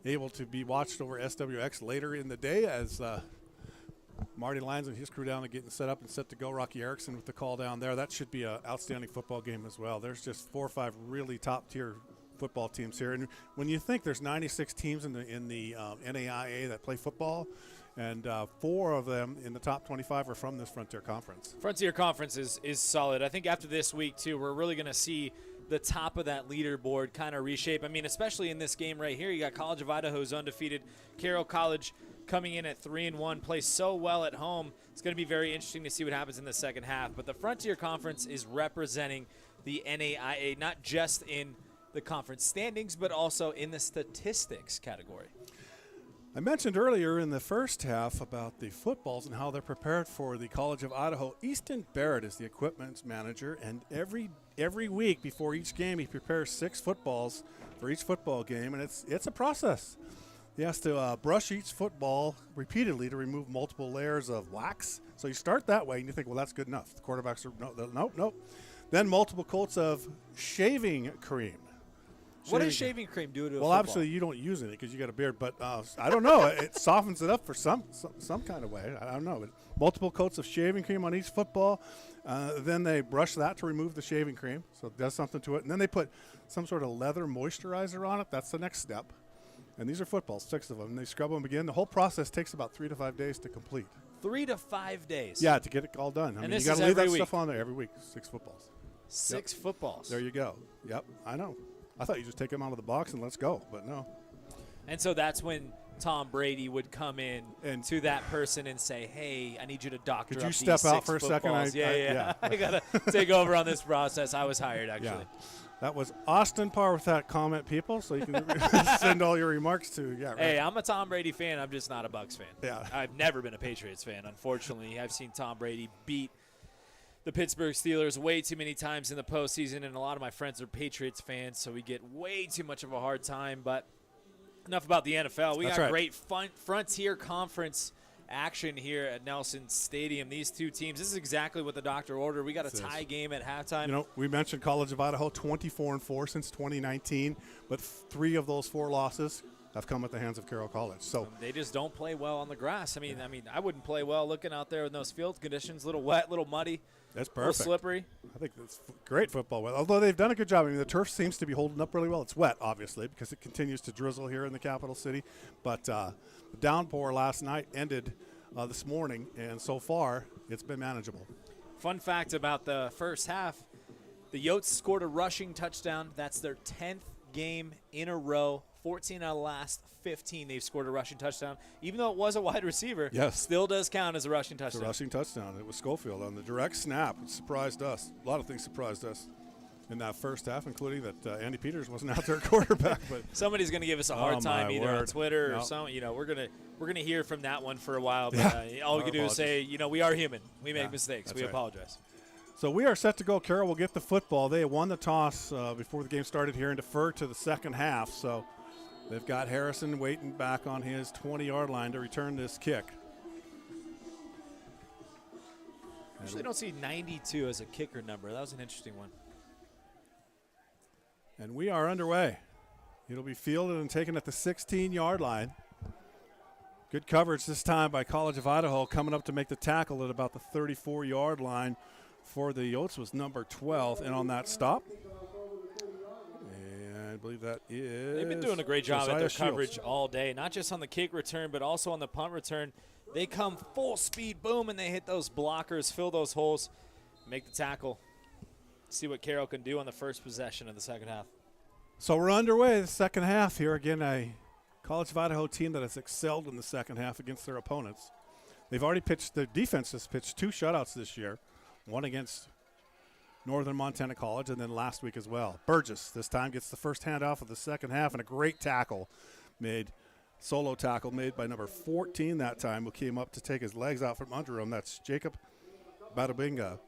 able to be watched over SWX later in the day as Marty Lyons and his crew down are getting set up and set to go. Rocky Erickson with the call down there. That should be an outstanding football game as well. There's just 4 or 5 really top-tier football teams here. And when you think there's 96 teams in the NAIA that play football, and 4 of them in the top 25 are from this Frontier Conference. Frontier Conference is solid. I think after this week, too, we're really going to see the top of that leaderboard kind of reshape. I mean, especially in this game right here, you got College of Idaho's undefeated. Carroll College coming in at 3-1, plays so well at home. It's going to be very interesting to see what happens in the second half. But the Frontier Conference is representing the NAIA, not just in the conference standings, but also in the statistics category. I mentioned earlier in the first half about the footballs and how they're prepared for the College of Idaho. Easton Barrett is the equipment manager, and every week before each game he prepares 6 footballs for each football game, and it's a process. He has to brush each football repeatedly to remove multiple layers of wax. So you start that way, and you think, well, that's good enough. The quarterbacks are, nope. Then multiple coats of shaving cream. What does shaving cream do to a football? Well, obviously you don't use any because you got a beard, but I don't know. It softens it up for some kind of way. I don't know. Multiple coats of shaving cream on each football. Then they brush that to remove the shaving cream, so it does something to it. And then they put some sort of leather moisturizer on it. That's the next step. And these are footballs, 6 of them. And they scrub them again. The whole process takes about 3 to 5 days to complete. 3 to 5 days? Yeah, to get it all done. I mean, you got to leave that stuff on there every week, 6 footballs. 6 footballs. There you go. Yep, I know. I thought you just take them out of the box and let's go, but no. And so that's when Tom Brady would come in and to that person and say, hey, I need you to doctor Could up you these step 6 out for a second? footballs. Yeah. I got to take over on this process. I was hired, actually. Yeah. That was Austin Parr with that comment, people, so you can send all your remarks to, right. Hey, I'm a Tom Brady fan. I'm just not a Bucs fan. Yeah. I've never been a Patriots fan, unfortunately. I've seen Tom Brady beat the Pittsburgh Steelers way too many times in the postseason, and a lot of my friends are Patriots fans, so we get way too much of a hard time. But enough about the NFL. We got great Frontier Conference action here at Nelson Stadium. These two teams, this is exactly what the doctor ordered. We got a tie game at halftime. You know, we mentioned College of Idaho, 24-4 since 2019, but 3 of those 4 losses have come at the hands of Carroll College. So they just don't play well on the grass. I mean, I wouldn't play well looking out there in those field conditions. A little wet, a little muddy. That's perfect. A little slippery. I think that's great football weather. Although they've done a good job. I mean, the turf seems to be holding up really well. It's wet, obviously, because it continues to drizzle here in the capital city. But the downpour last night ended this morning, and so far it's been manageable. Fun fact about the first half, the Yotes scored a rushing touchdown. That's their 10th game in a row. 14 out of the last 15 they've scored a rushing touchdown. Even though it was a wide receiver, still does count as a rushing touchdown. It's a rushing touchdown. It was Schofield on the direct snap. It surprised us. A lot of things surprised us in that first half, including that Andy Peters wasn't out there at quarterback. But somebody's going to give us a hard time either on Twitter or something. You know, we're gonna hear from that one for a while. But all we can do is say, you know, we are human. We make mistakes. We apologize. So we are set to go. Carroll will get the football. They won the toss before the game started here and deferred to the second half. So they've got Harrison waiting back on his 20-yard line to return this kick. Usually don't see 92 as a kicker number. That was an interesting one. And we are underway. It'll be fielded and taken at the 16-yard line. Good coverage this time by College of Idaho, coming up to make the tackle at about the 34-yard line for the Yotes was number 12. And on that stop, and I believe that is they've been doing a great job Josiah at their Shields. coverage all day, not just on the kick return, but also on the punt return. They come full speed, boom, and they hit those blockers, fill those holes, make the tackle. See what Carroll can do on the first possession of the second half. So we're underway the second half here. Again, a College of Idaho team that has excelled in the second half against their opponents. They've already pitched, their defense has pitched 2 shutouts this year, one against Northern Montana College and then last week as well. Burgess this time gets the first handoff of the second half and a great tackle solo tackle made by number 14 that time, who came up to take his legs out from under him. That's Jacob Badabinga.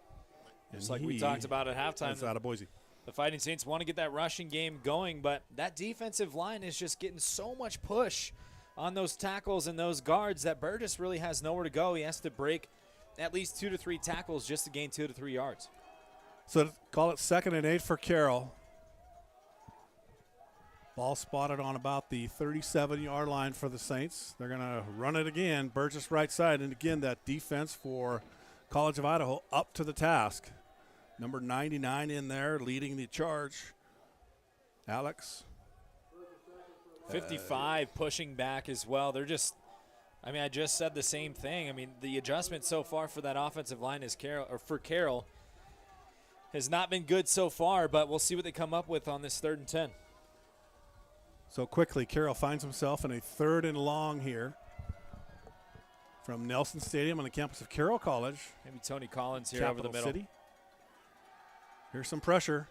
Just like we talked about at halftime. That's out of Boise. The Fighting Saints want to get that rushing game going, but that defensive line is just getting so much push on those tackles and those guards that Burgess really has nowhere to go. He has to break at least 2 to 3 tackles just to gain 2 to 3 yards. So call it 2nd and 8 for Carroll. Ball spotted on about the 37-yard line for the Saints. They're going to run it again. Burgess right side. And again, that defense for College of Idaho up to the task. Number 99 in there leading the charge. Alex. 55 pushing back as well. They're just, I mean, I just said the same thing. I mean, the adjustment so far for that offensive line is for Carroll has not been good so far, but we'll see what they come up with on this 3rd and 10. So quickly, Carroll finds himself in a 3rd and long here from Nelson Stadium on the campus of Carroll College. Maybe Tony Collins here Capital over the middle. City. Here's some pressure.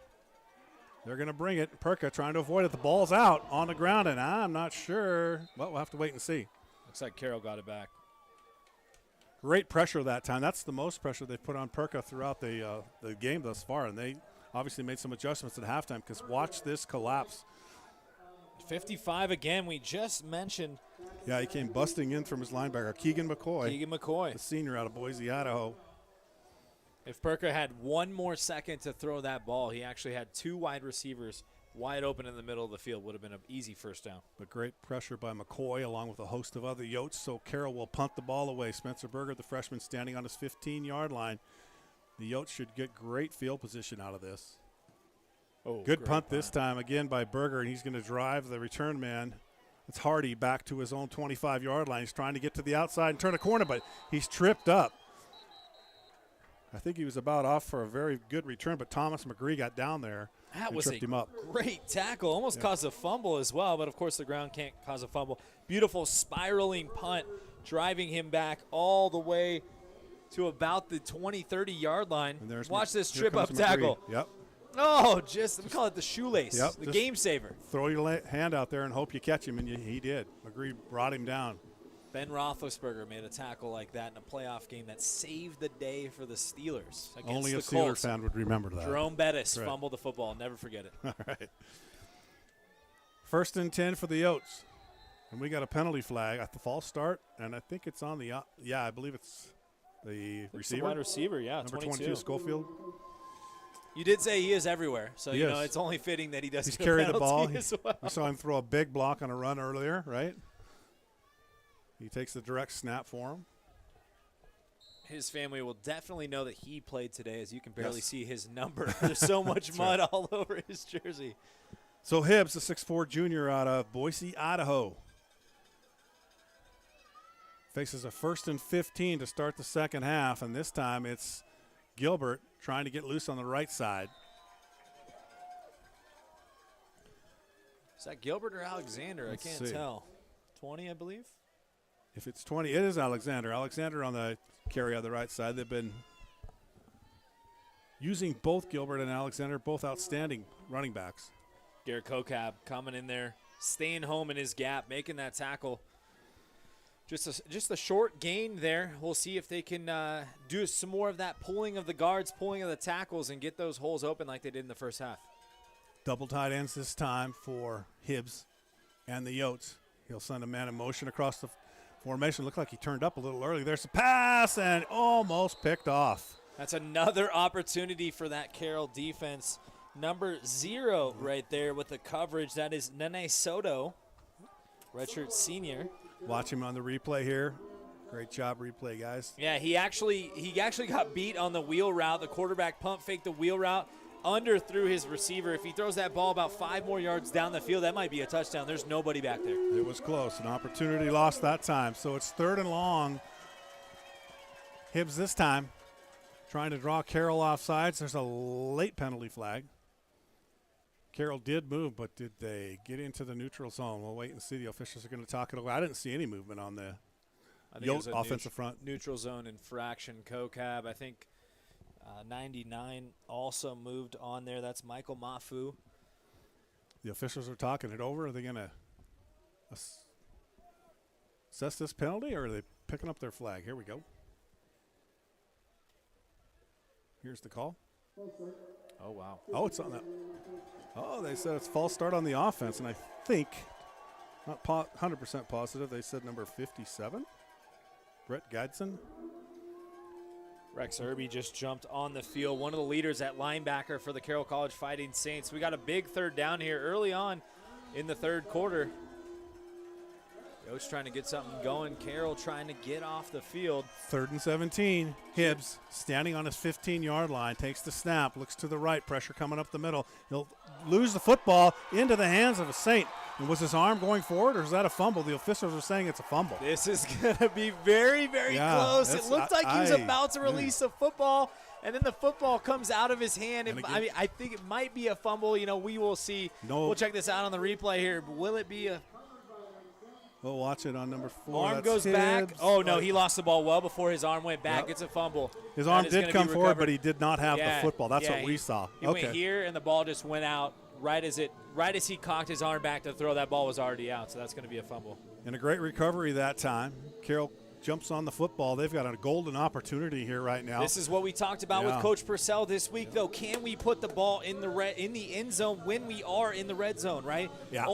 They're going to bring it. Perka trying to avoid it. The ball's out on the ground, and I'm not sure. Well, we'll have to wait and see. Looks like Carroll got it back. Great pressure that time. That's the most pressure they've put on Perka throughout the game thus far, and they obviously made some adjustments at halftime because watch this collapse. 55 again. We just mentioned. Yeah, he came busting in from his linebacker, Keegan McCoy. Keegan McCoy. The senior out of Boise, Idaho. If Perka had one more second to throw that ball, he actually had 2 wide receivers wide open in the middle of the field. Would have been an easy first down. But great pressure by McCoy along with a host of other Yotes. So Carroll will punt the ball away. Spencer Berger, the freshman, standing on his 15-yard line. The Yotes should get great field position out of this. Oh, good punt this time again by Berger, and he's going to drive the return man. It's Hardy back to his own 25-yard line. He's trying to get to the outside and turn a corner, but he's tripped up. I think he was about off for a very good return, but Thomas McGree got down there and was tripped him up. Great tackle. Almost caused a fumble as well, but of course the ground can't cause a fumble. Beautiful spiraling punt, driving him back all the way to about the 20, 30-yard line. Watch this trip-up tackle. Yep. Oh, we call it the shoelace, the game saver. Throw your hand out there and hope you catch him, and he did. McGree brought him down. Ben Roethlisberger made a tackle like that in a playoff game that saved the day for the Steelers against Only a the Steelers Colts. fan would remember that. Jerome Bettis fumbled the football. Never forget it. All right. 1st and 10 for the Yotes. And we got a penalty flag at the false start, and I think it's on the I believe it's the receiver. The wide receiver, Number 22, Schofield. You did say he is everywhere, so He you is. know it's only fitting that he does He's get a carried the ball. penalty as well. We saw him throw a big block on a run earlier, right? He takes the direct snap for him. His family will definitely know that he played today, as you can barely see his number. There's so much mud all over his jersey. So Hibbs, the 6'4 junior out of Boise, Idaho, faces a 1st and 15 to start the second half, and this time it's Gilbert trying to get loose on the right side. Is that Gilbert or Alexander? Let's I can't see. tell. 20, I believe. If it's 20, it is Alexander. Alexander on the carry on the right side. They've been using both Gilbert and Alexander, both outstanding running backs. Garrett Kokab coming in there, staying home in his gap, making that tackle. Just a short gain there. We'll see if they can do some more of that pulling of the guards, pulling of the tackles, and get those holes open like they did in the first half. Double tight ends this time for Hibbs and the Yotes. He'll send a man in motion across the formation. Looked like he turned up a little early. There's a pass and almost picked off. That's another opportunity for that Carroll defense. Number 0 right there with the coverage. That is Nene Soto, redshirt senior. Watch him on the replay here. Great job, replay guys. Yeah, he actually got beat on the wheel route. The quarterback pump faked the wheel route, underthrew his receiver. If he throws that ball about 5 more yards down the field, that might be a touchdown. There's nobody back there. It was close. An opportunity lost that time. So it's 3rd and long. Hibbs this time trying to draw Carroll off sides. There's a late penalty flag. Carroll did move, but did they get into the neutral zone? We'll wait and see. The officials are going to talk it away. I didn't see any movement on the Yote offensive front. Neutral zone infraction. Kokab, I think 99 also moved on there. That's Michael Mafu. The officials are talking it over. Are they going to assess this penalty, or are they picking up their flag? Here we go. Here's the call. Oh, wow. Oh, it's on that. Oh, they said it's false start on the offense, and I think, not 100% positive, they said number 57, Brett Gadsden. Rex Irby just jumped on the field, one of the leaders at linebacker for the Carroll College Fighting Saints. We got a big 3rd down here early on in the 3rd quarter. Coach trying to get something going. Carroll trying to get off the field. 3rd and 17. Hibbs standing on his 15-yard line, takes the snap, looks to the right, pressure coming up the middle. He'll lose the football into the hands of a Saint. And was his arm going forward, or is that a fumble? The officials are saying it's a fumble. This is going to be very, very close. It looked like he was about to release the football, and then the football comes out of his hand. I think it might be a fumble. You know, we will see. We'll check this out on the replay here. But will it be a – we'll watch it on number 4. Arm goes back. Oh, no, he lost the ball well before his arm went back. It's a fumble. His arm did come forward, but he did not have the football. That's what we saw. He went here, and the ball just went out right as he cocked his arm back to throw. That ball was already out, so that's going to be a fumble. And a great recovery that time. Carroll jumps on the football. They've got a golden opportunity here right now. This is what we talked about with Coach Purcell this week, though. Can we put the ball in the end zone when we are in the red zone, right? Yeah.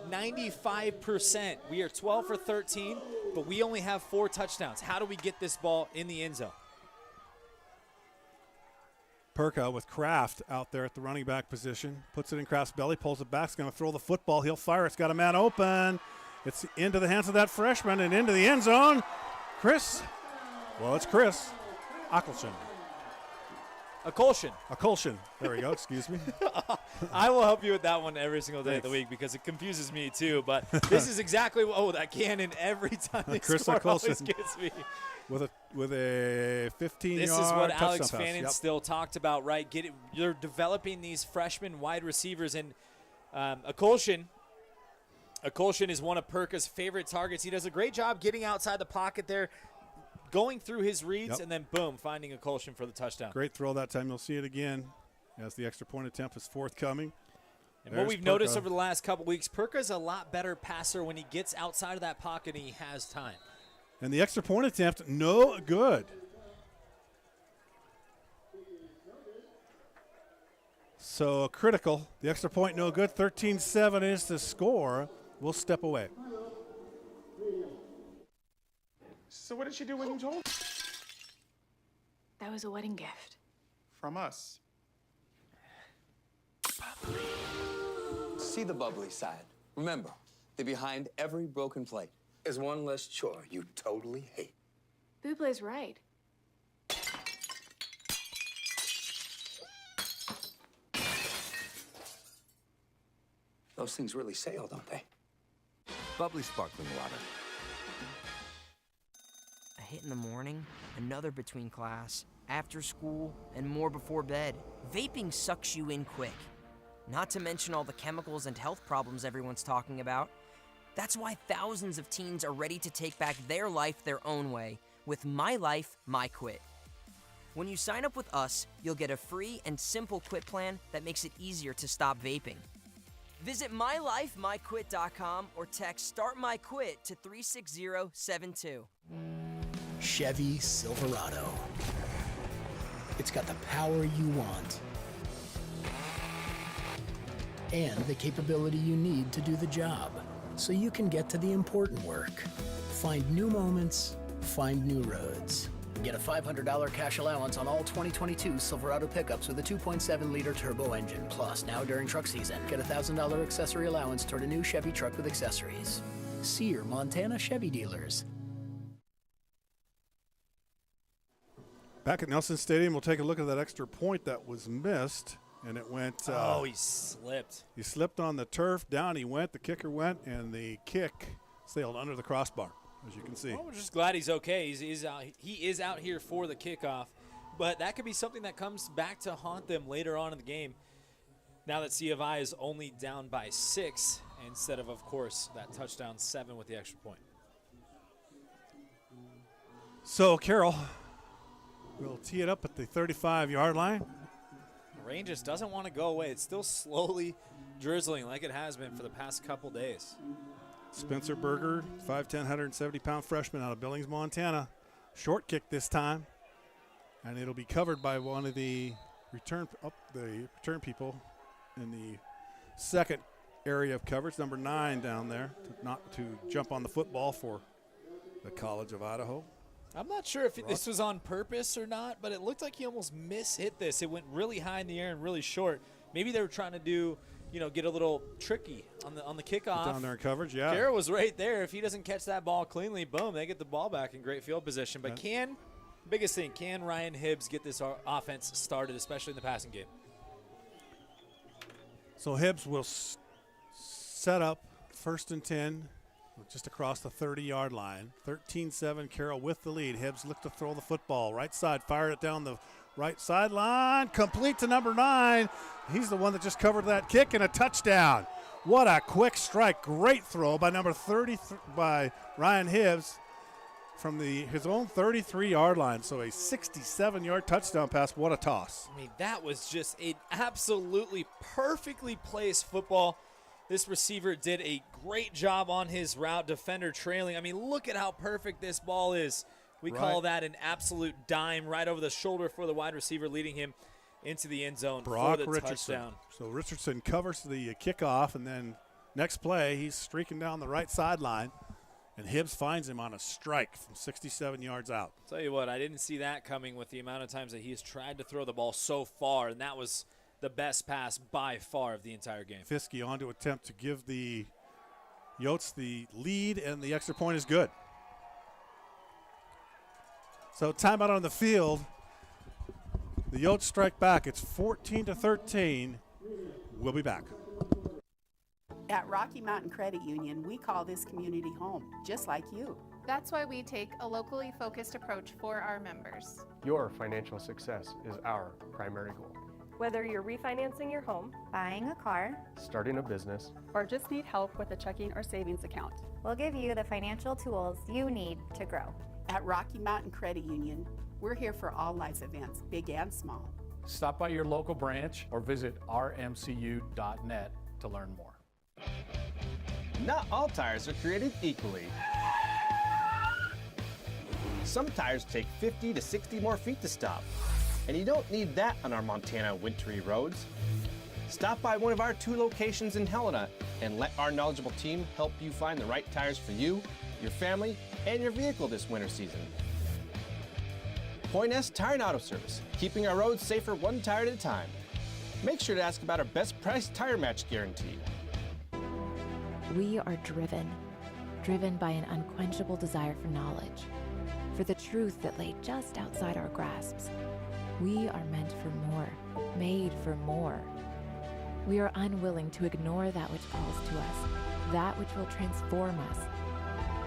95%. We are 12 for 13, but we only have 4 touchdowns. How do we get this ball in the end zone? Perka with Kraft out there at the running back position. Puts it in Kraft's belly, pulls it back. He's going to throw the football. He'll fire. It's got a man open. It's into the hands of that freshman and into the end zone. Chris Ackelson. Akolshin. There we go. Excuse me. I will help you with that one every single day of the week because it confuses me too. But this is exactly that cannon every time they Chris score Akolshin. always gets me. with a 15-yard This is what Alex touchdown pass. Fannin Yep. still talked about, right? You're developing these freshman wide receivers, and Akolshin is one of Perka's favorite targets. He does a great job getting outside the pocket there, going through his reads, Yep. and then boom, finding Akolshin for the touchdown. Great throw that time. You'll see it again as the extra point attempt is forthcoming. And what we've noticed over the last couple weeks, Perka's a lot better passer when he gets outside of that pocket and he has time. And the extra point attempt, no good. So critical. The extra point, no good. 13-7 is the score. We'll step away. So what did she do when you told? That was a wedding gift. From us. See the bubbly side. Remember, that behind every broken plate is one less chore you totally hate. Bublé's right. Those things really sail, don't they? Bubbly sparkling water. A hit in the morning, another between class, after school, and more before bed. Vaping sucks you in quick. Not to mention all the chemicals and health problems everyone's talking about. That's why thousands of teens are ready to take back their life their own way with My Life, My Quit. When you sign up with us, you'll get a free and simple quit plan that makes it easier to stop vaping. Visit mylifemyquit.com or text Start My Quit to 36072. Chevy Silverado. It's got the power you want and the capability you need to do the job, so you can get to the important work. Find new moments, find new roads. Get a $500 cash allowance on all 2022 Silverado pickups with a 2.7-liter turbo engine. Plus, now during truck season, get a $1,000 accessory allowance toward a new Chevy truck with accessories. See your Montana Chevy dealers. Back at Nelson Stadium, we'll take a look at that extra point that was missed. And it went. He slipped. He slipped on the turf. Down he went. The kicker went, and the kick sailed under the crossbar, as you can see. Well, we're just glad he's okay. He's out. He is out here for the kickoff, but that could be something that comes back to haunt them later on in the game. Now that C of I is only down by 6, instead of course, that touchdown 7 with the extra point. So Carroll will tee it up at the 35-yard line. The rain just doesn't want to go away. It's still slowly drizzling like it has been for the past couple days. Spencer Berger, 5'10", 170-pound freshman out of Billings, Montana. Short kick this time. And it'll be covered by one of the return people in the second area of coverage, number 9 down there, not to jump on the football for the College of Idaho. I'm not sure if this was on purpose or not, but it looked like he almost mishit this. It went really high in the air and really short. Maybe they were trying to do, get a little tricky on the kickoff. Down there in coverage, yeah. Carroll was right there. If he doesn't catch that ball cleanly, boom, they get the ball back in great field position. But biggest thing, can Ryan Hibbs get this offense started, especially in the passing game? So Hibbs will set up 1st and 10. Just across the 30-yard line. 13-7, Carroll with the lead. Hibbs looked to throw the football. Right side, fired it down the right sideline. Complete to number 9. He's the one that just covered that kick and a touchdown. What a quick strike. Great throw by number 30 by Ryan Hibbs from his own 33-yard line. So a 67-yard touchdown pass. What a toss. I mean, that was just an absolutely perfectly placed football. This receiver did a great job on his route, defender trailing. I mean, look at how perfect this ball is. We call that an absolute dime right over the shoulder for the wide receiver, leading him into the end zone for the touchdown. So Richardson covers the kickoff, and then next play, he's streaking down the right sideline, and Hibbs finds him on a strike from 67 yards out. I'll tell you what, I didn't see that coming with the amount of times that he's tried to throw the ball so far, and that was the best pass by far of the entire game. Fiske on to attempt to give the Yotes the lead, and the extra point is good. So timeout on the field. The Yotes strike back. It's 14-13. We'll be back. At Rocky Mountain Credit Union, we call this community home, just like you. That's why we take a locally focused approach for our members. Your financial success is our primary goal. Whether you're refinancing your home, buying a car, starting a business, or just need help with a checking or savings account, we'll give you the financial tools you need to grow. At Rocky Mountain Credit Union, we're here for all life events, big and small. Stop by your local branch or visit rmcu.net to learn more. Not all tires are created equally. Some tires take 50 to 60 more feet to stop, and you don't need that on our Montana wintry roads. Stop by one of our 2 locations in Helena and let our knowledgeable team help you find the right tires for you, your family, and your vehicle this winter season. Point S Tire and Auto Service, keeping our roads safer one tire at a time. Make sure to ask about our best price tire match guarantee. We are driven by an unquenchable desire for knowledge, for the truth that lay just outside our grasps. We are meant for more, made for more. We are unwilling to ignore that which calls to us, that which will transform us.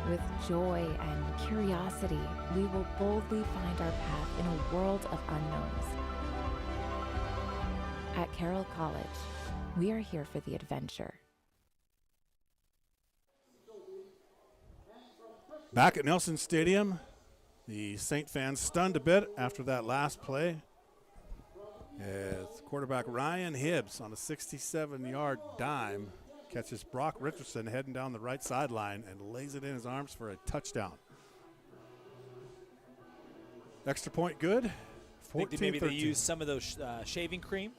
With joy and curiosity, we will boldly find our path in a world of unknowns. At Carroll College, we are here for the adventure. Back at Nelson Stadium, the Saint fans stunned a bit after that last play. As quarterback Ryan Hibbs on a 67-yard dime catches Brock Richardson heading down the right sideline and lays it in his arms for a touchdown. Extra point good. Maybe they use some of those shaving cream.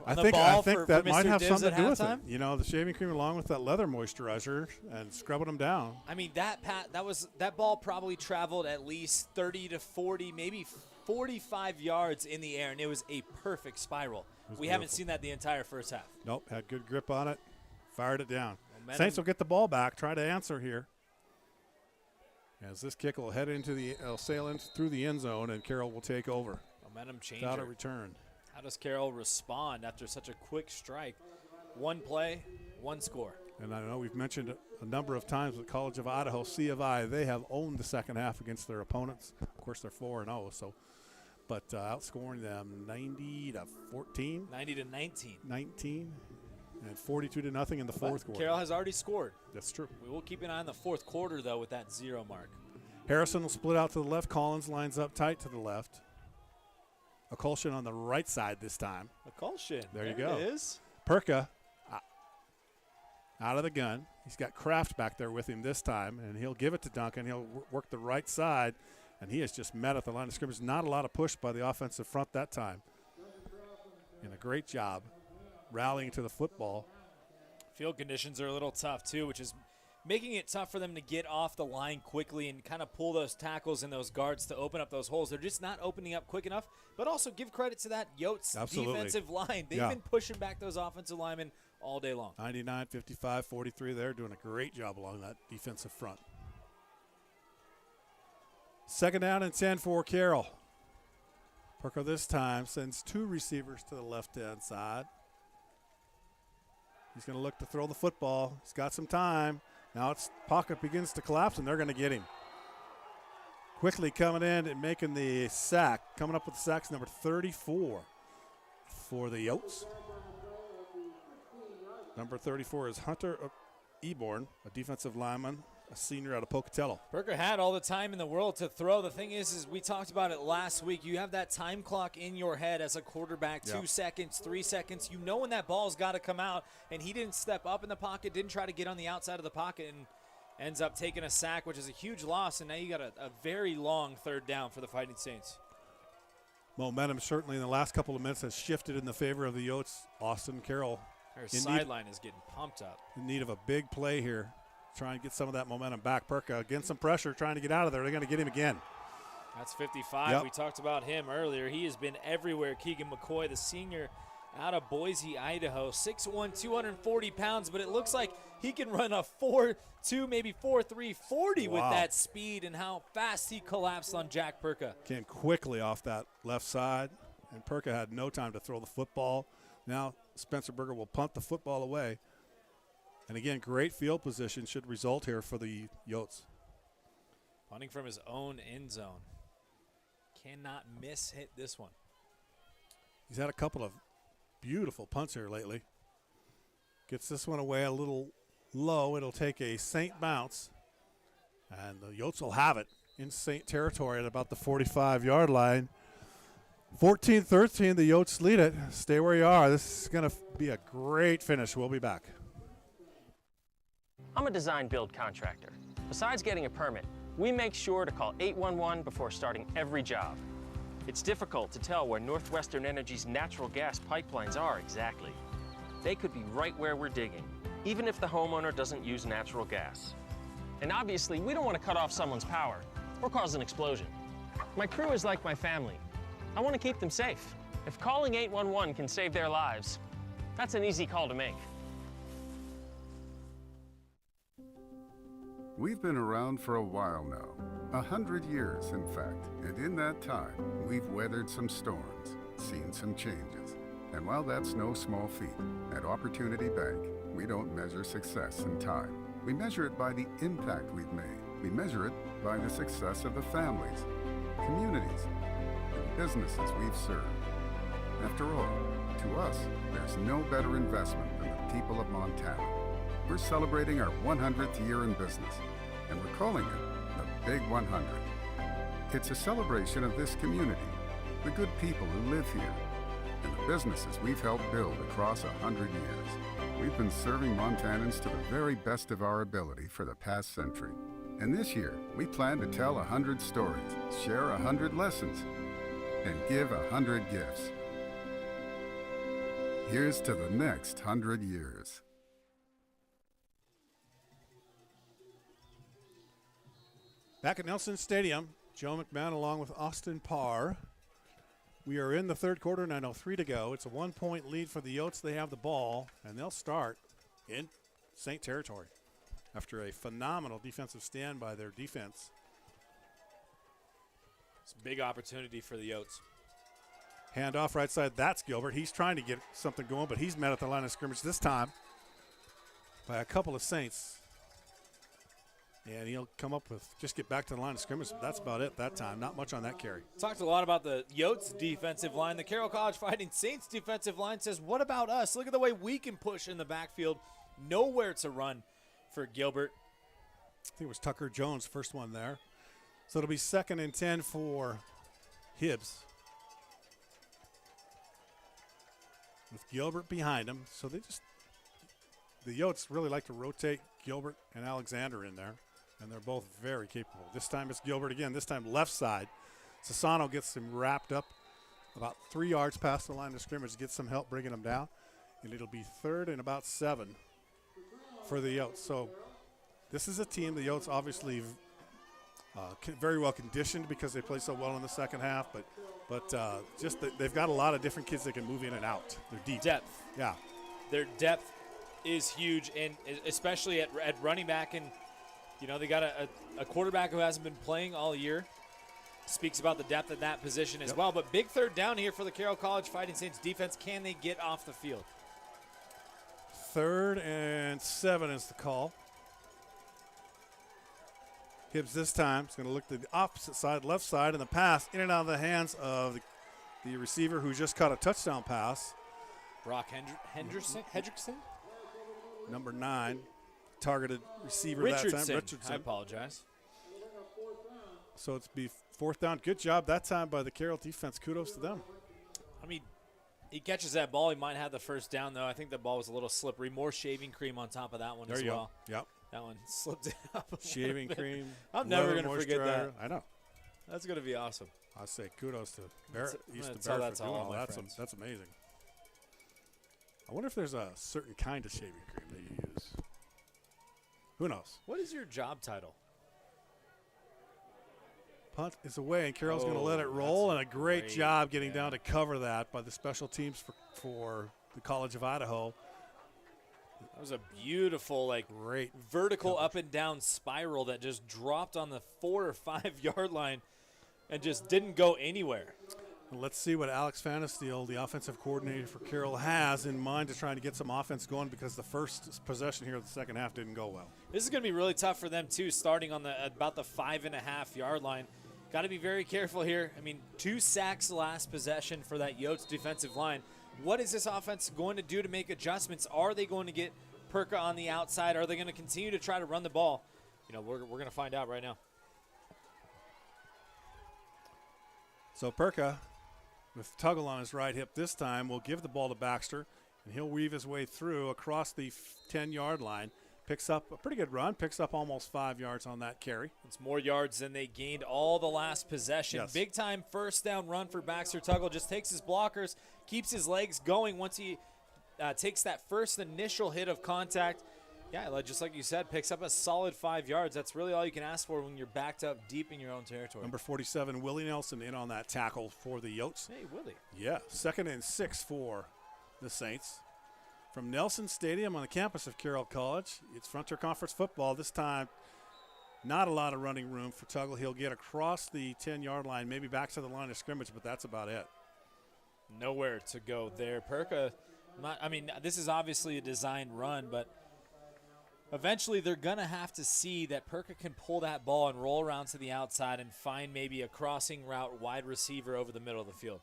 I think that might have something to do with it. You know, the shaving cream along with that leather moisturizer and scrubbing them down. I mean, that ball probably traveled at least 30 to 40, maybe 45 yards in the air, and it was a perfect spiral. We haven't seen that the entire first half. Nope, had good grip on it, fired it down. Momentum. Saints will get the ball back, try to answer here. As this kick will head it'll sail in through the end zone, and Carroll will take over. Momentum changer. Without a return. How does Carroll respond after such a quick strike? One play, one score. And I know we've mentioned a number of times with College of Idaho, C of I, they have owned the second half against their opponents. Of course, they're 4-0, but outscoring them 90 to 14. 90 to 19. 19. And 42-0 in the fourth quarter. Carroll has already scored. That's true. We will keep an eye on the fourth quarter, though, with that 0 mark. Harrison will split out to the left. Collins lines up tight to the left. Akulshin on the right side this time. Akulshin. There you go. It is. Perka out of the gun. He's got Kraft back there with him this time, and he'll give it to Duncan. He'll work the right side, and he has just met at the line of scrimmage. Not a lot of push by the offensive front that time. And a great job rallying to the football. Field conditions are a little tough, too, which is making it tough for them to get off the line quickly and kind of pull those tackles and those guards to open up those holes. They're just not opening up quick enough. But also give credit to that Yotes defensive line. They've been pushing back those offensive linemen all day long. 99, 55, 43 there, doing a great job along that defensive front. Second down and 10 for Carroll. Perka this time sends 2 receivers to the left-hand side. He's going to look to throw the football. He's got some time. Now pocket begins to collapse, and they're going to get him. Quickly coming in and making the sack. Coming up with the sacks, number 34 for the Yotes. Number 34 is Hunter Eborn, a defensive lineman, a senior out of Pocatello. Perka had all the time in the world to throw. The thing is we talked about it last week. You have that time clock in your head as a quarterback, 2 seconds, 3 seconds. You know when that ball's got to come out, and he didn't step up in the pocket, didn't try to get on the outside of the pocket, and ends up taking a sack, which is a huge loss, and now you got a very long third down for the Fighting Saints. Momentum certainly in the last couple of minutes has shifted in the favor of the Yotes. Austin Carroll. Her sideline is getting pumped up. In need of a big play here. Trying to get some of that momentum back. Perka against some pressure, trying to get out of there. They're going to get him again. That's 55. We talked about him earlier. He has been everywhere. Keegan McCoy, the senior out of Boise, Idaho. 6'1", 240 pounds, but it looks like he can run a 4.2, maybe 4.3 40 with that speed and how fast he collapsed on Jack Perka. Came quickly off that left side, and Perka had no time to throw the football. Now Spencer Berger will punt the football away. And again, great field position should result here for the Yotes. Punting from his own end zone. Cannot hit this one. He's had a couple of beautiful punts here lately. Gets this one away a little low. It'll take a Saint bounce. And the Yotes will have it in Saint territory at about the 45-yard line. 14-13, the Yotes lead it. Stay where you are. This is going to be a great finish. We'll be back. I'm a design build contractor. Besides getting a permit, we make sure to call 811 before starting every job. It's difficult to tell where Northwestern Energy's natural gas pipelines are exactly. They could be right where we're digging, even if the homeowner doesn't use natural gas. And obviously, we don't want to cut off someone's power or cause an explosion. My crew is like my family. I want to keep them safe. If calling 811 can save their lives, that's an easy call to make. We've been around for a while now, 100 years in fact, and in that time, we've weathered some storms, seen some changes. And while that's no small feat, at Opportunity Bank, we don't measure success in time. We measure it by the impact we've made. We measure it by the success of the families, communities, and businesses we've served. After all, to us, there's no better investment than the people of Montana. We're celebrating our 100th year in business, and we're calling it the Big 100. It's a celebration of this community, the good people who live here, and the businesses we've helped build across 100 years. We've been serving Montanans to the very best of our ability for the past century. And this year, we plan to tell 100 stories, share 100 lessons, and give 100 gifts. Here's to the next 100 years. Back at Nelson Stadium, Joe McMahon along with Austin Parr. We are in the third quarter, and I know 3 to go. It's a 1-point lead for the Yotes. They have the ball, and they'll start in Saint territory after a phenomenal defensive stand by their defense. It's a big opportunity for the Yotes. Hand off right side. That's Gilbert. He's trying to get something going, but he's met at the line of scrimmage this time by a couple of Saints. And he'll come up with, just get back to the line of scrimmage. That's about it that time. Not much on that carry. Talked a lot about the Yotes defensive line. The Carroll College Fighting Saints defensive line says, what about us? Look at the way we can push in the backfield. Nowhere to run for Gilbert. I think it was Tucker Jones, first one there. So it'll be 2nd and 10 for Hibbs. With Gilbert behind him. So the Yotes really like to rotate Gilbert and Alexander in there. And they're both very capable. This time it's Gilbert again, this time left side. Sassano gets him wrapped up about 3 yards past the line of scrimmage, gets some help bringing him down. And it'll be 3rd and about 7 for the Yotes. So this is a team, the Yotes obviously very well conditioned because they play so well in the second half. But just they've got a lot of different kids that can move in and out. They're deep. Depth. Yeah. Their depth is huge, and especially at running back. And you know, they got a quarterback who hasn't been playing all year. Speaks about the depth at that position as well. But big 3rd down here for the Carroll College Fighting Saints defense. Can they get off the field? 3rd and 7 is the call. Hibbs this time is going to look to the opposite side, left side, and the pass in and out of the hands of the receiver who just caught a touchdown pass. Brock Hendrickson? Number 9. Targeted receiver Richardson. that time. Richardson. I apologize. So it's be 4th down. Good job that time by the Carroll defense. Kudos to them. I mean, he catches that ball. He might have the 1st down, though. I think the ball was a little slippery. More shaving cream on top of that one there as you well. Go. Yep. That one slipped up. Shaving cream. I'm never going to forget that. I know. That's going to be awesome. I say kudos to Barrett. Barrett for all doing all my that. friends. That's amazing. I wonder if there's a certain kind of shaving cream that you use. Who knows? What is your job title? Punt is away, and Carroll's going to let it roll, and a great job getting down to cover that by the special teams for the College of Idaho. That was a beautiful, great vertical coverage. Up and down spiral that just dropped on the 4 or 5 yard line and just didn't go anywhere. Let's see what Alex Fanasteel, the offensive coordinator for Carroll, has in mind to try to get some offense going, because the first possession here of the second half didn't go well. This is going to be really tough for them, too, starting on about the 5.5-yard line. Got to be very careful here. I mean, 2 sacks last possession for that Yotes defensive line. What is this offense going to do to make adjustments? Are they going to get Perka on the outside? Are they going to continue to try to run the ball? We're going to find out right now. So Perka, with Tuggle on his right hip this time, will give the ball to Baxter, and he'll weave his way through across the 10-yard line. Picks up a pretty good run, picks up almost 5 yards on that carry. It's more yards than they gained all the last possession. Yes. Big time first down run for Baxter. Tuggle just takes his blockers, keeps his legs going once he takes that first initial hit of contact. Yeah, just like you said, picks up a solid 5 yards. That's really all you can ask for when you're backed up deep in your own territory. Number 47, Willie Nelson, in on that tackle for the Yotes. Hey, Willie. Yeah, 2nd and 6 for the Saints. From Nelson Stadium on the campus of Carroll College, it's Frontier Conference football. This time, not a lot of running room for Tuggle. He'll get across the 10-yard line, maybe back to the line of scrimmage, but that's about it. Nowhere to go there. Perka, this is obviously a designed run, but eventually they're going to have to see that Perka can pull that ball and roll around to the outside and find maybe a crossing route wide receiver over the middle of the field.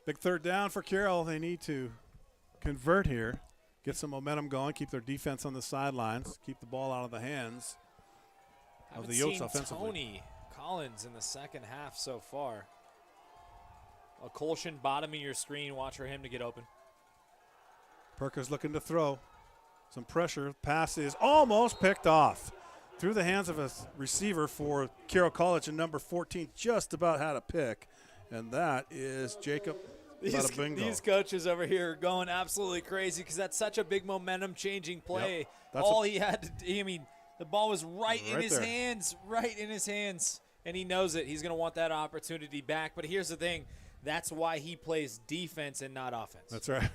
Big third down for Carroll. They need to convert here, get some momentum going, keep their defense on the sidelines, keep the ball out of the hands of the Yotes offensively. Tony Collins in the second half so far. A Colshin bottoming your screen. Watch for him to get open. Perka's looking to throw. Some pressure. Pass is almost picked off. Through the hands of a receiver for Carroll College, and number 14 just about had a pick, and that is Jacob. These coaches over here are going absolutely crazy because that's such a big momentum-changing play. Yep. All he had to do, the ball was right in his there. hands, and he knows it. He's going to want that opportunity back. But here's the thing. That's why he plays defense and not offense. That's right.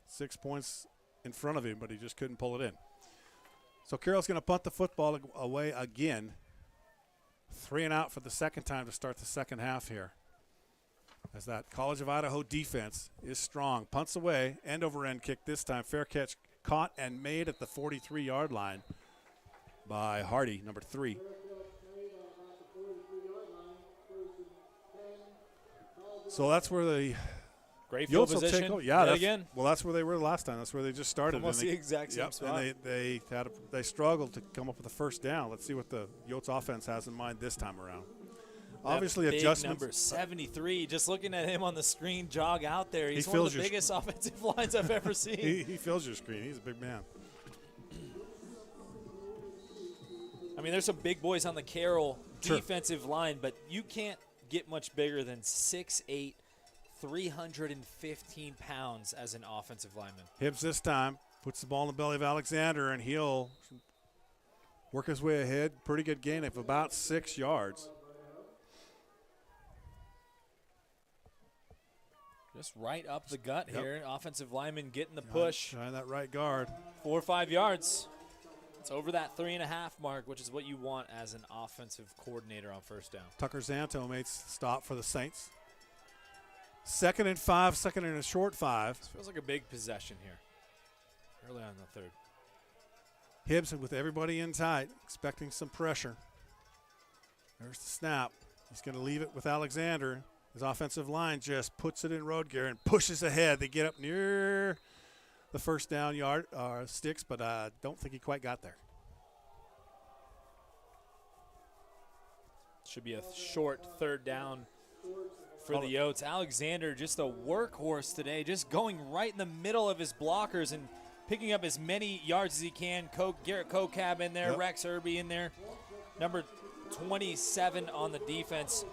6 points in front of him, but he just couldn't pull it in. So Carroll's going to punt the football away again. 3 and out for the second time to start the second half here. As that College of Idaho defense is strong. Punts away, end-over-end kick this time. Fair catch caught and made at the 43-yard line by Hardy, number 3. So that's where the great field Yotes will position. take over. Yeah, again. Well, that's where they were last time. That's where they just started. Almost the exact same spot. And they struggled to come up with a first down. Let's see what the Yotes offense has in mind this time around. Obviously, big adjustments. Number 73. Just looking at him on the screen jog out there. He's He one of fills the your biggest offensive lines I've ever seen. He fills your screen. He's a big man. There's some big boys on the Carroll Sure. defensive line, but you can't get much bigger than 6'8", 315 pounds as an offensive lineman. Hibbs this time puts the ball in the belly of Alexander, and he'll work his way ahead. Pretty good gain of about 6 yards. Just right up the gut Yep. here. Offensive lineman getting the push. Trying that right guard. 4 or 5 yards. It's over that 3.5 mark, which is what you want as an offensive coordinator on first down. Tucker Zanto makes stop for the Saints. 2nd and 5, 2nd and a short 5. This feels like a big possession here. Early on in the third. Hibbs with everybody in tight, expecting some pressure. There's the snap. He's going to leave it with Alexander. His offensive line just puts it in road gear and pushes ahead. They get up near the first down yard sticks, but I don't think he quite got there. Should be a short third down for the Yotes. Alexander, just a workhorse today, just going right in the middle of his blockers and picking up as many yards as he can. Garrett Kokab in there, Yep. Rex Irby in there. Number 27 on the defense.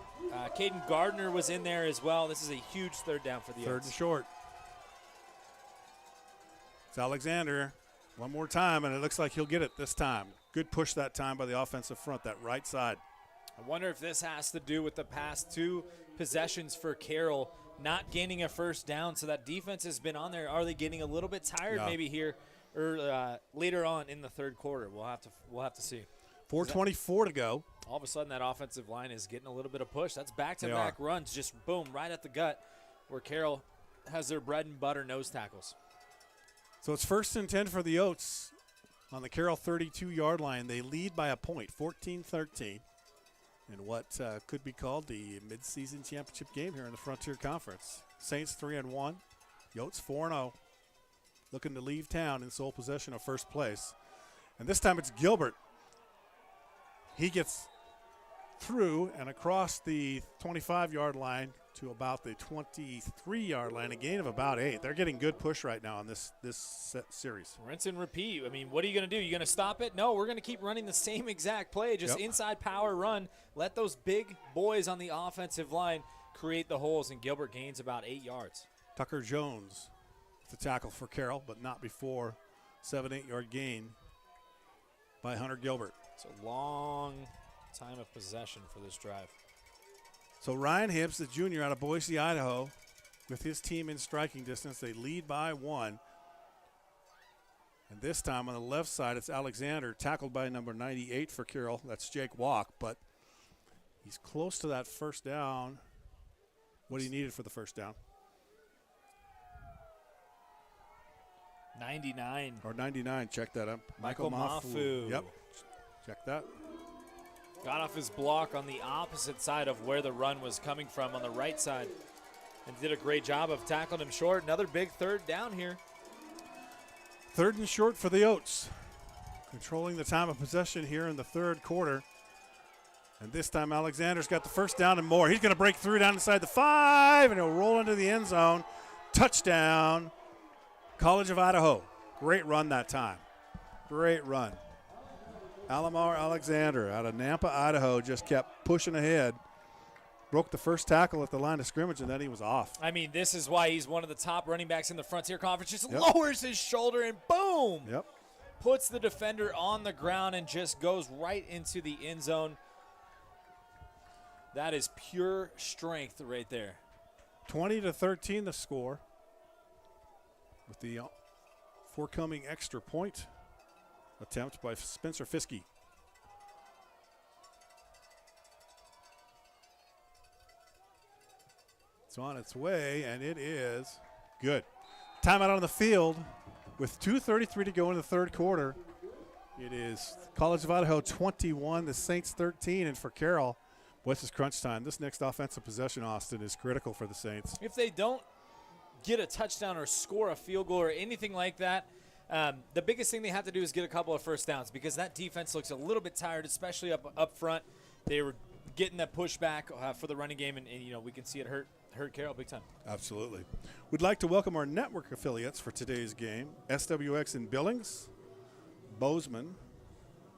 Caden Gardner was in there as well. This is a huge third down for the Third Yotes. and short. It's Alexander one more time, and it looks like he'll get it this time. Good push that time by the offensive front, that right side. I wonder if this has to do with the past 2 possessions for Carroll not gaining a first down. So that defense has been on there. Are they getting a little bit tired maybe here or later on in the third quarter? We'll have to see. 4:24 to go. All of a sudden, that offensive line is getting a little bit of push. That's back-to-back runs, just boom, right at the gut, where Carroll has their bread and butter nose tackles. So it's 1st and 10 for the Yotes on the Carroll 32-yard line. They lead by a point, 14-13, in what could be called the midseason championship game here in the Frontier Conference. Saints 3-1, Yotes 4-0, looking to leave town in sole possession of first place. And this time it's Gilbert. He gets through and across the 25-yard line to about the 23-yard line, a gain of about 8. They're getting good push right now on this series. Rinse and repeat. I mean, what are you going to do? You going to stop it? No, we're going to keep running the same exact play, just inside power run. Let those big boys on the offensive line create the holes, and Gilbert gains about 8 yards. Tucker Jones with the tackle for Carroll, but not before 7-8-yard gain by Hunter Gilbert. It's a long time of possession for this drive. So Ryan Hibbs, the junior out of Boise, Idaho, with his team in striking distance. They lead by 1. And this time on the left side, it's Alexander, tackled by number 98 for Carroll. That's Jake Walk, but he's close to that first down. What he needed for the first down? 99. Or 99, check that up. Michael Mafu. Yep, check that. Got off his block on the opposite side of where the run was coming from on the right side and did a great job of tackling him short. Another big 3rd down here. 3rd and short for the Yotes. Controlling the time of possession here in the 3rd quarter. And this time Alexander's got the first down and more. He's going to break through down inside the 5, and he'll roll into the end zone. Touchdown, College of Idaho. Great run that time. Great run. Alamar Alexander out of Nampa, Idaho, just kept pushing ahead. Broke the first tackle at the line of scrimmage, and then he was off. I mean, this is why he's one of the top running backs in the Frontier Conference. Just lowers his shoulder and boom! Yep. Puts the defender on the ground and just goes right into the end zone. That is pure strength right there. 20-13 the score, with the forthcoming extra point attempt by Spencer Fiske. It's on its way, and it is good. Timeout on the field with 2:33 to go in the 3rd quarter. It is College of Idaho 21, the Saints 13, and for Carroll, this is crunch time. This next offensive possession, Austin, is critical for the Saints. If they don't get a touchdown or score a field goal or anything like that, the biggest thing they have to do is get a couple of first downs, because that defense looks a little bit tired, especially up front. They were getting that pushback for the running game, and you know, we can see it hurt Carroll big time. Absolutely. We'd like to welcome our network affiliates for today's game. SWX in Billings, Bozeman,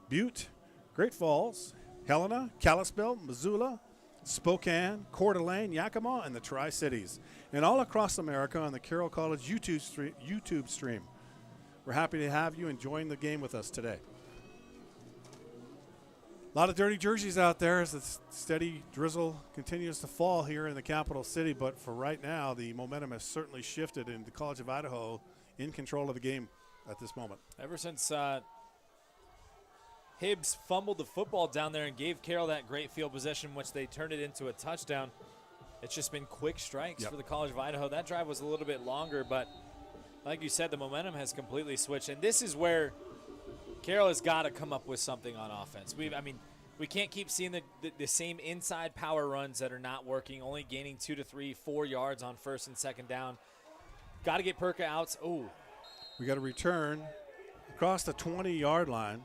Butte, Great Falls, Helena, Kalispell, Missoula, Spokane, Coeur d'Alene, Yakima, and the Tri-Cities, and all across America on the Carroll College YouTube stream. We're happy to have you enjoying the game with us today. A lot of dirty jerseys out there as the steady drizzle continues to fall here in the capital city, but for right now, the momentum has certainly shifted, and the College of Idaho in control of the game at this moment. Ever since Hibbs fumbled the football down there and gave Carroll that great field possession, which they turned it into a touchdown, it's just been quick strikes for the College of Idaho. That drive was a little bit longer, but like you said, the momentum has completely switched, and this is where Carroll has got to come up with something on offense. We can't keep seeing the same inside power runs that are not working, only gaining 2 to 3, 4 yards on 1st and 2nd down. Got to get Perka out. Oh, we got a return across the 20-yard line.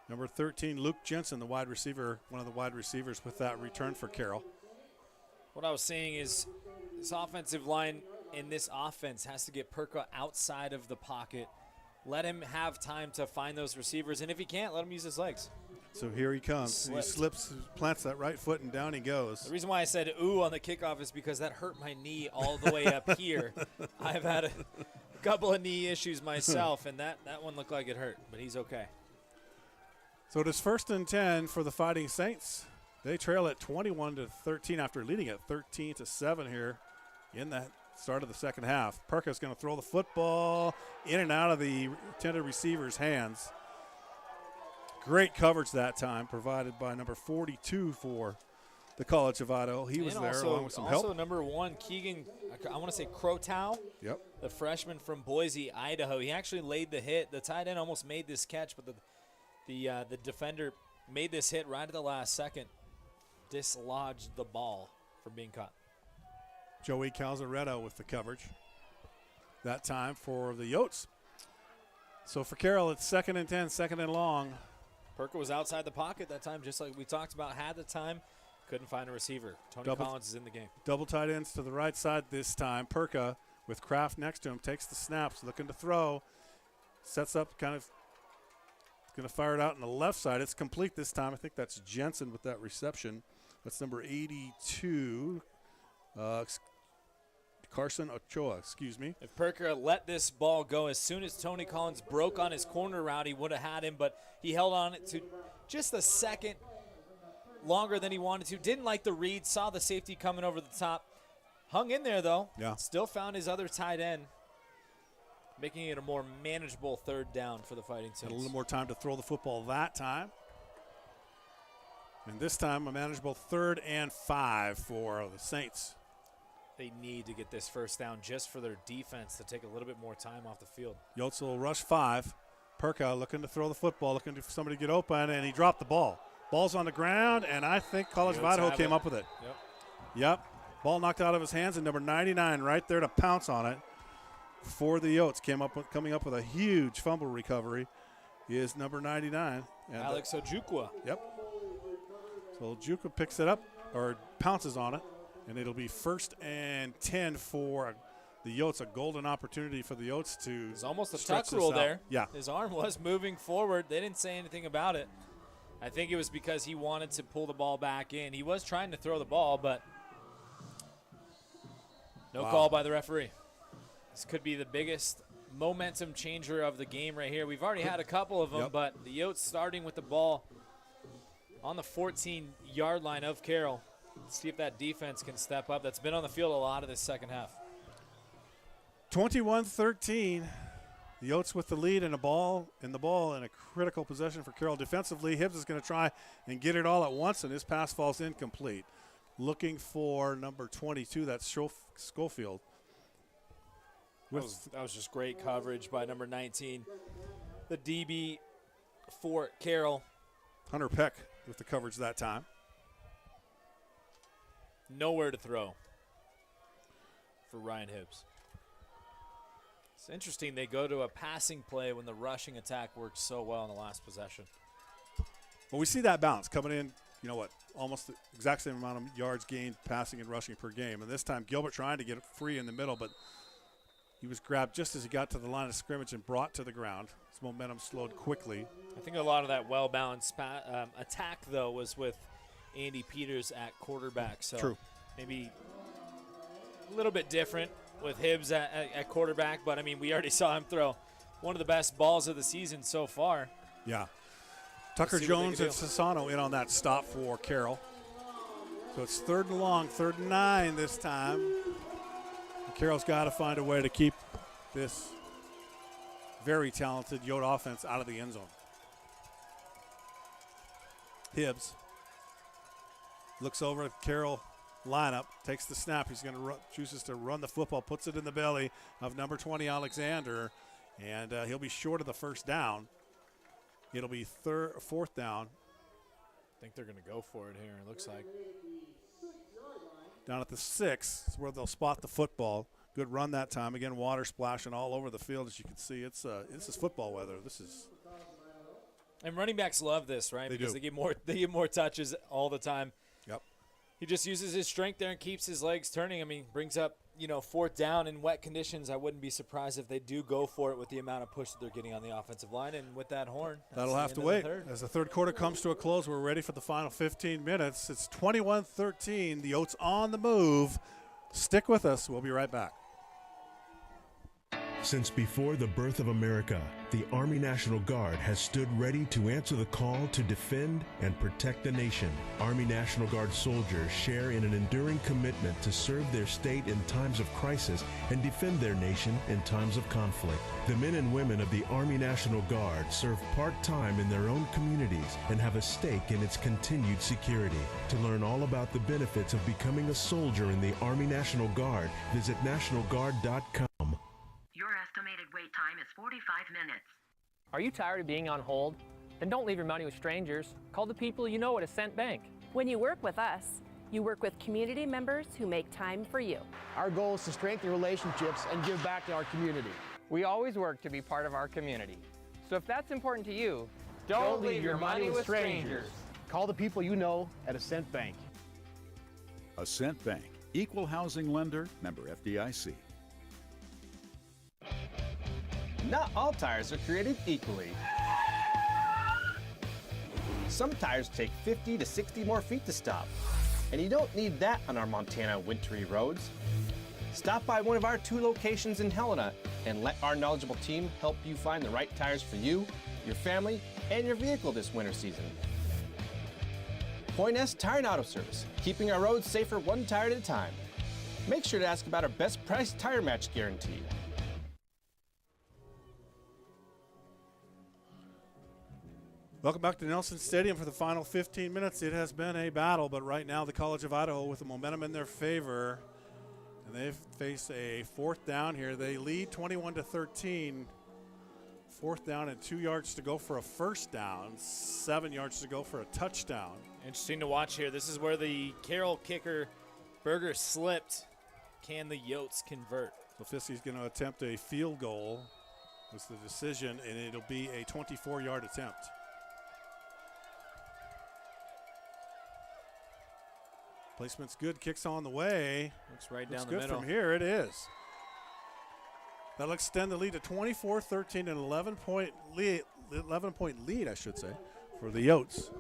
Number 13, Luke Jensen, the wide receiver, one of the wide receivers with that return for Carroll. What I was saying is this offensive line in this offense has to get Perka outside of the pocket. Let him have time to find those receivers, and if he can't, let him use his legs. So here he comes. He slips, plants that right foot, and down he goes. The reason why I said ooh on the kickoff is because that hurt my knee all the way up here. I've had a couple of knee issues myself, and that one looked like it hurt, but he's okay. So it is 1st and 10 for the Fighting Saints. They trail at 21-13 after leading at 13-7 here in the start of the second half. Perka's going to throw the football in and out of the intended receiver's hands. Great coverage that time, provided by number 42 for the College of Idaho. He was there along with some help. Also, number 1, Keegan, I want to say Crotow. Yep. The freshman from Boise, Idaho. He actually laid the hit. The tight end almost made this catch, but the defender made this hit right at the last second. Dislodged the ball from being caught. Joey Calzaretto with the coverage that time for the Yotes. So for Carroll, it's 2nd and 10, 2nd and long. Perka was outside the pocket that time, just like we talked about, had the time. Couldn't find a receiver. Tony Collins is in the game. Double tight ends to the right side this time. Perka with Kraft next to him, takes the snaps, looking to throw. Sets up, kind of going to fire it out on the left side. It's complete this time. I think that's Jensen with that reception. That's number 82. Carson Ochoa, excuse me. If Perka let this ball go, as soon as Tony Collins broke on his corner route, he would have had him, but he held on it to just a second longer than he wanted to. Didn't like the read, saw the safety coming over the top. Hung in there, though. Yeah. Still found his other tight end, making it a more manageable 3rd down for the Fighting Saints. Had a little more time to throw the football that time. And this time, a manageable 3rd and 5 for the Saints. They need to get this first down just for their defense to take a little bit more time off the field. Yotes will rush 5. Perka looking to throw the football, looking for somebody to get open, and he dropped the ball. Ball's on the ground, and I think College of Idaho came up with it. Yep. Ball knocked out of his hands, and number 99 right there to pounce on it for the Yotes. Coming up with a huge fumble recovery is number 99. And Alex Ojukwa. Yep. So Ojukwa picks it up, or pounces on it, and it'll be 1st and 10 for the Yotes. A golden opportunity for the Yotes to It was almost a tuck rule there. Yeah. His arm was moving forward. They didn't say anything about it. I think it was because he wanted to pull the ball back in. He was trying to throw the ball, but no call by the referee. This could be the biggest momentum changer of the game right here. We've already had a couple of them, but the Yotes starting with the ball on the 14-yard line of Carroll. Let's see if that defense can step up. That's been on the field a lot of this second half. 21-13. The Yotes with the lead and the ball in a critical possession for Carroll. Defensively, Hibbs is going to try and get it all at once, and his pass falls incomplete. Looking for number 22, that's Schofield. That was just great coverage by number 19. The DB for Carroll. Hunter Peck with the coverage that time. Nowhere to throw for Ryan Hibbs. It's interesting they go to a passing play when the rushing attack works so well in the last possession. Well, we see that balance coming in, almost the exact same amount of yards gained passing and rushing per game. And this time Gilbert trying to get it free in the middle, but he was grabbed just as he got to the line of scrimmage and brought to the ground. His momentum slowed quickly. I think a lot of that well-balanced attack, though, was with Andy Peters at quarterback. So True. Maybe a little bit different with Hibbs at quarterback. But, we already saw him throw one of the best balls of the season so far. Yeah. Tucker Jones and Sassano in on that stop for Carroll. So it's 3rd and long, 3rd and 9 this time. And Carroll's got to find a way to keep this very talented Yote offense out of the end zone. Hibbs looks over at Carroll lineup, takes the snap. He's going to chooses to run the football, puts it in the belly of number 20, Alexander, and he'll be short of the first down. It'll be 4th down. I think they're going to go for it here, it looks like. Down at the 6 is where they'll spot the football. Good run that time. Again, water splashing all over the field, as you can see. This is football weather. And running backs love this, right? Because do. they get more touches all the time. Yep. He just uses his strength there and keeps his legs turning. Brings up, 4th down in wet conditions. I wouldn't be surprised if they do go for it with the amount of push that they're getting on the offensive line. And with that horn, that'll have to wait. As the third quarter comes to a close, we're ready for the final 15 minutes. It's 21-13. The Yotes on the move. Stick with us. We'll be right back. Since before the birth of America, the Army National Guard has stood ready to answer the call to defend and protect the nation. Army National Guard soldiers share in an enduring commitment to serve their state in times of crisis and defend their nation in times of conflict. The men and women of the Army National Guard serve part-time in their own communities and have a stake in its continued security. To learn all about the benefits of becoming a soldier in the Army National Guard, visit nationalguard.com. Your estimated wait time is 45 minutes. Are you tired of being on hold? Then don't leave your money with strangers. Call the people you know at Ascent Bank. When you work with us, you work with community members who make time for you. Our goal is to strengthen relationships and give back to our community. We always work to be part of our community. So if that's important to you, don't leave your money with strangers. Call the people you know at Ascent Bank. Ascent Bank, equal housing lender, member FDIC. Not all tires are created equally. Some tires take 50 to 60 more feet to stop, and you don't need that on our Montana wintry roads. Stop by one of our 2 locations in Helena and let our knowledgeable team help you find the right tires for you, your family, and your vehicle this winter season. Point S Tire and Auto Service, keeping our roads safer one tire at a time. Make sure to ask about our best price tire match guarantee. Welcome back to Nelson Stadium for the final 15 minutes. It has been a battle, but right now the College of Idaho with the momentum in their favor, and they face a 4th down here. They lead 21-13. 4th down and 2 yards to go for a first down, 7 yards to go for a touchdown. Interesting to watch here. This is where the Carroll kicker, Berger, slipped. Can the Yotes convert? So Fiskey's going to attempt a field goal. Was the decision, and it'll be a 24-yard attempt. Placement's good. Kicks on the way. Looks right Looks down the good middle. From here. It is. That'll extend the lead to 24-13, an 11-point lead, I should say, for the Yotes.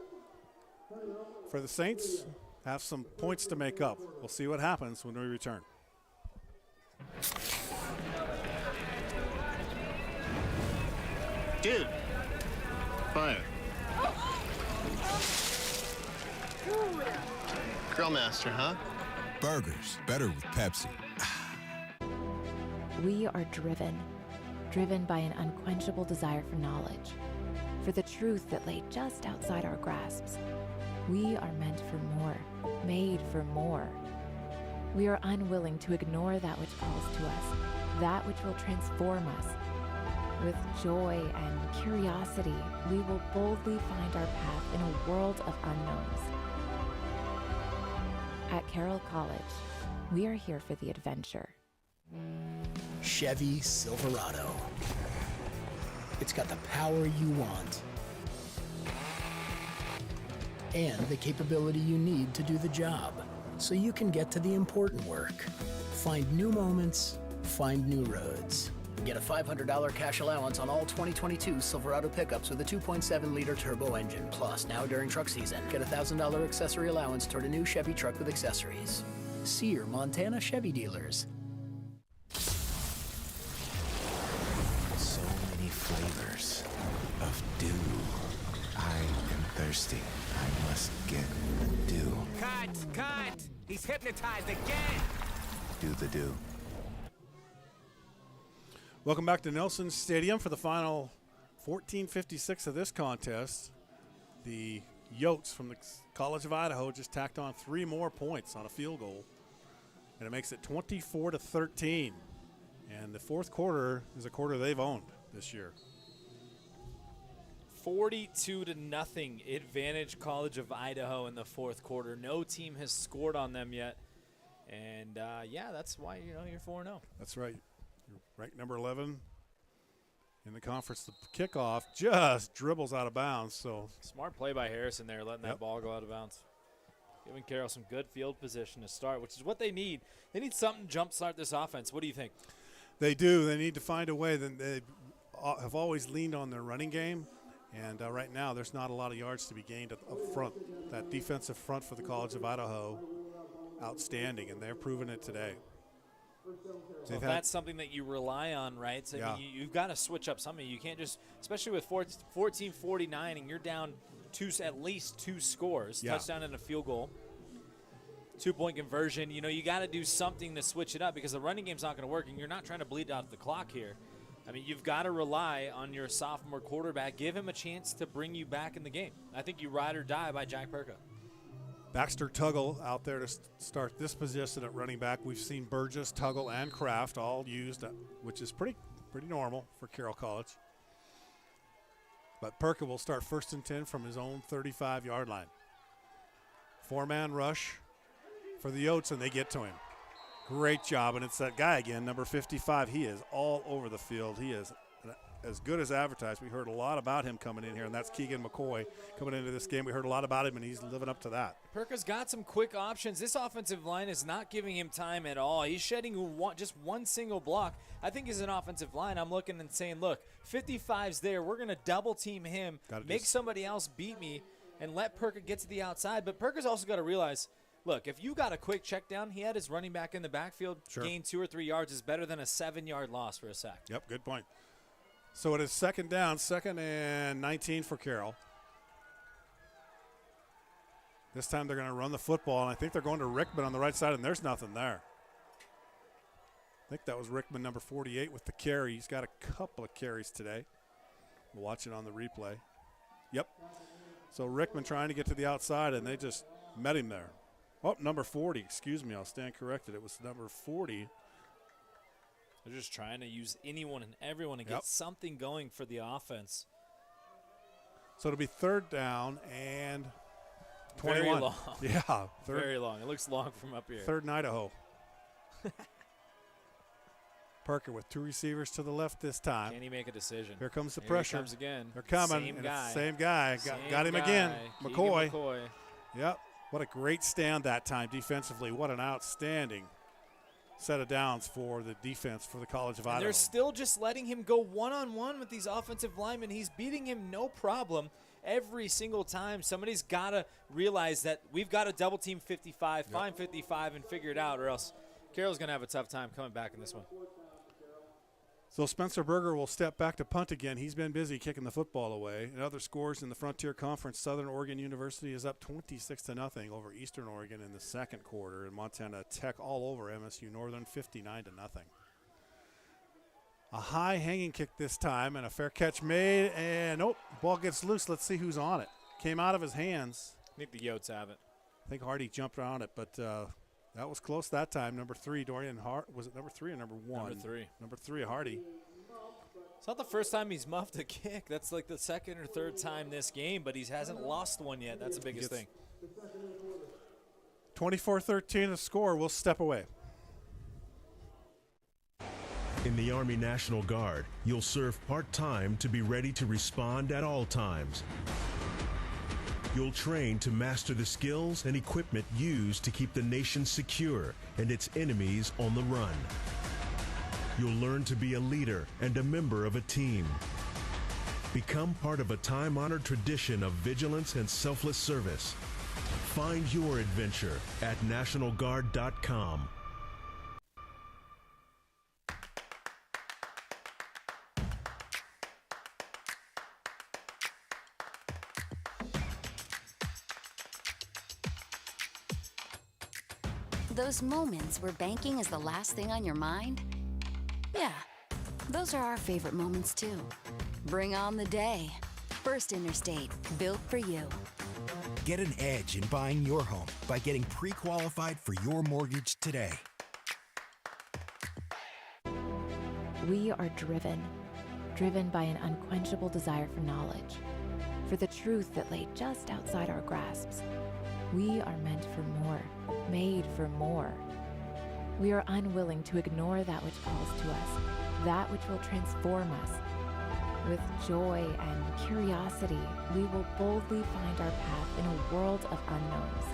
For the Saints, have some points to make up. We'll see what happens when we return. Dude, fire. Grill master, huh? Burgers, better with Pepsi. We are driven by an unquenchable desire for knowledge, for the truth that lay just outside our grasps. We are meant for more, made for more. We are unwilling to ignore that which calls to us, that which will transform us. With joy and curiosity, we will boldly find our path in a world of unknowns. At Carroll College, we are here for the adventure. Chevy Silverado. It's got the power you want and the capability you need to do the job, so you can get to the important work. Find new moments, find new roads. Get a $500 cash allowance on all 2022 Silverado pickups with a 2.7-liter turbo engine. Plus, now during truck season, get a $1,000 accessory allowance toward a new Chevy truck with accessories. See your Montana Chevy dealers. So many flavors of dew. I am thirsty. I must get the dew. Cut! He's hypnotized again! Do the dew. Welcome back to Nelson Stadium for the final 14:56 of this contest. The Yotes from the College of Idaho just tacked on 3 more points on a field goal, and it makes it 24-13. And the fourth quarter is a quarter they've owned this year. 42-0 advantage College of Idaho in the fourth quarter. No team has scored on them yet, and yeah, that's why you're 4-0. That's right. You're ranked number 11 in the conference. The kickoff just dribbles out of bounds. So smart play by Harrison there, letting that ball go out of bounds. Giving Carroll some good field position to start, which is what they need. They need something to jumpstart this offense. What do you think? They do. They need to find a way. They have always leaned on their running game, and right now there's not a lot of yards to be gained up front. That defensive front for the College of Idaho, outstanding, and they're proving it today. So if that's something that you rely on, right? So Yeah. you've got to switch up something. You can't just, especially with 14-49 and you're down at least two scores, touchdown and a field goal, 2-point conversion. You got to do something to switch it up because the running game's not going to work, and you're not trying to bleed out the clock here. I mean, you've got to rely on your sophomore quarterback. Give him a chance to bring you back in the game. I think you ride or die by Jack Perka. Baxter Tuggle out there to start this position at running back. We've seen Burgess, Tuggle, and Kraft all used, which is pretty normal for Carroll College. But Perka will start 1st and 10 from his own 35-yard line. 4-man rush for the Yotes, and they get to him. Great job, and it's that guy again, number 55. He is all over the field. He is as good as advertised. We heard a lot about him coming in here, and that's Keegan McCoy coming into this game. We heard a lot about him, and he's living up to that. Perka's got some quick options. This offensive line is not giving him time at all. He's shedding just one single block. I think as an offensive line, I'm looking and saying, look, 55's there. We're going to double-team him, make somebody else beat me, and let Perka get to the outside. But Perka's also got to realize, look, if you got a quick check down, he had his running back in the backfield, gain 2 or 3 yards is better than a 7-yard loss for a sack. Yep, good point. So it is 2nd down, 2nd and 19 for Carroll. This time they're going to run the football, and I think they're going to Rickman on the right side, and there's nothing there. I think that was Rickman, number 48, with the carry. He's got a couple of carries today. We'll watch it on the replay. Yep. So Rickman trying to get to the outside, and they just met him there. Oh, number 40. Excuse me, I'll stand corrected. It was number 40. They're just trying to use anyone and everyone to get something going for the offense. So it'll be 3rd down and 21. Very long. Yeah. Very long. It looks long from up here. 3rd and Idaho. Perka with 2 receivers to the left this time. Can he make a decision? Here comes the pressure. Here he comes again. They're coming. Same and guy. It's the same guy. Got him again. McCoy. Yep. What a great stand that time defensively. What an outstanding set of downs for the defense for the College of Idaho. They're still just letting him go one-on-one with these offensive linemen. He's beating him no problem every single time. Somebody's got to realize that we've got to double-team 55, find 55, and figure it out, or else Carroll's going to have a tough time coming back in this one. So Spencer Berger will step back to punt again. He's been busy kicking the football away. In other scores in the Frontier Conference, Southern Oregon University is up 26-0 over Eastern Oregon in the 2nd quarter, and Montana Tech all over MSU Northern 59-0. A high hanging kick this time, and a fair catch made, and ball gets loose. Let's see who's on it. Came out of his hands. I think the Yotes have it. I think Hardy jumped on it, but that was close that time. Number 3, Dorian Hart. Was it number 3 or number 1? Number 3. Number 3, Hardy. It's not the first time he's muffed a kick. That's like the 2nd or 3rd time this game, but he hasn't lost one yet. That's the biggest thing. 24-13 the score. We'll step away. In the Army National Guard, you'll serve part-time to be ready to respond at all times. You'll train to master the skills and equipment used to keep the nation secure and its enemies on the run. You'll learn to be a leader and a member of a team. Become part of a time-honored tradition of vigilance and selfless service. Find your adventure at NationalGuard.com. Those moments where banking is the last thing on your mind? Yeah, those are our favorite moments too. Bring on the day. First Interstate, built for you. Get an edge in buying your home by getting pre-qualified for your mortgage today. We are driven by an unquenchable desire for knowledge, for the truth that lay just outside our grasps. We are meant for more, made for more. We are unwilling to ignore that which calls to us, that which will transform us. With joy and curiosity, we will boldly find our path in a world of unknowns.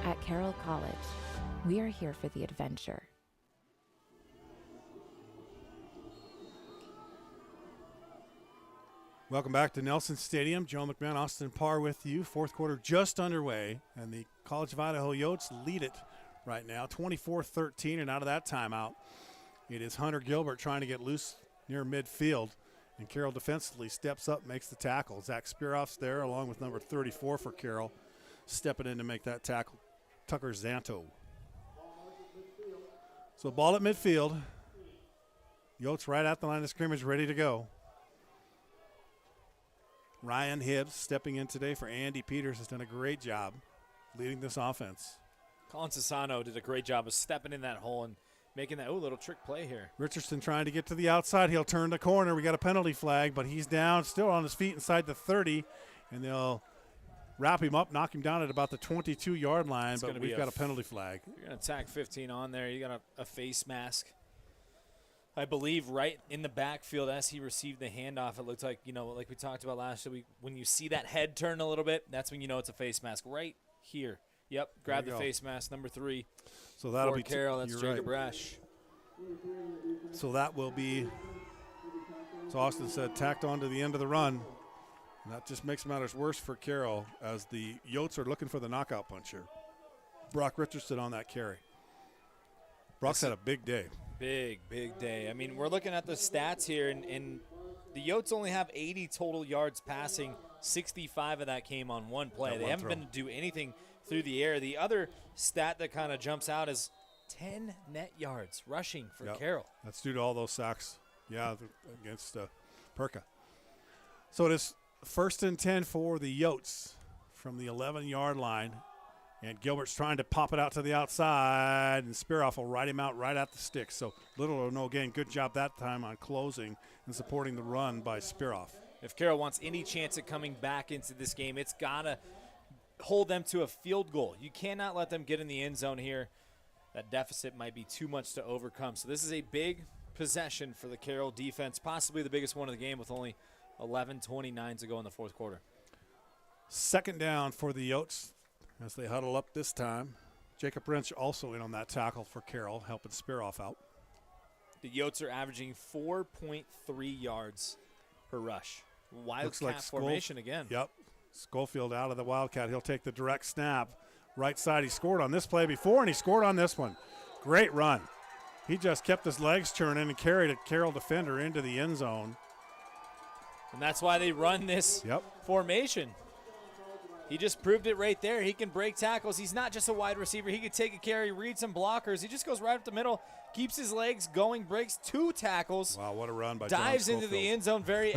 At Carroll College, we are here for the adventure. Welcome back to Nelson Stadium. Joe McMahon, Austin Parr with you. 4th quarter just underway, and the College of Idaho Yotes lead it right now, 24-13, and out of that timeout, it is Hunter Gilbert trying to get loose near midfield, and Carroll defensively steps up, makes the tackle. Zach Spiroff's there along with number 34 for Carroll, stepping in to make that tackle, Tucker Zanto. So ball at midfield. Yotes right at the line of scrimmage, ready to go. Ryan Hibbs stepping in today for Andy Peters has done a great job leading this offense. Colin Sassano did a great job of stepping in that hole and making that little trick play here. Richardson trying to get to the outside. He'll turn the corner. We got a penalty flag, but he's down, still on his feet inside the 30, and they'll wrap him up, knock him down at about the 22-yard line, but we've got a penalty flag. You're going to tack 15 on there. You got a face mask, I believe, right in the backfield as he received the handoff. It looked like, like we talked about last week, when you see that head turn a little bit, that's when you know it's a face mask right here. Yep, grab the face mask, number 3. So that'll be Carroll. That's Jacob right. Rash. So that will be, as Austin said, tacked on to the end of the run. And that just makes matters worse for Carroll as the Yotes are looking for the knockout puncher. Brock Richardson on that carry. Brock's had a big day. Big day. I mean, we're looking at the stats here, and the Yotes only have 80 total yards passing. 65 of that came on one play. They haven't been to do anything through the air. The other stat that kind of jumps out is 10 net yards rushing for Carroll. That's due to all those sacks, against Perka. So it is 1st and 10 for the Yotes from the 11-yard line. And Gilbert's trying to pop it out to the outside, and Spiroff will ride him out right at the sticks. So little or no gain. Good job that time on closing and supporting the run by Spiroff. If Carroll wants any chance at coming back into this game, it's got to hold them to a field goal. You cannot let them get in the end zone here. That deficit might be too much to overcome. So this is a big possession for the Carroll defense, possibly the biggest one of the game with only 11:29 to go in the fourth quarter. 2nd down for the Yotes as they huddle up this time. Jacob Wrench also in on that tackle for Carroll, helping Spiroff out. The Yotes are averaging 4.3 yards per rush. Wildcat formation again. Yep. Schofield out of the Wildcat. He'll take the direct snap. Right side. He scored on this play before, and he scored on this one. Great run. He just kept his legs turning and carried a Carroll defender into the end zone. And that's why they run this formation. He just proved it right there. He can break tackles. He's not just a wide receiver. He could take a carry, read some blockers. He just goes right up the middle, keeps his legs going, breaks 2 tackles. Wow, what a run by dives John into Schofield. the end zone. Very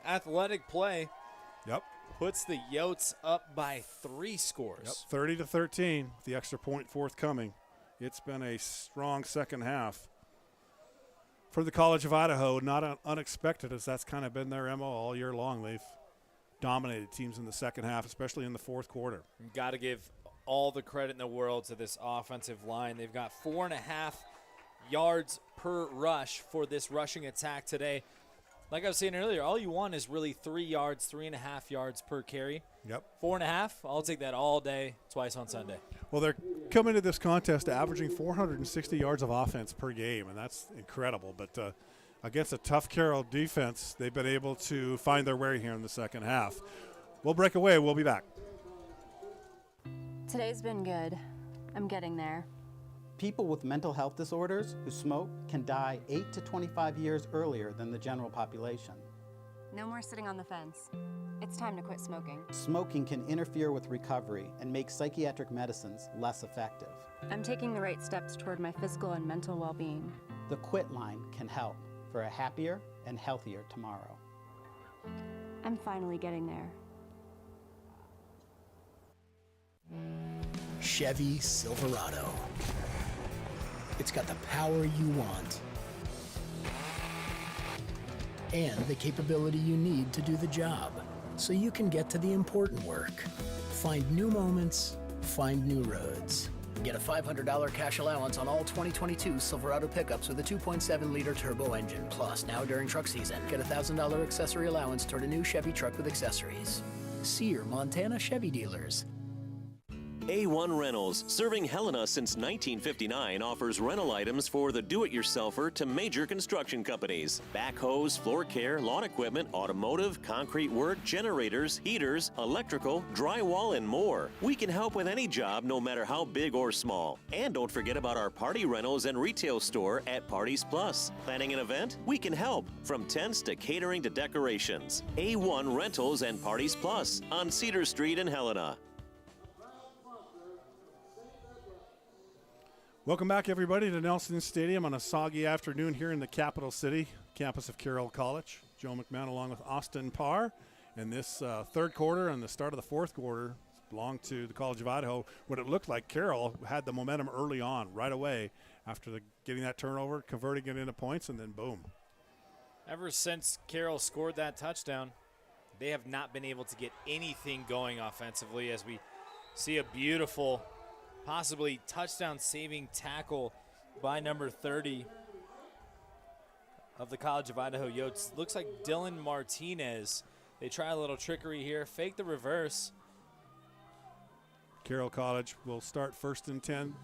athletic play. Yep. Puts the Yotes up by 3 scores. Yep, 30-13. The extra point forthcoming. It's been a strong second half for the College of Idaho. Not unexpected, as that's kind of been their MO all year long. They've dominated teams in the second half, especially in the fourth quarter. Got to give all the credit in the world to this offensive line. They've got 4.5 yards per rush for this rushing attack today. Like I was saying earlier, all you want is really 3 yards, 3.5 yards per carry. Yep. 4.5, I'll take that all day, twice on Sunday. Well, they're coming to this contest averaging 460 yards of offense per game, and that's incredible. But against a tough Carroll defense, they've been able to find their way here in the second half. We'll break away. We'll be back. Today's been good. I'm getting there. People with mental health disorders who smoke can die 8 to 25 years earlier than the general population. No more sitting on the fence. It's time to quit smoking. Smoking can interfere with recovery and make psychiatric medicines less effective. I'm taking the right steps toward my physical and mental well-being. The Quit Line can help for a happier and healthier tomorrow. I'm finally getting there. Chevy Silverado. It's got the power you want and the capability you need to do the job, so you can get to the important work. Find new moments, find new roads. Get a $500 cash allowance on all 2022 Silverado pickups with a 2.7-liter turbo engine. Plus, now during truck season, get a $1,000 accessory allowance toward a new Chevy truck with accessories. See your Montana Chevy dealers. A1 Rentals, serving Helena since 1959, offers rental items for the do-it-yourselfer to major construction companies. Backhoes, floor care, lawn equipment, automotive, concrete work, generators, heaters, electrical, drywall, and more. We can help with any job, no matter how big or small. And don't forget about our party rentals and retail store at Parties Plus. Planning an event? We can help. From tents to catering to decorations. A1 Rentals and Parties Plus on Cedar Street in Helena. Welcome back, everybody, to Nelson Stadium on a soggy afternoon here in the capital city, campus of Carroll College. Joe McMahon along with Austin Parr. And this third quarter and the start of the fourth quarter belonged to the College of Idaho. What it looked like, Carroll had the momentum early on, right away, after getting that turnover, converting it into points, and then boom. Ever since Carroll scored that touchdown, they have not been able to get anything going offensively, as we see a beautiful, possibly touchdown-saving tackle by number 30 of the College of Idaho Yotes. Looks like Dylan Martinez. They try a little trickery here, fake the reverse. Carroll College will start 1st and 10.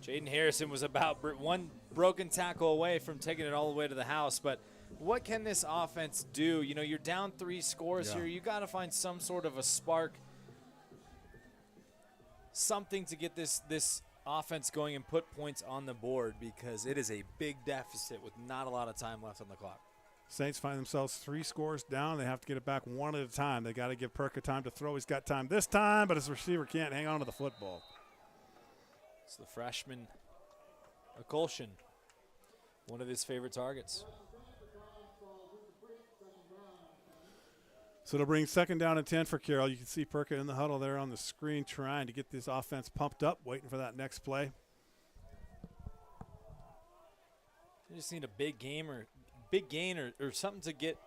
Jaden Harrison was about one broken tackle away from taking it all the way to the house, but what can this offense do? You know, you're down 3 scores here. You got to find some sort of a spark, something to get this offense going and put points on the board, because it is a big deficit with not a lot of time left on the clock. Saints find themselves 3 scores down. They have to get it back one at a time. They got to give Perka time to throw. He's got time this time, but his receiver can't hang on to the football. It's the freshman, Akolshin, one of his favorite targets. So it'll bring 2nd down and 10 for Carroll. You can see Perka in the huddle there on the screen trying to get this offense pumped up, waiting for that next play. They just need a big gain or something to get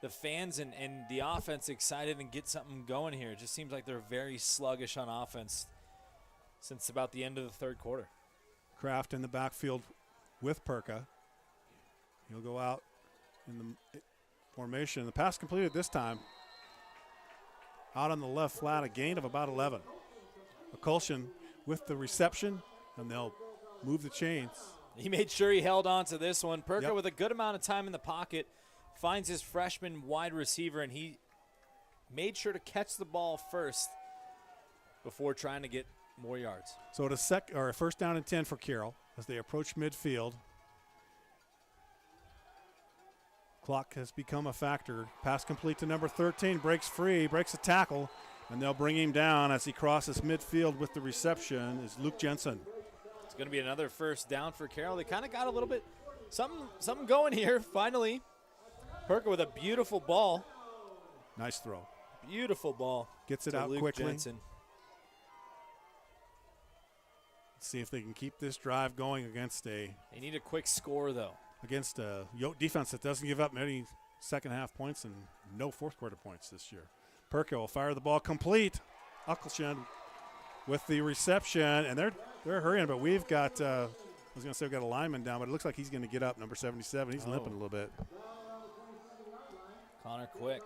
the fans and the offense excited and get something going here. It just seems like they're very sluggish on offense since about the end of the third quarter. Kraft in the backfield with Perka. He'll go out in the formation. The pass completed this time. Out on the left flat, a gain of about 11. Akolshin with the reception, and they'll move the chains. He made sure he held on to this one. Perka with a good amount of time in the pocket finds his freshman wide receiver, and he made sure to catch the ball first before trying to get more yards. So a 1st down and 10 for Carroll as they approach midfield. Clock has become a factor. Pass complete to number 13, breaks free, breaks a tackle, and they'll bring him down as he crosses midfield with the reception is Luke Jensen. It's going to be another 1st down for Carroll. They kind of got a little bit something going here finally. Perka with a beautiful ball. Nice throw. Beautiful ball. Gets it out Luke quickly. Jensen. Let's see if they can keep this drive going against They need a quick score, though. Against a Yote defense that doesn't give up many second-half points and no fourth-quarter points this year. Perka will fire the ball complete. Akolshin with the reception, and they're hurrying, but we've got I was going to say we've got a lineman down, but it looks like he's going to get up, number 77. He's limping a little bit. Connor Quick.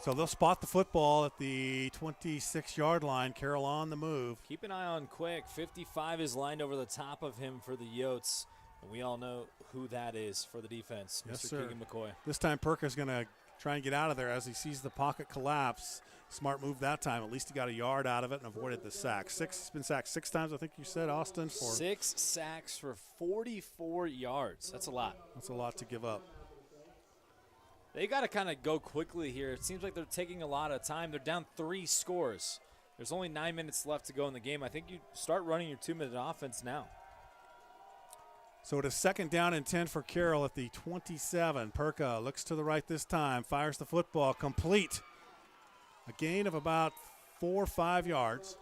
So they'll spot the football at the 26-yard line. Carroll on the move. Keep an eye on Quick. 55 is lined over the top of him for the Yotes, and we all know who that is for the defense, Yes, Mr. sir. Keegan-McCoy. This time Perka's going to try and get out of there as he sees the pocket collapse. Smart move that time. At least he got a yard out of it and avoided the sack. He's been sacked 6 times, I think you said, Austin. 6 sacks for 44 yards. That's a lot. That's a lot to give up. They got to kind of go quickly here. It seems like they're taking a lot of time. They're down 3 scores. There's only 9 minutes left to go in the game. I think you start running your 2-minute offense now. So it is 2nd down and 10 for Carroll at the 27. Perka looks to the right this time, fires the football complete. A gain of about 4 or 5 yards.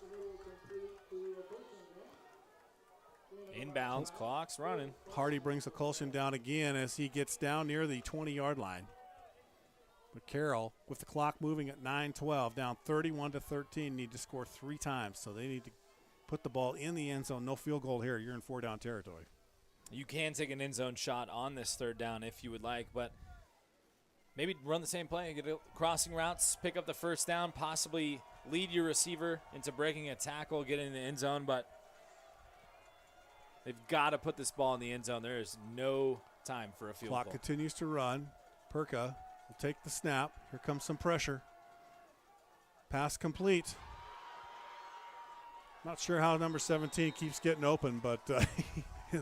Inbounds, clock's running. Hardy brings Akolshin down again as he gets down near the 20-yard line. But Carroll, with the clock moving at 9:12, down 31-13, need to score 3 times. So they need to put the ball in the end zone. No field goal here. You're in 4-down territory. You can take an end zone shot on this 3rd down if you would like, but maybe run the same play, get crossing routes, pick up the first down, possibly lead your receiver into breaking a tackle, get in the end zone, but they've got to put this ball in the end zone. There is no time for a field goal. Clock continues to run. Perka will take the snap. Here comes some pressure. Pass complete. Not sure how number 17 keeps getting open, but the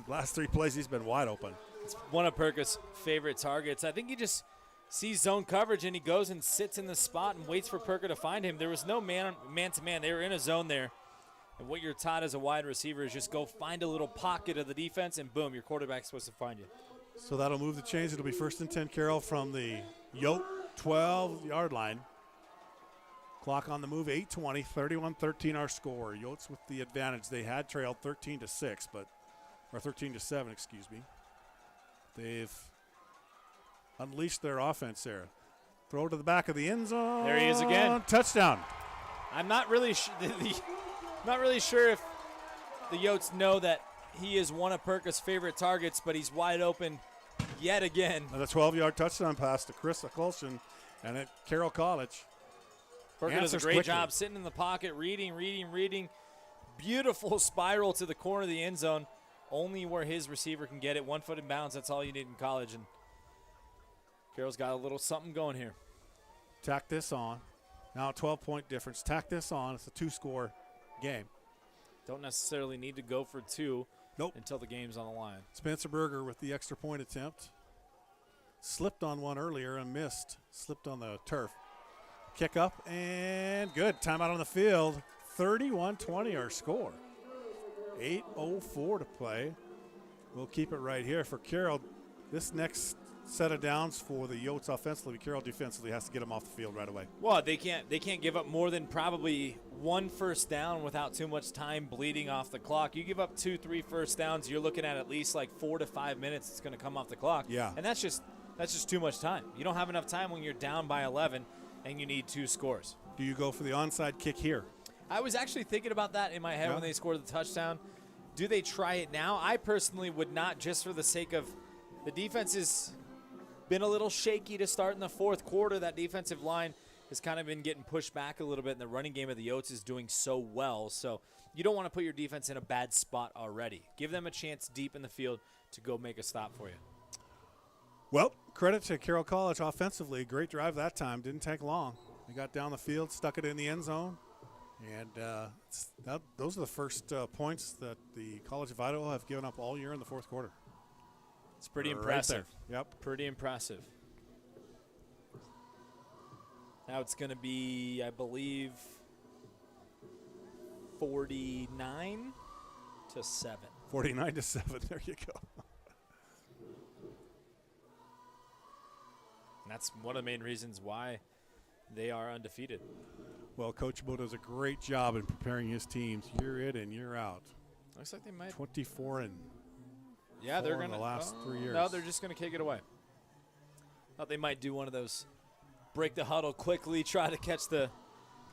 last 3 plays he's been wide open. It's one of Perka's favorite targets. I think he just sees zone coverage and he goes and sits in the spot and waits for Perka to find him. There was no man-to-man. They were in a zone there. And what you're taught as a wide receiver is just go find a little pocket of the defense and boom, your quarterback's supposed to find you. So that'll move the chains. It'll be 1st and 10 Carroll from the Yote 12-yard line. Clock on the move, 8:20, 31-13 our score. Yotes with the advantage. They had trailed 13-6, or 13-7, excuse me. They've unleashed their offense there. Throw to the back of the end zone. There he is again. Touchdown. I'm not really not really sure if the Yotes know that he is one of Perka's favorite targets, but he's wide open yet again. And the 12-yard touchdown pass to Chris Akolshin and at Carroll College. Perka does a great job sitting in the pocket, reading. Beautiful spiral to the corner of the end zone, only where his receiver can get it. 1 foot in bounds, that's all you need in college. And Carroll's got a little something going here. Tack this on. Now a 12-point difference. Tack this on. It's a 2-score game. Don't necessarily need to go for 2 until the game's on the line. Spencer Berger with the extra point attempt. Slipped on one earlier and missed. Slipped on the turf. Kick up and good. Timeout on the field. 31-20 our score. 8:04 to play. We'll keep it right here for Carroll. This next set of downs for the Yotes offensively, Carroll defensively has to get them off the field right away. Well, they can't give up more than probably 1 first down without too much time bleeding off the clock. You give up 2-3 first downs, you're looking at least like 4 to 5 minutes it's going to come off the clock. Yeah. And that's just too much time. You don't have enough time when you're down by 11 and you need 2 scores. Do you go for the onside kick here? I was actually thinking about that in my head when they scored the touchdown. Do they try it now? I personally would not, just for the sake of the defense has been a little shaky to start in the 4th quarter. That defensive line has kind of been getting pushed back a little bit, and the running game of the Yotes is doing so well. So you don't want to put your defense in a bad spot already. Give them a chance deep in the field to go make a stop for you. Well, credit to Carroll College offensively. Great drive that time. Didn't take long. They got down the field, stuck it in the end zone. And those are the first points that the College of Idaho have given up all year in the 4th quarter. It's pretty impressive. Yep. Pretty impressive. Now it's going to be, I believe, 49-7. 49-7. There you go. And that's one of the main reasons why they are undefeated. Well, Coach Bo does a great job in preparing his teams year in and year out. Looks like they might 24 and yeah, they're in the last 3 years. No, they're just going to kick it away. Thought they might do one of those break the huddle quickly, try to catch the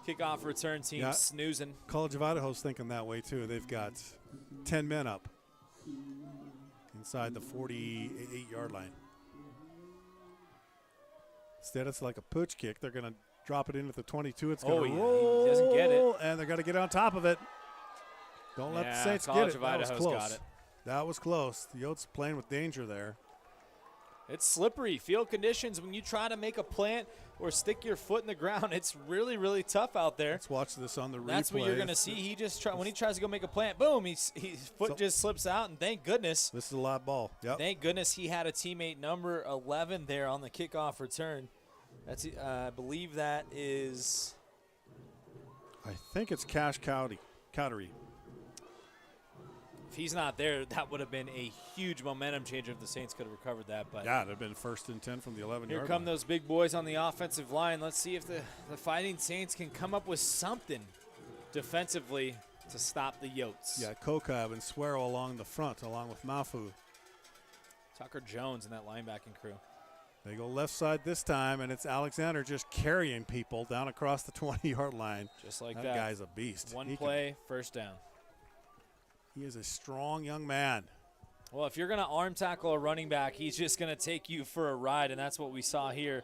kickoff return team snoozing. College of Idaho's thinking that way too. They've got 10 men up inside the 48-yard line. Instead, it's like a pooch kick. They're going to drop it in at the 22. It's going to roll. He doesn't get it. And they're going to get on top of it. Don't let the Saints get it. College of Idaho's got it. That was close. The Yotes playing with danger there. It's slippery. Field conditions, when you try to make a plant or stick your foot in the ground, it's really, really tough out there. Let's watch this on the replay. That's what you're going to see. He just when he tries to go make a plant, boom, his foot just slips out, and thank goodness. This is a live ball. Yep. Thank goodness he had a teammate number 11 there on the kickoff return. That's I believe that is. I think it's Cash Cowdery. If he's not there, that would have been a huge momentum changer if the Saints could have recovered that. But yeah, it would have been 1st and 10 from the 11-yard line. Here come those big boys on the offensive line. Let's see if the Fighting Saints can come up with something defensively to stop the Yotes. Yeah, Kokab and Swearrow along the front, along with Mafu. Tucker Jones and that linebacking crew. They go left side this time, and it's Alexander just carrying people down across the 20-yard line. Just like that. That guy's a beast. One play, first down. He is a strong young man. Well, if you're going to arm tackle a running back, he's just going to take you for a ride, and that's what we saw here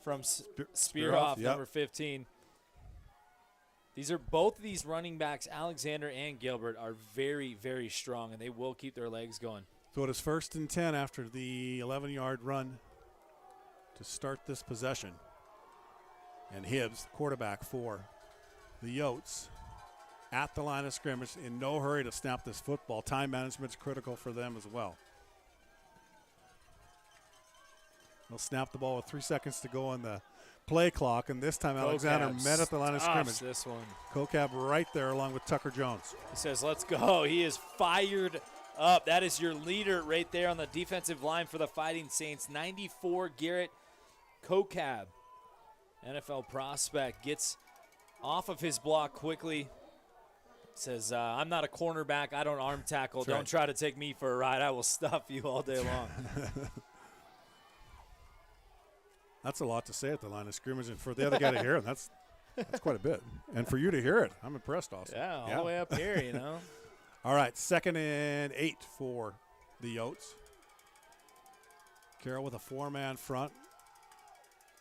from Spearhoff, number 15. Both of these running backs, Alexander and Gilbert, are very, very strong, and they will keep their legs going. So it is 1st and 10 after the 11-yard run to start this possession. And Hibbs, quarterback for the Yotes, at the line of scrimmage, in no hurry to snap this football. Time management's critical for them as well. They'll snap the ball with 3 seconds to go on the play clock, and this time Alexander met at the line of scrimmage. This one. Kokab right there along with Tucker Jones. He says, let's go. He is fired up. That is your leader right there on the defensive line for the Fighting Saints. 94, Garrett Kokab, NFL prospect, gets off of his block quickly. Says, I'm not a cornerback. I don't arm tackle. Don't try to take me for a ride. I will stuff you all day long. That's a lot to say at the line of scrimmage, and for the other guy to hear him, that's quite a bit. And for you to hear it, I'm impressed also. Yeah, all the way up here, you know. All right, 2nd and 8 for the Yotes. Carroll with a 4-man front.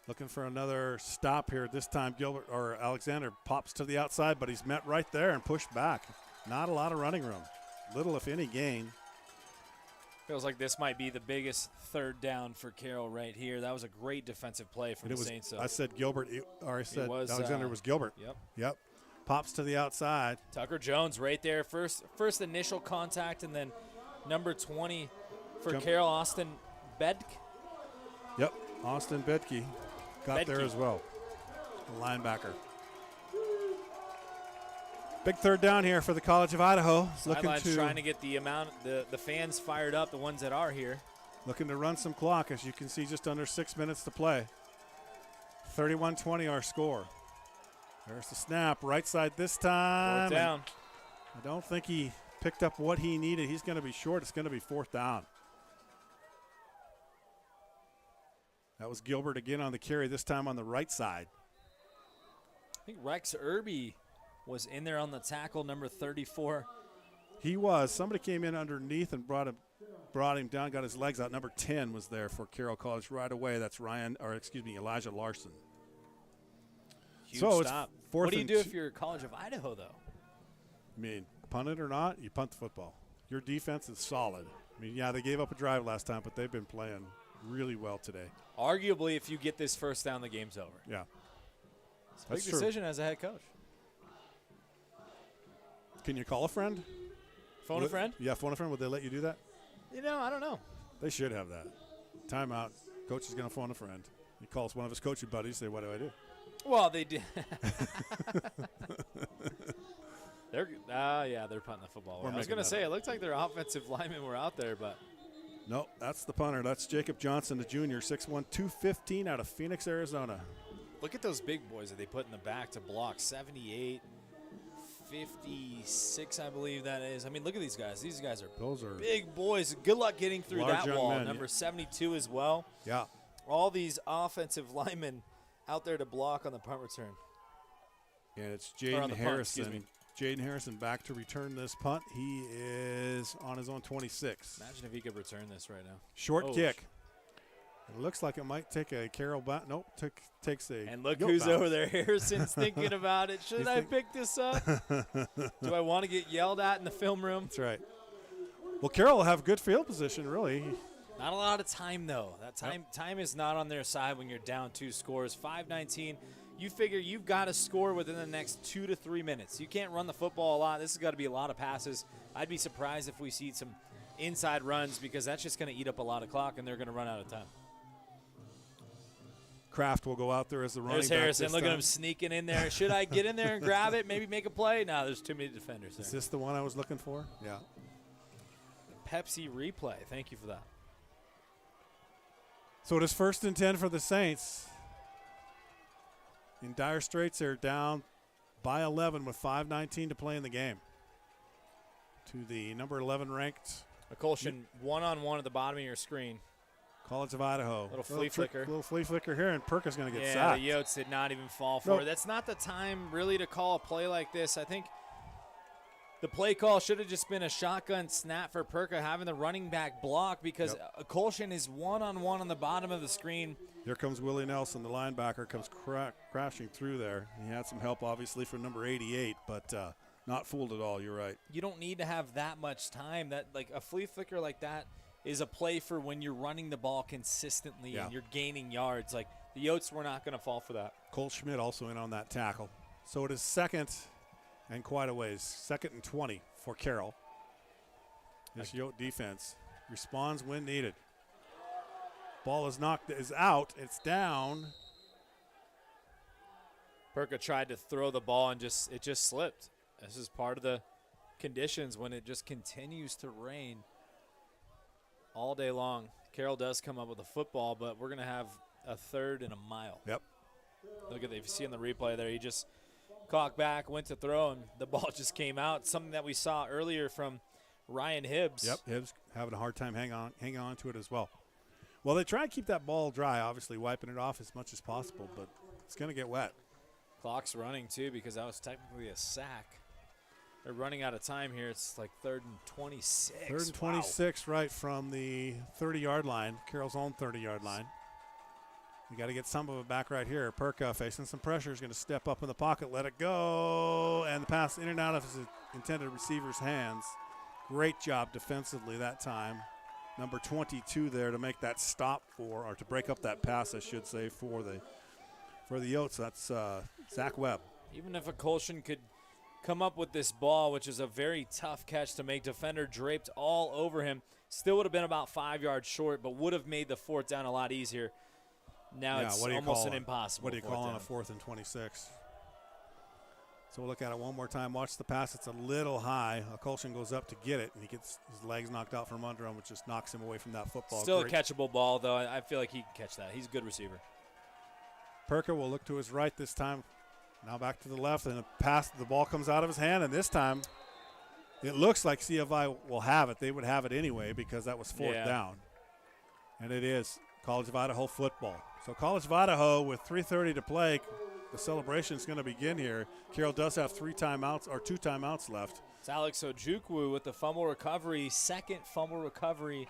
Looking for another stop here. This time Alexander pops to the outside, but he's met right there and pushed back. Not a lot of running room. Little, if any, gain. Feels like this might be the biggest 3rd down for Carroll right here. That was a great defensive play from the Saints. I said Gilbert, or I said Alexander was Gilbert. Yep. Pops to the outside. Tucker Jones right there. First initial contact, and then number 20 for Carroll, Austin Bedke. Yep, Austin Bedke got there as well. The linebacker. Big 3rd down here for the College of Idaho. Trying to get the fans fired up, the ones that are here. Looking to run some clock, as you can see, just under 6 minutes to play. 31-20 our score. There's the snap, right side this time. 4th down. I don't think he picked up what he needed. He's going to be short. It's going to be 4th down. That was Gilbert again on the carry, this time on the right side. I think Rex Irby was in there on the tackle, number 34. He was. Somebody came in underneath and brought him down, got his legs out. Number 10 was there for Carroll College right away. That's Elijah Larson. Huge so stop. It's 4th. What do you do if you're College of Idaho, though? I mean, punt it or not, you punt the football. Your defense is solid. I mean, yeah, they gave up a drive last time, but they've been playing really well today. Arguably, if you get this 1st down, the game's over. Yeah. It's a big decision as a head coach. Can you call a friend? Phone a friend? Yeah, phone a friend. Would they let you do that? I don't know. They should have that. Timeout. Coach is going to phone a friend. He calls one of his coaching buddies, say, what do I do? Well, they did. They're punting the football away. I was going to say, it looked like their offensive linemen were out there, but. No, that's the punter. That's Jacob Johnson, the junior, 6'1", 215 out of Phoenix, Arizona. Look at those big boys that they put in the back to block. 78, 56, I believe that is. I mean, look at these guys. These guys are big boys. Good luck getting through that wall. Men, number 72 as well. Yeah. All these offensive linemen out there to block on the punt return. And it's Jaden Harrison. Jaden Harrison back to return this punt. He is on his own 26. Imagine if he could return this right now. Short kick. It looks like it might take a Carroll bounce. Nope, takes a. And look who's over there. Harrison's thinking about it. Should I pick this up? Do I want to get yelled at in the film room? That's right. Well, Carroll will have good field position, really. Not a lot of time, though. That time is not on their side when you're down 2 scores. 5:19. You figure you've got to score within the next 2 to 3 minutes. You can't run the football a lot. This has got to be a lot of passes. I'd be surprised if we see some inside runs because that's just going to eat up a lot of clock, and they're going to run out of time. Kraft will go out there as the running back. There's Harrison. Look at him sneaking in there. Should I get in there and grab it, maybe make a play? No, there's too many defenders there. Is this the one I was looking for? Yeah. Pepsi replay. Thank you for that. So it is 1st and 10 for the Saints. In dire straits, they're down by 11 with 5:19 to play in the game. To the number 11 ranked. McCulshin one-on-one at the bottom of your screen. College of Idaho. Little flea flicker. Little flea flicker here, and Perk is going to get Yeah, sacked. the Yotes did not even fall for it. That's not the time really to call a play like this. I think the play call should have just been a shotgun snap for Perka having the running back block because Colshin is one-on-one on the bottom of the screen Here comes Willie Nelson, the linebacker, comes crashing through there. He had some help, obviously, from number 88, but not fooled at all. You're right. You don't need to have that much time. That like a flea flicker like that is a play for when you're running the ball consistently and you're gaining yards. Like the Yotes were not going to fall for that. Cole Schmidt also in on that tackle. So it is second and quite a ways. 2nd and 20 for Carroll. This Yote defense responds when needed. Ball is out. It's down. Perka tried to throw the ball and it just slipped. This is part of the conditions when it just continues to rain all day long. Carroll does come up with a football, but we're going to have a 3rd and a mile. Yep. Look at that. If you see in the replay there, he just cocked back, went to throw, and the ball just came out. Something that we saw earlier from Ryan Hibbs. Yep, Hibbs having a hard time hanging on to it as well. Well, they try to keep that ball dry, obviously wiping it off as much as possible, but it's going to get wet. Clock's running, too, because that was technically a sack. They're running out of time here. It's like 3rd and 26. 3rd and 26 right from the 30-yard line, Carroll's own 30-yard line. You got to get some of it back right here. Perka facing some pressure is going to step up in the pocket, let it go, and the pass in and out of his intended receiver's hands. Great job defensively that time. Number 22 there to make that stop or to break up that pass, I should say, for the Yotes. That's Zach Webb. Even if a Colshan could come up with this ball, which is a very tough catch to make, defender draped all over him, still would have been about 5 yards short, but would have made the 4th down a lot easier. Now it's almost an impossible. What do you call on a 4th and 26? So we'll look at it one more time. Watch the pass. It's a little high. Colshan goes up to get it, and he gets his legs knocked out from under him, which just knocks him away from that football. Still a catchable ball, though. I feel like he can catch that. He's a good receiver. Perka will look to his right this time. Now back to the left, and the ball comes out of his hand, and this time it looks like CFI will have it. They would have it anyway because that was 4th down. And it is College of Idaho football. So College of Idaho with 3:30 to play. The celebration is going to begin here. Carroll does have 2 timeouts left. It's Alex Ojukwu with the fumble recovery, 2nd fumble recovery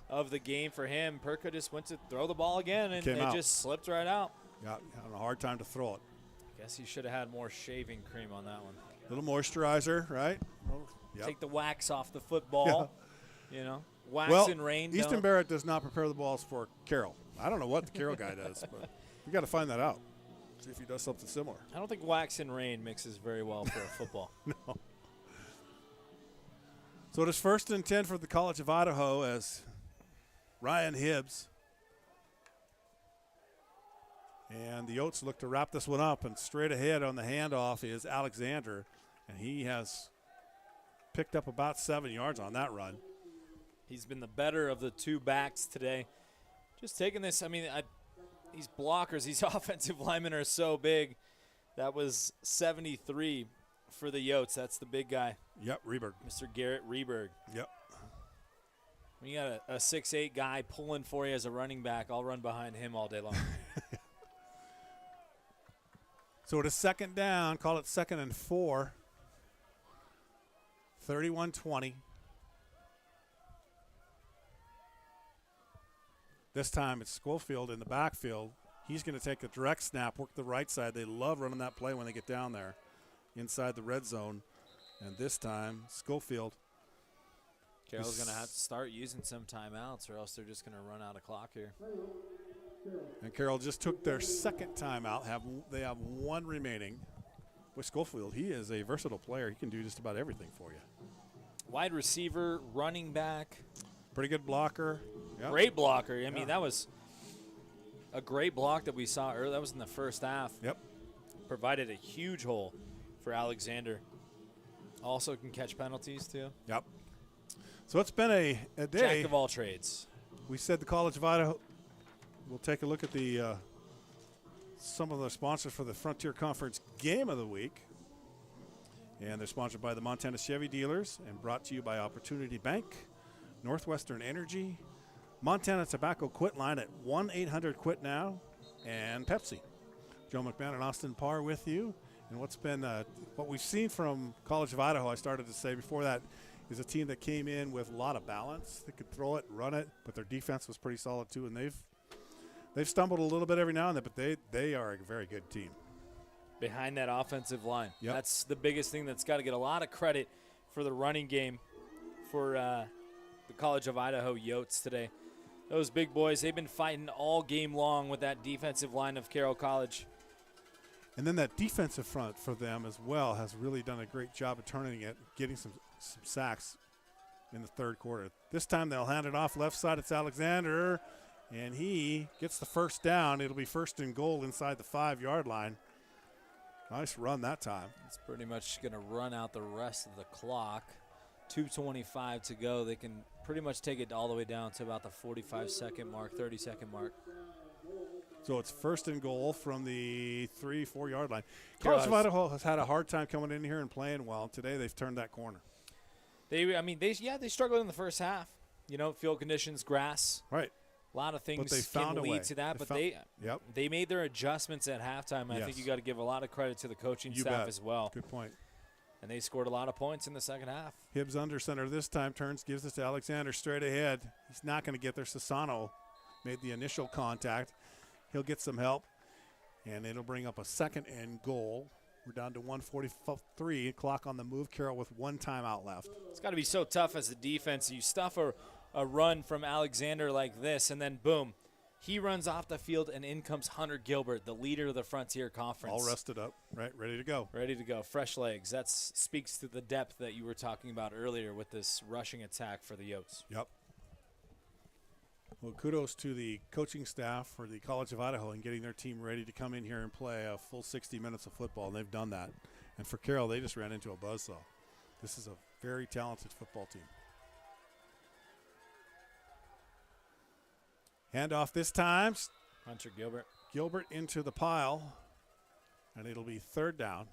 of the game for him. Perka just went to throw the ball again, and it just slipped right out. Yeah, having a hard time to throw it. Guess he should have had more shaving cream on that one. A little moisturizer, right? Take the wax off the football. You know, wax and rain. Easton Barrett does not prepare the balls for Carroll. I don't know what the Carroll guy does, but we got to find that out. See if he does something similar. I don't think wax and rain mixes very well for a football. No. So it is 1st and 10 for the College of Idaho as Ryan Hibbs. And the Yotes look to wrap this one up, and straight ahead on the handoff is Alexander, and he has picked up about 7 yards on that run. He's been the better of the 2 backs today. Just taking this, I mean, these blockers, these offensive linemen are so big. That was 73 for the Yotes. That's the big guy. Yep, Reberg. Mr. Garrett Reberg. Yep. When you got a 6'8" guy pulling for you as a running back, I'll run behind him all day long. So it is 2nd down. Call it 2nd and 4. 31-20. This time it's Schofield in the backfield. He's going to take a direct snap, work the right side. They love running that play when they get down there inside the red zone. And this time, Schofield. Carroll's going to have to start using some timeouts, or else they're just going to run out of clock here. And Carroll just took their 2nd timeout. They have 1 remaining. With Schofield, he is a versatile player. He can do just about everything for you. Wide receiver, running back. Pretty good blocker. Yep. Great blocker. I mean, that was a great block that we saw earlier. That was in the 1st half. Yep. Provided a huge hole for Alexander. Also can catch penalties, too. Yep. So it's been a day. Jack of all trades. We said the College of Idaho. We'll take a look at the some of the sponsors for the Frontier Conference Game of the Week. And they're sponsored by the Montana Chevy Dealers and brought to you by Opportunity Bank, Northwestern Energy, Montana Tobacco Quit Line at 1-800-QUIT-NOW, and Pepsi. Joe McMahon and Austin Parr with you. And what we've seen from College of Idaho, I started to say before that, is a team that came in with a lot of balance. They could throw it, run it, but their defense was pretty solid too, and they've they've stumbled a little bit every now and then, but they are a very good team. Behind that offensive line. Yep. That's the biggest thing that's got to get a lot of credit for the running game for the College of Idaho Yotes today. Those big boys, they've been fighting all game long with that defensive line of Carroll College. And then that defensive front for them as well has really done a great job of turning it, getting some sacks in the third quarter. This time they'll hand it off left side. It's Alexander, and he gets the first down. It'll be first and goal inside the 5-yard line. Nice run that time. It's pretty much going to run out the rest of the clock. 2:25 to go. They can pretty much take it all the way down to about the 45-second mark, 30-second mark. So it's first and goal from the 3-4 yard line. College of Idaho has had a hard time coming in here and playing well. Today they've turned that corner. They struggled in the first half. You know, field conditions, grass. Right. A lot of things they found can a way. lead to that, they made their adjustments at halftime. I think you got to give a lot of credit to the coaching staff as well. Good point. And they scored a lot of points in the second half. Hibbs under center this time, turns, gives it to Alexander straight ahead. He's not going to get there. Sassano made the initial contact. He'll get some help, and it'll bring up a second and goal. We're down to 1:43, clock on the move. Carroll with one timeout left. It's got to be so tough as a defense. You stuff a run from Alexander like this, and then boom, he runs off the field, and in comes Hunter Gilbert, the leader of the Frontier Conference. All rested up, right, ready to go. Ready to go, fresh legs. That speaks to the depth that you were talking about earlier with this rushing attack for the Yotes. Yep. Well, kudos to the coaching staff for the College of Idaho and getting their team ready to come in here and play a full 60 minutes of football, and they've done that. And for Carroll, they just ran into a buzzsaw. This is a very talented football team. Handoff this time. Hunter Gilbert. Gilbert into the pile, and it'll be third down.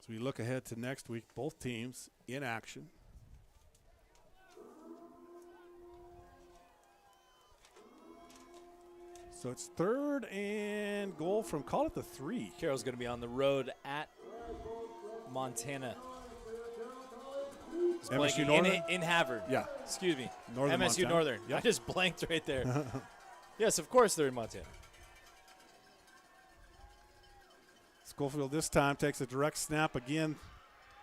As we look ahead to next week, both teams in action. So it's third and goal from, call it the 3. Carroll's going to be on the road at Montana. MSU Northern? In Havard. Yeah. Excuse me. Northern MSU Montana. Northern. Yep. I just blanked right there. Yes, of course they're in Montana. Schofield this time takes a direct snap again.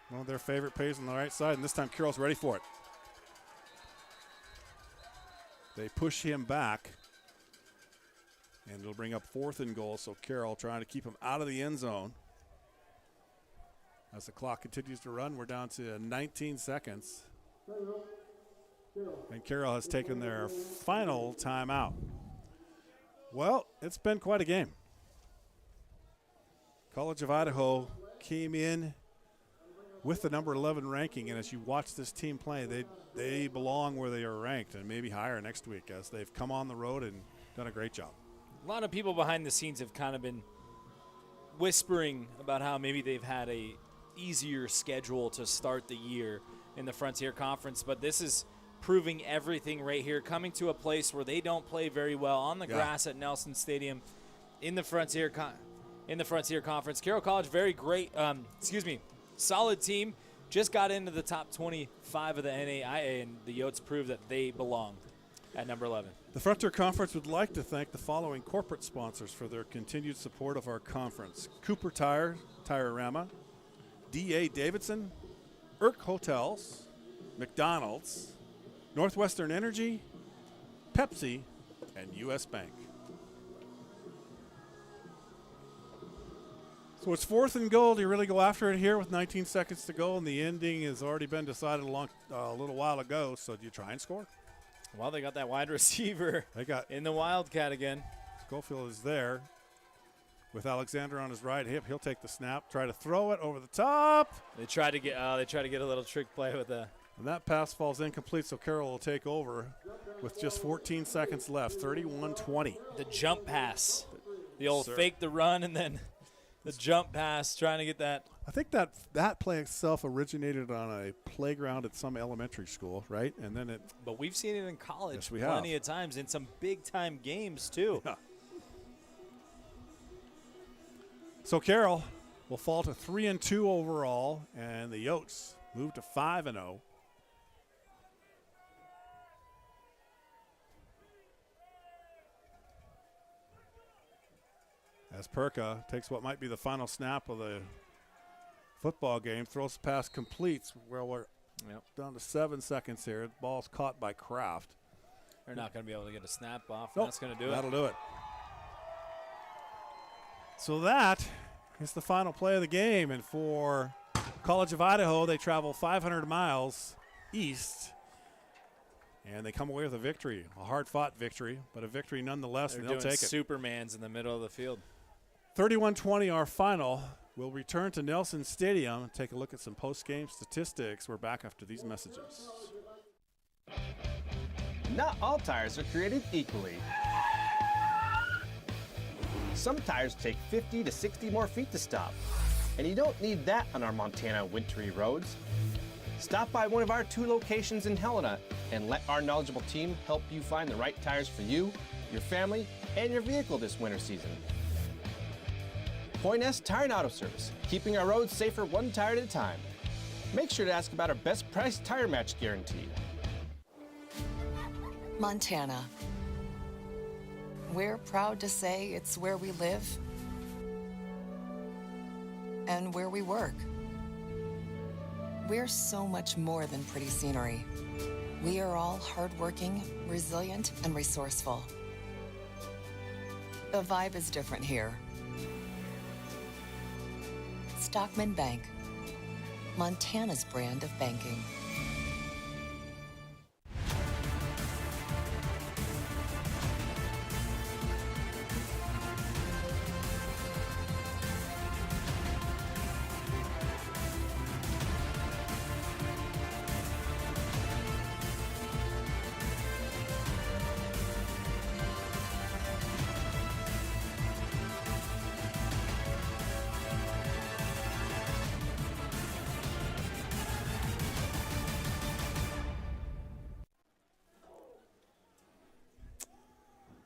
One of their favorite plays on the right side, and this time Carroll's ready for it. They push him back, and it'll bring up fourth and goal, so Carroll trying to keep him out of the end zone. As the clock continues to run, we're down to 19 seconds. And Carroll has taken their final timeout. Well, it's been quite a game. College of Idaho came in with the number 11 ranking, and as you watch this team play, they belong where they are ranked and maybe higher next week as they've come on the road and done a great job. A lot of people behind the scenes have kind of been whispering about how maybe they've had a easier schedule to start the year in the Frontier Conference, but this is proving everything right here, coming to a place where they don't play very well on the grass at Nelson Stadium in the Frontier Conference. Carroll College, very great, solid team, just got into the top 25 of the NAIA, and the Yotes proved that they belong at number 11. The Frontier Conference would like to thank the following corporate sponsors for their continued support of our conference: Cooper Tire, Tire-Rama, D.A. Davidson, Irk Hotels, McDonald's, Northwestern Energy, Pepsi, and U.S. Bank. So it's fourth and goal. Do you really go after it here with 19 seconds to go, and the ending has already been decided a little while ago, so do you try and score? Well, they got that wide receiver in the Wildcat again. Schofield is there with Alexander on his right hip. He'll take the snap, try to throw it over the top. They try to get a little trick play with that. And that pass falls incomplete, so Carroll will take over with just 14 seconds left, 31-20. The jump pass. The old fake the run and then the jump pass, trying to get that. I think that play itself originated on a playground at some elementary school, right? And then it. But we've seen it in college yes, plenty of times in some big-time games, too. Yeah. So Carroll will fall to 3-2 overall, and the Yotes move to 5-0 as Perka takes what might be the final snap of the football game, throws the pass, completes. Well, we're down to 7 seconds here. The ball's caught by Kraft. They're not going to be able to get a snap off. Nope. That's going to do it. That'll do it. So that is the final play of the game. And for College of Idaho, they travel 500 miles east. And they come away with a victory, a hard-fought victory, but a victory nonetheless, They're and they'll doing take it. Supermans in the middle of the field. 31-20 our final. We'll return to Nelson Stadium and take a look at some post-game statistics. We're back after these messages. Not all tires are created equally. Some tires take 50 to 60 more feet to stop, and you don't need that on our Montana wintry roads. Stop by one of our 2 locations in Helena and let our knowledgeable team help you find the right tires for you, your family, and your vehicle this winter season. Point S Tire and Auto Service, keeping our roads safer one tire at a time. Make sure to ask about our best price tire match guarantee. Montana. We're proud to say it's where we live and where we work. We're so much more than pretty scenery. We are all hardworking, resilient, and resourceful. The vibe is different here. Stockman Bank, Montana's brand of banking.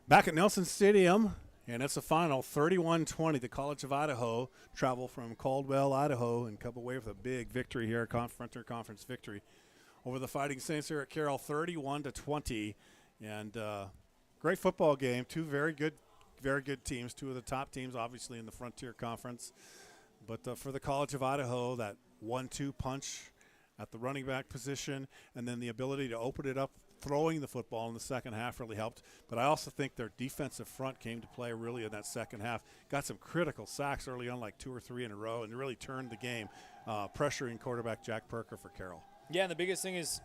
Back at Nelson Stadium, and it's a final 31-20. The College of Idaho travel from Caldwell, Idaho, and come away with a big victory here, conference victory over the Fighting Saints here at Carroll, 31-20. And great football game. 2 very good teams. 2 of the top teams, obviously, in the Frontier Conference. But for the College of Idaho, that 1-2 punch at the running back position, and then the ability to open it up, throwing the football in the second half really helped. But I also think their defensive front came to play really in that second half. Got some critical sacks early on, like 2 or 3 in a row, and really turned the game, pressuring quarterback Jack Perka for Carroll. Yeah, and the biggest thing is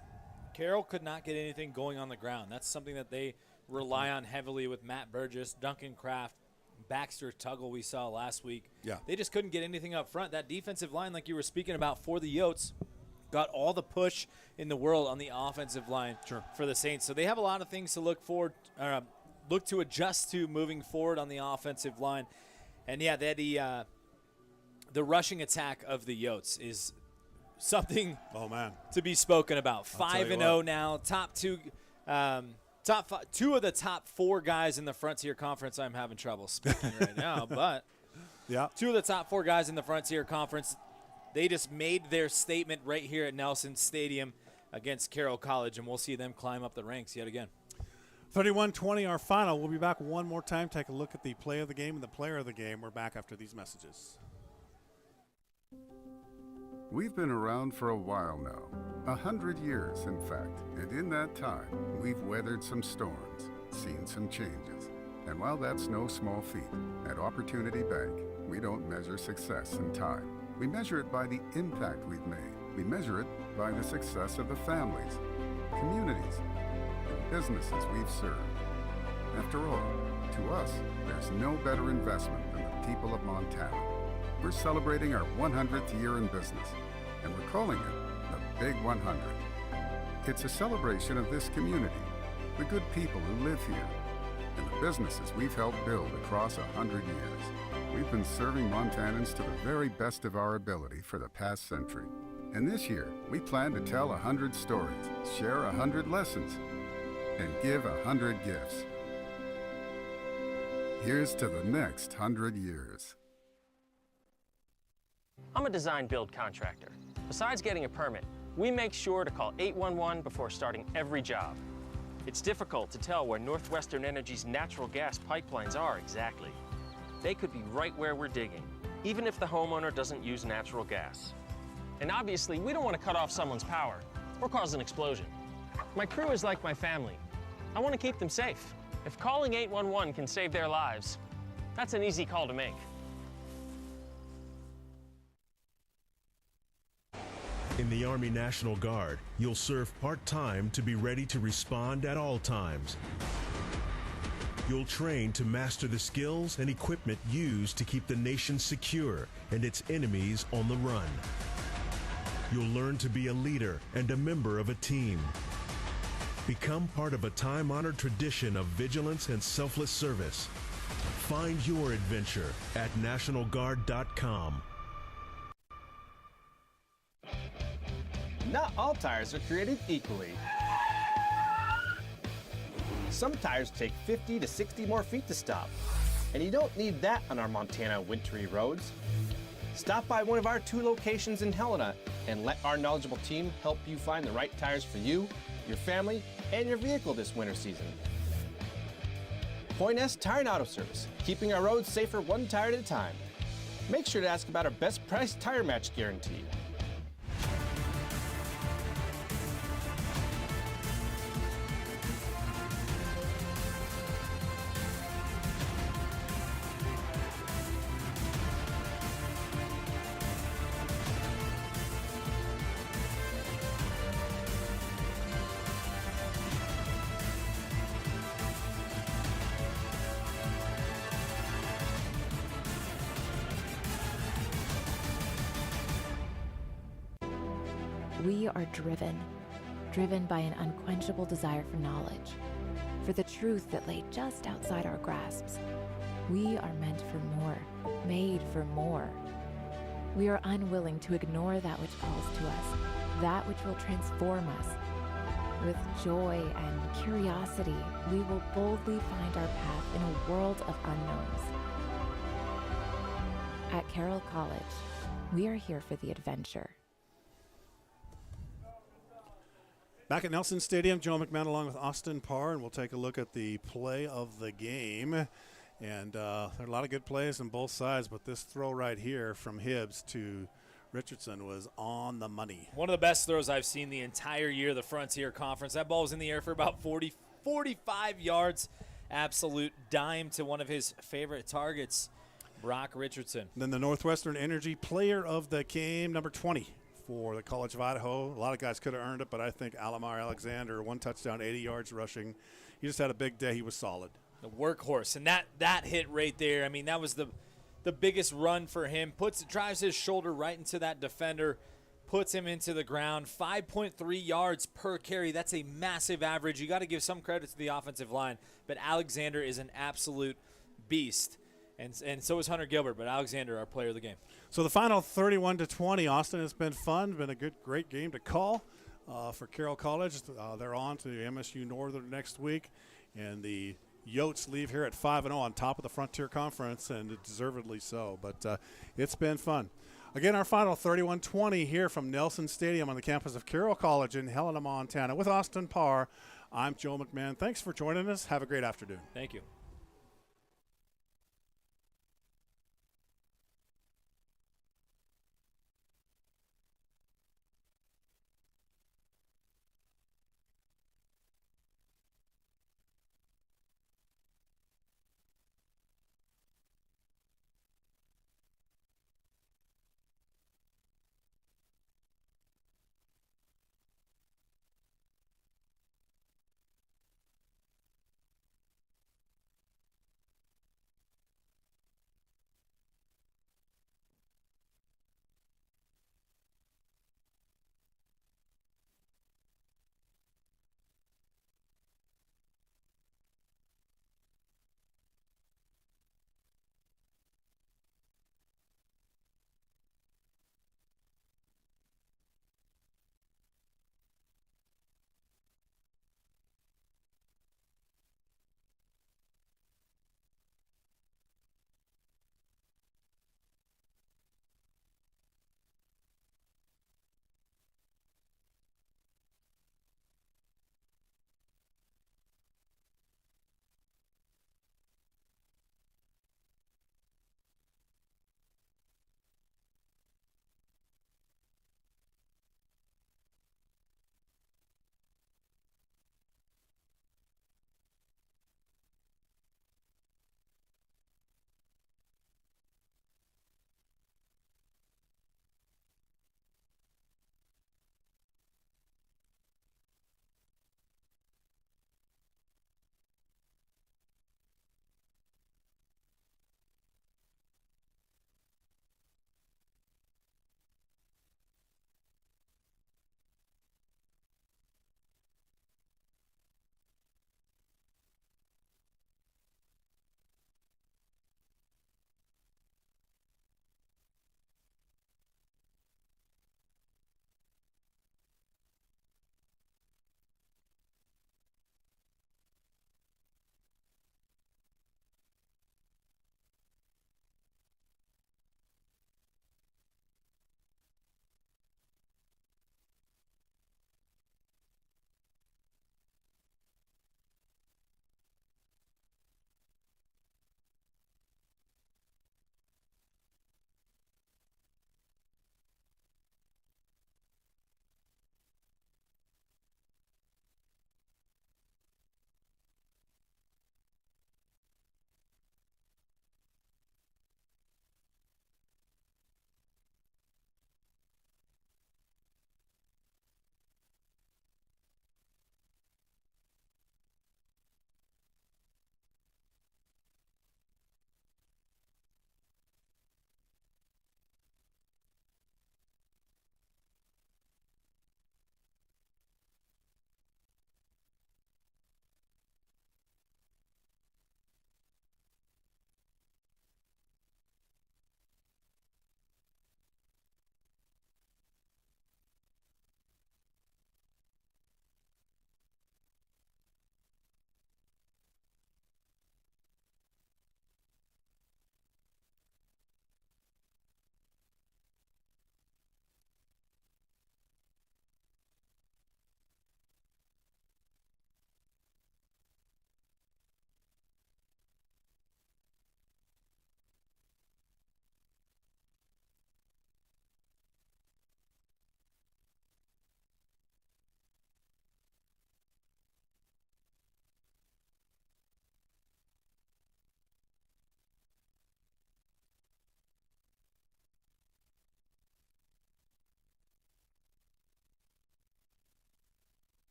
Carroll could not get anything going on the ground. That's something that they rely on heavily with Matt Burgess, Duncan Kraft, Baxter Tuggle we saw last week. Yeah. They just couldn't get anything up front. That defensive line, like you were speaking about for the Yotes, got all the push in the world on the offensive line for the Saints. So they have a lot of things to look to adjust to moving forward on the offensive line. And, yeah, the rushing attack of the Yotes is something to be spoken about. 5-0 now, top 2 2 of the top 4 guys in the Frontier Conference. I'm having trouble speaking right now, but 2 of the top 4 guys in the Frontier Conference. They just made their statement right here at Nelson Stadium against Carroll College, and we'll see them climb up the ranks yet again. 31-20 our final. We'll be back one more time, take a look at the play of the game and the player of the game. We're back after these messages. We've been around for a while now, 100 years in fact, and in that time, we've weathered some storms, seen some changes. And while that's no small feat, at Opportunity Bank, we don't measure success in time. We measure it by the impact we've made. We measure it by the success of the families, communities, and businesses we've served. After all, to us, there's no better investment than the people of Montana. We're celebrating our 100th year in business, and we're calling it the Big 100. It's a celebration of this community, the good people who live here, and the businesses we've helped build across 100 years. We've been serving Montanans to the very best of our ability for the past century. And this year, we plan to tell 100 stories, share 100 lessons, and give 100 gifts. Here's to the next 100 years. I'm a design-build contractor. Besides getting a permit, we make sure to call 811 before starting every job. It's difficult to tell where Northwestern Energy's natural gas pipelines are exactly. they could be right where we're digging, even if the homeowner doesn't use natural gas. And obviously, we don't want to cut off someone's power or cause an explosion. My crew is like my family. I want to keep them safe. If calling 811 can save their lives, that's an easy call to make. In the Army National Guard, you'll serve part-time to be ready to respond at all times. You'll train to master the skills and equipment used to keep the nation secure and its enemies on the run. You'll learn to be a leader and a member of a team. Become part of a time-honored tradition of vigilance and selfless service. Find your adventure at NationalGuard.com. Not all tires are created equally. Some tires take 50 to 60 more feet to stop, and you don't need that on our Montana wintry roads. Stop by one of our 2 locations in Helena and let our knowledgeable team help you find the right tires for you, your family, and your vehicle this winter season. Point S Tire and Auto Service, keeping our roads safer one tire at a time. Make sure to ask about our best price tire match guarantee. We are driven by an unquenchable desire for knowledge, for the truth that lay just outside our grasps. We are meant for more, made for more. We are unwilling to ignore that which calls to us, that which will transform us. With joy and curiosity, we will boldly find our path in a world of unknowns. At Carroll College, we are here for the adventure. Back at Nelson Stadium, Joe McMahon along with Austin Parr, and we'll take a look at the play of the game. And there are a lot of good plays on both sides, but this throw right here from Hibbs to Richardson was on the money. One of the best throws I've seen the entire year, the Frontier Conference. That ball was in the air for about 45 yards. Absolute dime to one of his favorite targets, Brock Richardson. Then the Northwestern Energy Player of the Game, number 20. For the College of Idaho. A lot of guys could have earned it, but I think Alamar Alexander, 1 touchdown, 80 yards rushing. He just had a big day. He was solid. The workhorse, and that hit right there. I mean, that was the biggest run for him. Drives his shoulder right into that defender, puts him into the ground. 5.3 yards per carry. That's a massive average. You got to give some credit to the offensive line, but Alexander is an absolute beast. And so is Hunter Gilbert, but Alexander, our player of the game. So the final 31-20, Austin, has been fun. Been a great game to call for Carroll College. They're on to MSU Northern next week, and the Yotes leave here at 5-0 on top of the Frontier Conference, and deservedly so. But it's been fun. Again, our final 31-20 here from Nelson Stadium on the campus of Carroll College in Helena, Montana. With Austin Parr, I'm Joe McMahon. Thanks for joining us. Have a great afternoon. Thank you.